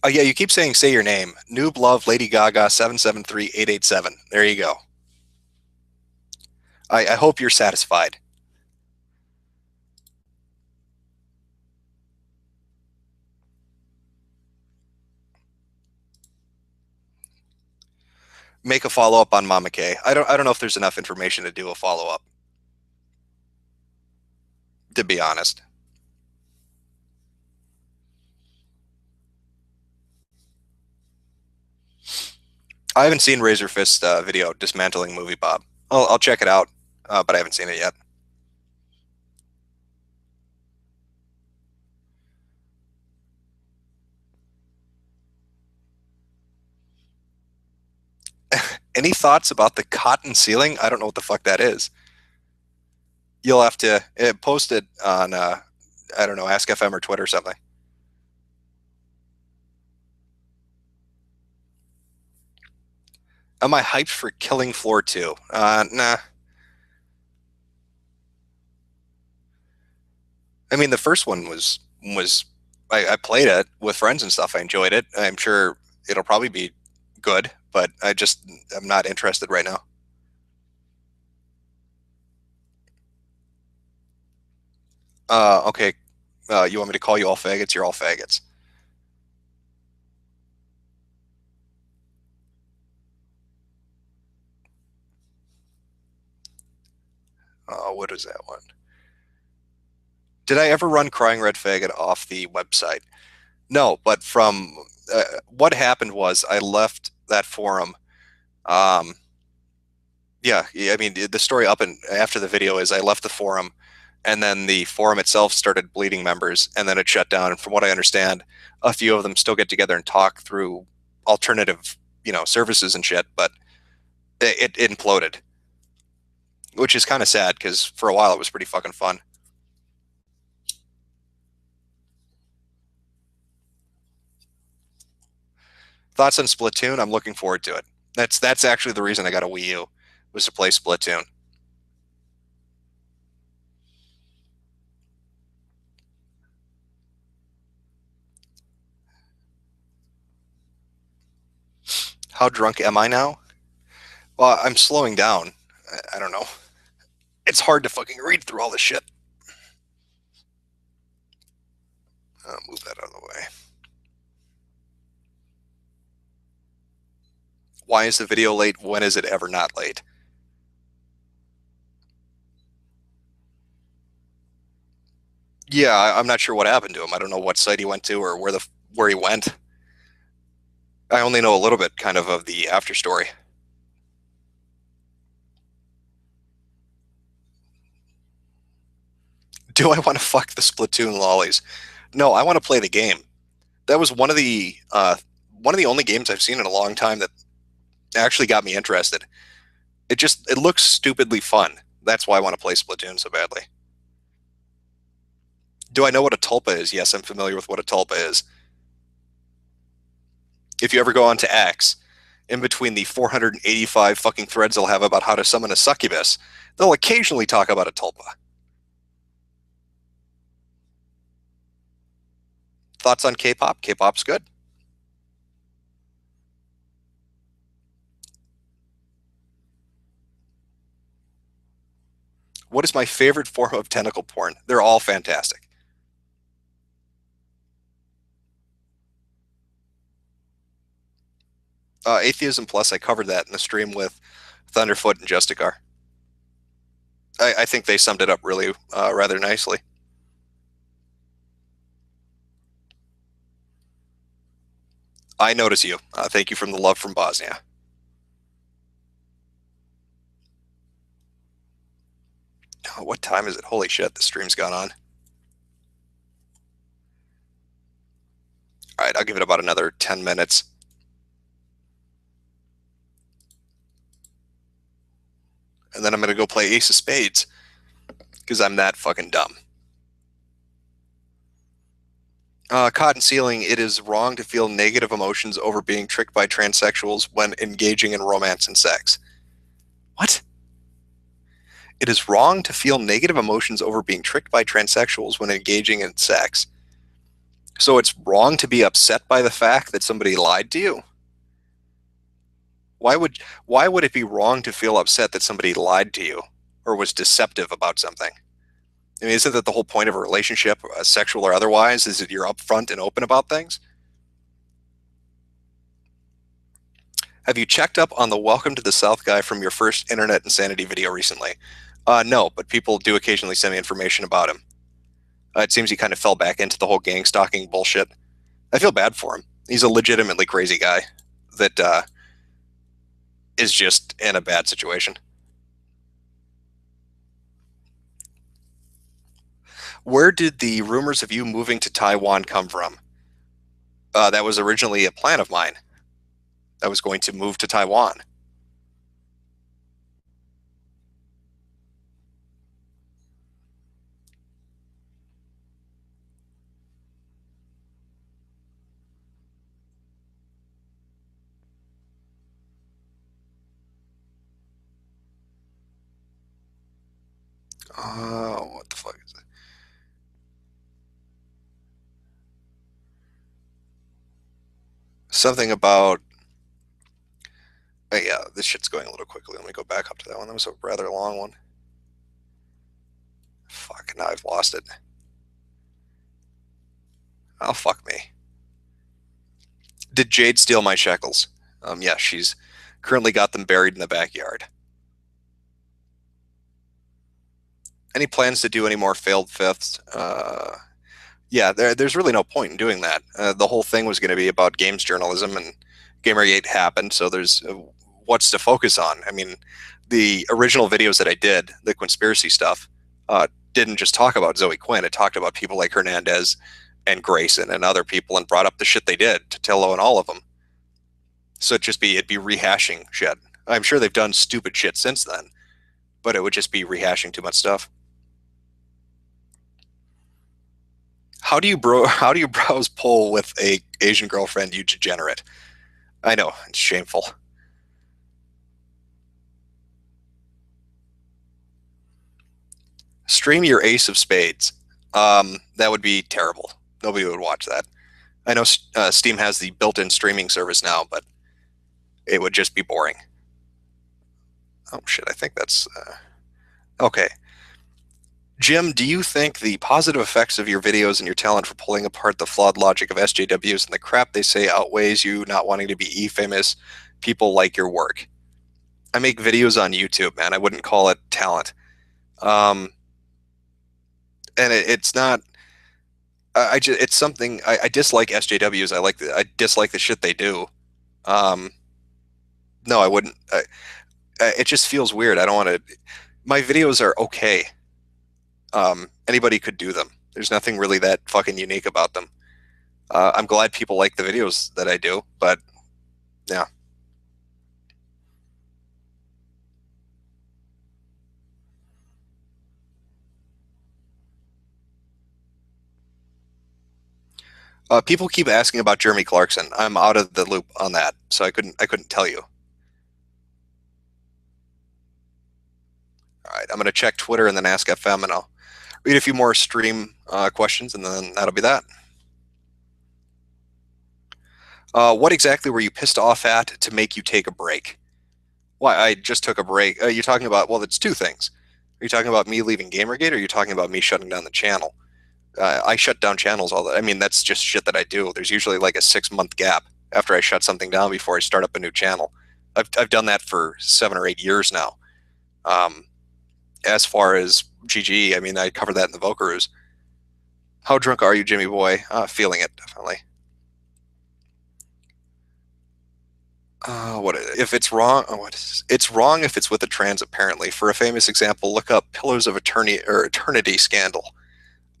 Oh yeah, you keep saying say your name. Noob Love Lady Gaga 773887. There you go. I hope you're satisfied. Make a follow up on Mama K. I don't know if there's enough information to do a follow up, to be honest. I haven't seen Razor Fist video dismantling Movie Bob. I'll check it out, but I haven't seen it yet. Any thoughts about the cotton ceiling? I don't know what the fuck that is. You'll have to post it on, I don't know, Ask FM or Twitter or something. Am I hyped for Killing Floor 2? Nah. I mean, the first one was I played it with friends and stuff. I enjoyed it. I'm sure it'll probably be good, but I'm not interested right now. Okay. You want me to call you all faggots? You're all faggots. What is that one? Did I ever run Crying Red Faggot off the website? No, but from what happened was I left that forum. Um, yeah, I mean the story up and after the video is I left the forum, and then the forum itself started bleeding members, and then it shut down. And from what I understand, a few of them still get together and talk through alternative, services and shit. But it imploded, which is kind of sad because for a while it was pretty fucking fun. Thoughts on Splatoon? I'm looking forward to it. That's actually the reason I got a Wii U was to play Splatoon. How drunk am I now? Well, I'm slowing down. I don't know. It's hard to fucking read through all this shit. I'll move that out of the way. Why is the video late? When is it ever not late? Yeah, I'm not sure what happened to him. I don't know what site he went to or where he went. I only know a little bit kind of the after story. Do I want to fuck the Splatoon lollies? No, I want to play the game. That was one of the only games I've seen in a long time that actually got me interested. It looks stupidly fun. That's why I want to play Splatoon so badly. Do I know what a tulpa is? Yes, I'm familiar with what a tulpa is. If you ever go onto X, in between the 485 fucking threads they'll have about how to summon a succubus, they'll occasionally talk about a tulpa. Thoughts on K-pop? K-pop's good. What is my favorite form of tentacle porn? They're all fantastic. Atheism Plus, I covered that in the stream with Thunderfoot and Justicar. I think they summed it up really rather nicely. I notice you. Thank you from the love from Bosnia. Oh, what time is it? Holy shit, the stream's gone on. All right, I'll give it about another 10 minutes. And then I'm going to go play Ace of Spades because I'm that fucking dumb. Cotton Ceiling, it is wrong to feel negative emotions over being tricked by transsexuals when engaging in romance and sex. What? It is wrong to feel negative emotions over being tricked by transsexuals when engaging in sex. So it's wrong to be upset by the fact that somebody lied to you? Why would it be wrong to feel upset that somebody lied to you or was deceptive about something? I mean, isn't that the whole point of a relationship, sexual or otherwise, is that you're upfront and open about things? Have you checked up on the Welcome to the South guy from your first Internet Insanity video recently? No, but people do occasionally send me information about him. It seems he kind of fell back into the whole gang stalking bullshit. I feel bad for him. He's a legitimately crazy guy that is just in a bad situation. Where did the rumors of you moving to Taiwan come from? That was originally a plan of mine. I was going to move to Taiwan. Oh, what the fuck is that? Something about. Yeah, this shit's going a little quickly. Let me go back up to that one. That was a rather long one. Fuck, now I've lost it. Oh, fuck me. Did Jade steal my shekels? Yeah, she's currently got them buried in the backyard. Any plans to do any more failed fifths? Yeah, there's really no point in doing that. The whole thing was going to be about games journalism, and Gamergate happened, so there's what's to focus on. I mean, the original videos that I did, the conspiracy stuff, didn't just talk about Zoe Quinn. It talked about people like Hernandez and Grayson and other people, and brought up the shit they did, Totillo and all of them. So it'd be rehashing shit. I'm sure they've done stupid shit since then, but it would just be rehashing too much stuff. How do you browse poll with a Asian girlfriend, you degenerate? I know, it's shameful. Stream your Ace of Spades. That would be terrible. Nobody would watch that. I know Steam has the built-in streaming service now, but it would just be boring. Oh shit, I think that's okay. Jim, do you think the positive effects of your videos and your talent for pulling apart the flawed logic of SJWs and the crap they say outweighs you not wanting to be E-famous? People like your work. I make videos on YouTube, man. I wouldn't call it talent. And it's not. It's something I dislike SJWs. I dislike the shit they do. No, I wouldn't. It just feels weird. I don't want to. My videos are okay. Anybody could do them. There's nothing really that fucking unique about them. I'm glad people like the videos that I do, but yeah. People keep asking about Jeremy Clarkson. I'm out of the loop on that, so I couldn't tell you. All right, I'm gonna check Twitter and then ask FM, and I'll read a few more stream questions, and then that'll be that. What exactly were you pissed off at to make you take a break? Why, I just took a break. You're talking about, well, it's two things. Are you talking about me leaving Gamergate, or are you talking about me shutting down the channel? I shut down channels all that. I mean, that's just shit that I do. There's usually like a 6-month gap after I shut something down before I start up a new channel. I've done that for 7 or 8 years now. Um, as far as GG, I mean, I covered that in the Vokaroos. How drunk are you, Jimmy boy? Feeling it, definitely. What if it's wrong? Oh, what is it's wrong if it's with a trans? Apparently, for a famous example, look up Pillars of Eternity or Eternity scandal.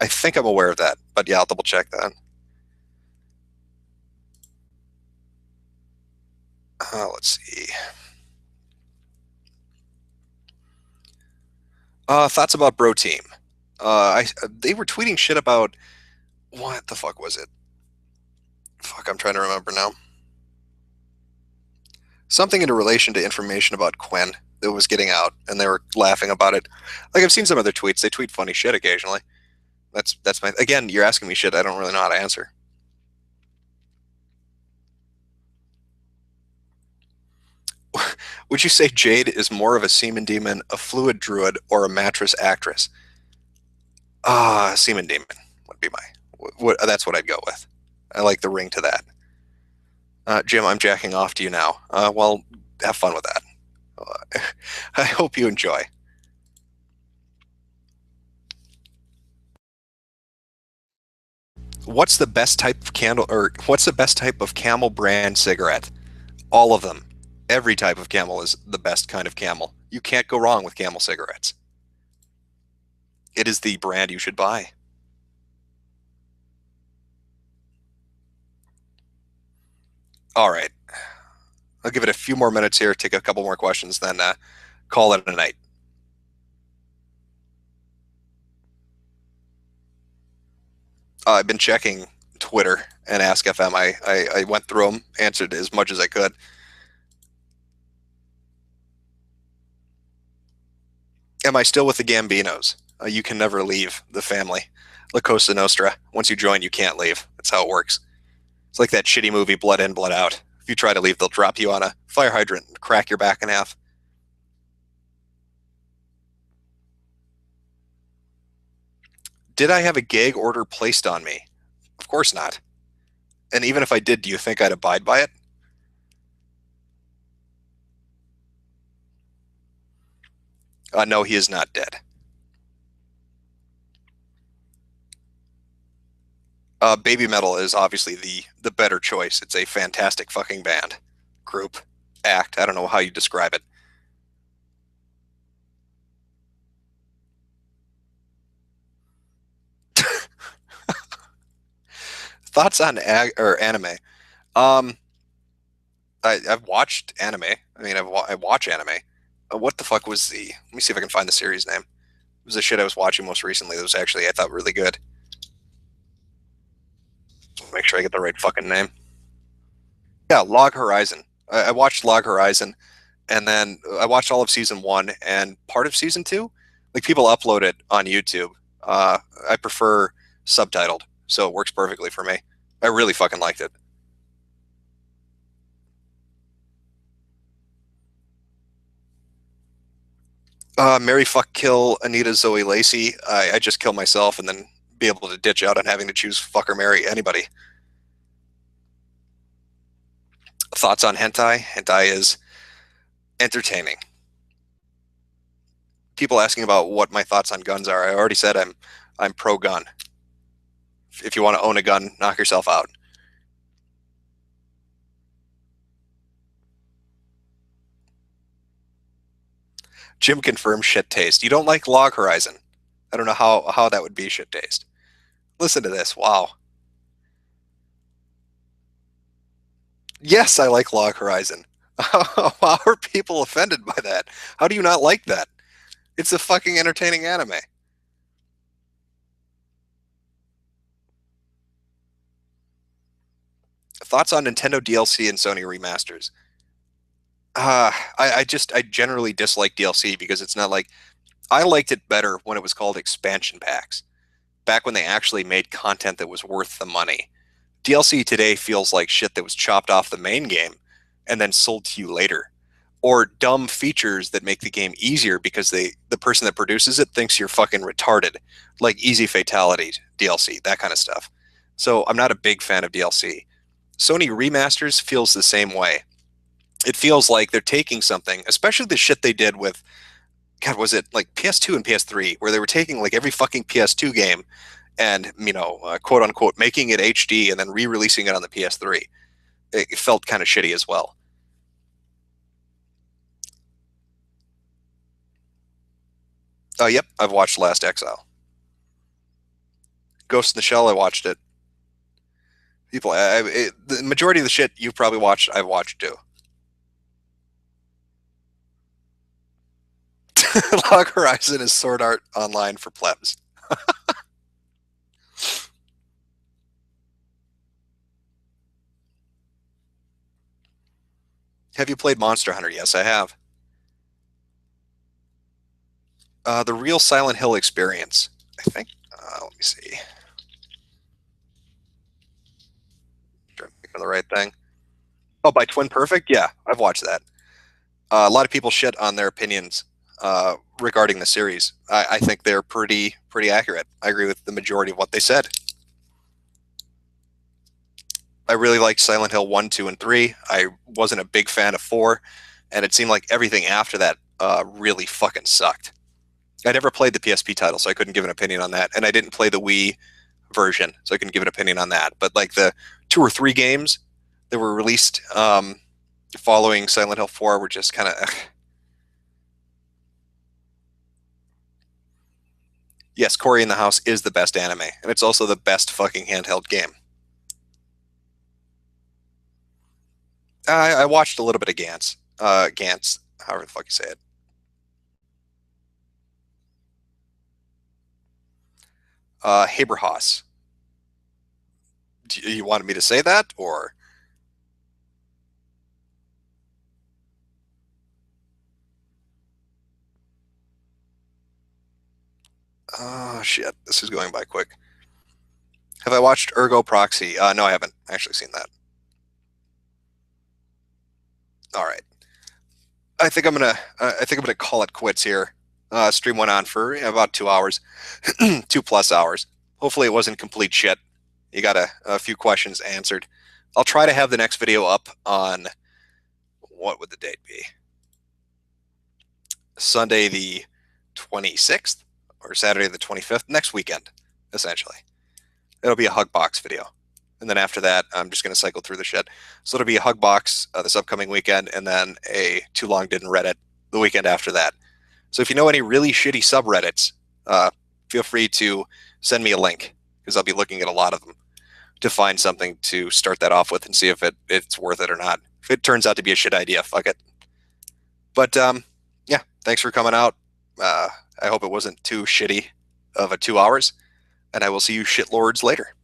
I think I'm aware of that, but yeah, I'll double check that. Let's see. Thoughts about Bro Team? They were tweeting shit about what the fuck was it? Fuck, I'm trying to remember now. Something in relation to information about Quinn that was getting out, and they were laughing about it. Like I've seen some other tweets. They tweet funny shit occasionally. That's my again. You're asking me shit I don't really know how to answer. Would you say Jade is more of a semen demon, a fluid druid, or a mattress actress? Semen demon would be that's what I'd go with. I like the ring to that. Jim, I'm jacking off to you now. Well, have fun with that. I hope you enjoy. What's the best type of candle, or what's the best type of Camel brand cigarette? All of them. Every type of Camel is the best kind of Camel. You can't go wrong with Camel cigarettes. It is the brand you should buy. All right. I'll give it a few more minutes here, take a couple more questions, then call it a night. I've been checking Twitter and Ask FM. I went through them, answered as much as I could. Am I still with the Gambinos? You can never leave the family. La Cosa Nostra. Once you join, you can't leave. That's how it works. It's like that shitty movie Blood In, Blood Out. If you try to leave, they'll drop you on a fire hydrant and crack your back in half. Did I have a gag order placed on me? Of course not. And even if I did, do you think I'd abide by it? No, he is not dead. Baby Metal is obviously the better choice. It's a fantastic fucking band, group, act. I don't know how you describe it. Thoughts on or anime? Um, I've watched anime. I mean, I watch anime. What the fuck was the? Let me see if I can find the series name. It was the shit I was watching most recently. That was actually I thought really good. Make sure I get the right fucking name. Yeah, Log Horizon. I watched Log Horizon, and then I watched all of season one and part of season two. Like people upload it on YouTube. I prefer subtitled, so it works perfectly for me. I really fucking liked it. Mary fuck kill Anita Zoe Lacey. I just kill myself and then be able to ditch out on having to choose fuck or marry anybody. Thoughts on hentai? Hentai is entertaining. People asking about what my thoughts on guns are. I already said I'm pro gun. If you want to own a gun, knock yourself out. Jim confirms shit taste. You don't like Log Horizon. I don't know how that would be shit taste. Listen to this. Wow. Yes, I like Log Horizon. How are people offended by that? How do you not like that? It's a fucking entertaining anime. Thoughts on Nintendo DLC and Sony remasters? I generally dislike DLC because it's not like I liked it better when it was called expansion packs, back when they actually made content that was worth the money. DLC today feels like shit that was chopped off the main game and then sold to you later, or dumb features that make the game easier because the person that produces it thinks you're fucking retarded, like Easy Fatality DLC, that kind of stuff. So I'm not a big fan of DLC. Sony remasters feels the same way. It feels like they're taking something, especially the shit they did with, God, was it like PS2 and PS3, where they were taking like every fucking PS2 game and, quote unquote, making it HD and then re-releasing it on the PS3. It felt kind of shitty as well. Oh, yep, I've watched Last Exile. Ghost in the Shell, I watched it. The majority of the shit you've probably watched, I've watched too. Log Horizon is Sword Art Online for plebs. Have you played Monster Hunter? Yes, I have. The real Silent Hill experience, I think. Let me see. Trying to think of the right thing. Oh, by Twin Perfect? Yeah, I've watched that. A lot of people shit on their opinions regarding the series. I think they're pretty accurate. I agree with the majority of what they said. I really liked Silent Hill 1, 2, and 3. I wasn't a big fan of 4, and it seemed like everything after that really fucking sucked. I never played the PSP title, so I couldn't give an opinion on that, and I didn't play the Wii version, so I couldn't give an opinion on that. But like the 2 or 3 games that were released following Silent Hill 4 were just kind of. Yes, Cory in the House is the best anime, and it's also the best fucking handheld game. I watched a little bit of Gantz. Gantz, however the fuck you say it. Haberhaus. Do you wanted me to say that, or? Oh, shit. This is going by quick. Have I watched Ergo Proxy? No, I haven't actually seen that. All right. I think I'm gonna call it quits here. Stream went on for about 2 hours, 2+ hours. Hopefully, it wasn't complete shit. You got a few questions answered. I'll try to have the next video up on, what would the date be? Sunday the 26th or Saturday the 25th, next weekend, essentially. It'll be a hug box video. And then after that, I'm just going to cycle through the shit. So it'll be a hug box this upcoming weekend, and then a Too Long Didn't Reddit the weekend after that. So if you know any really shitty subreddits, feel free to send me a link, because I'll be looking at a lot of them to find something to start that off with and see if it's worth it or not. If it turns out to be a shit idea, fuck it. But yeah, thanks for coming out. I hope it wasn't too shitty of a 2 hours, and I will see you shitlords later.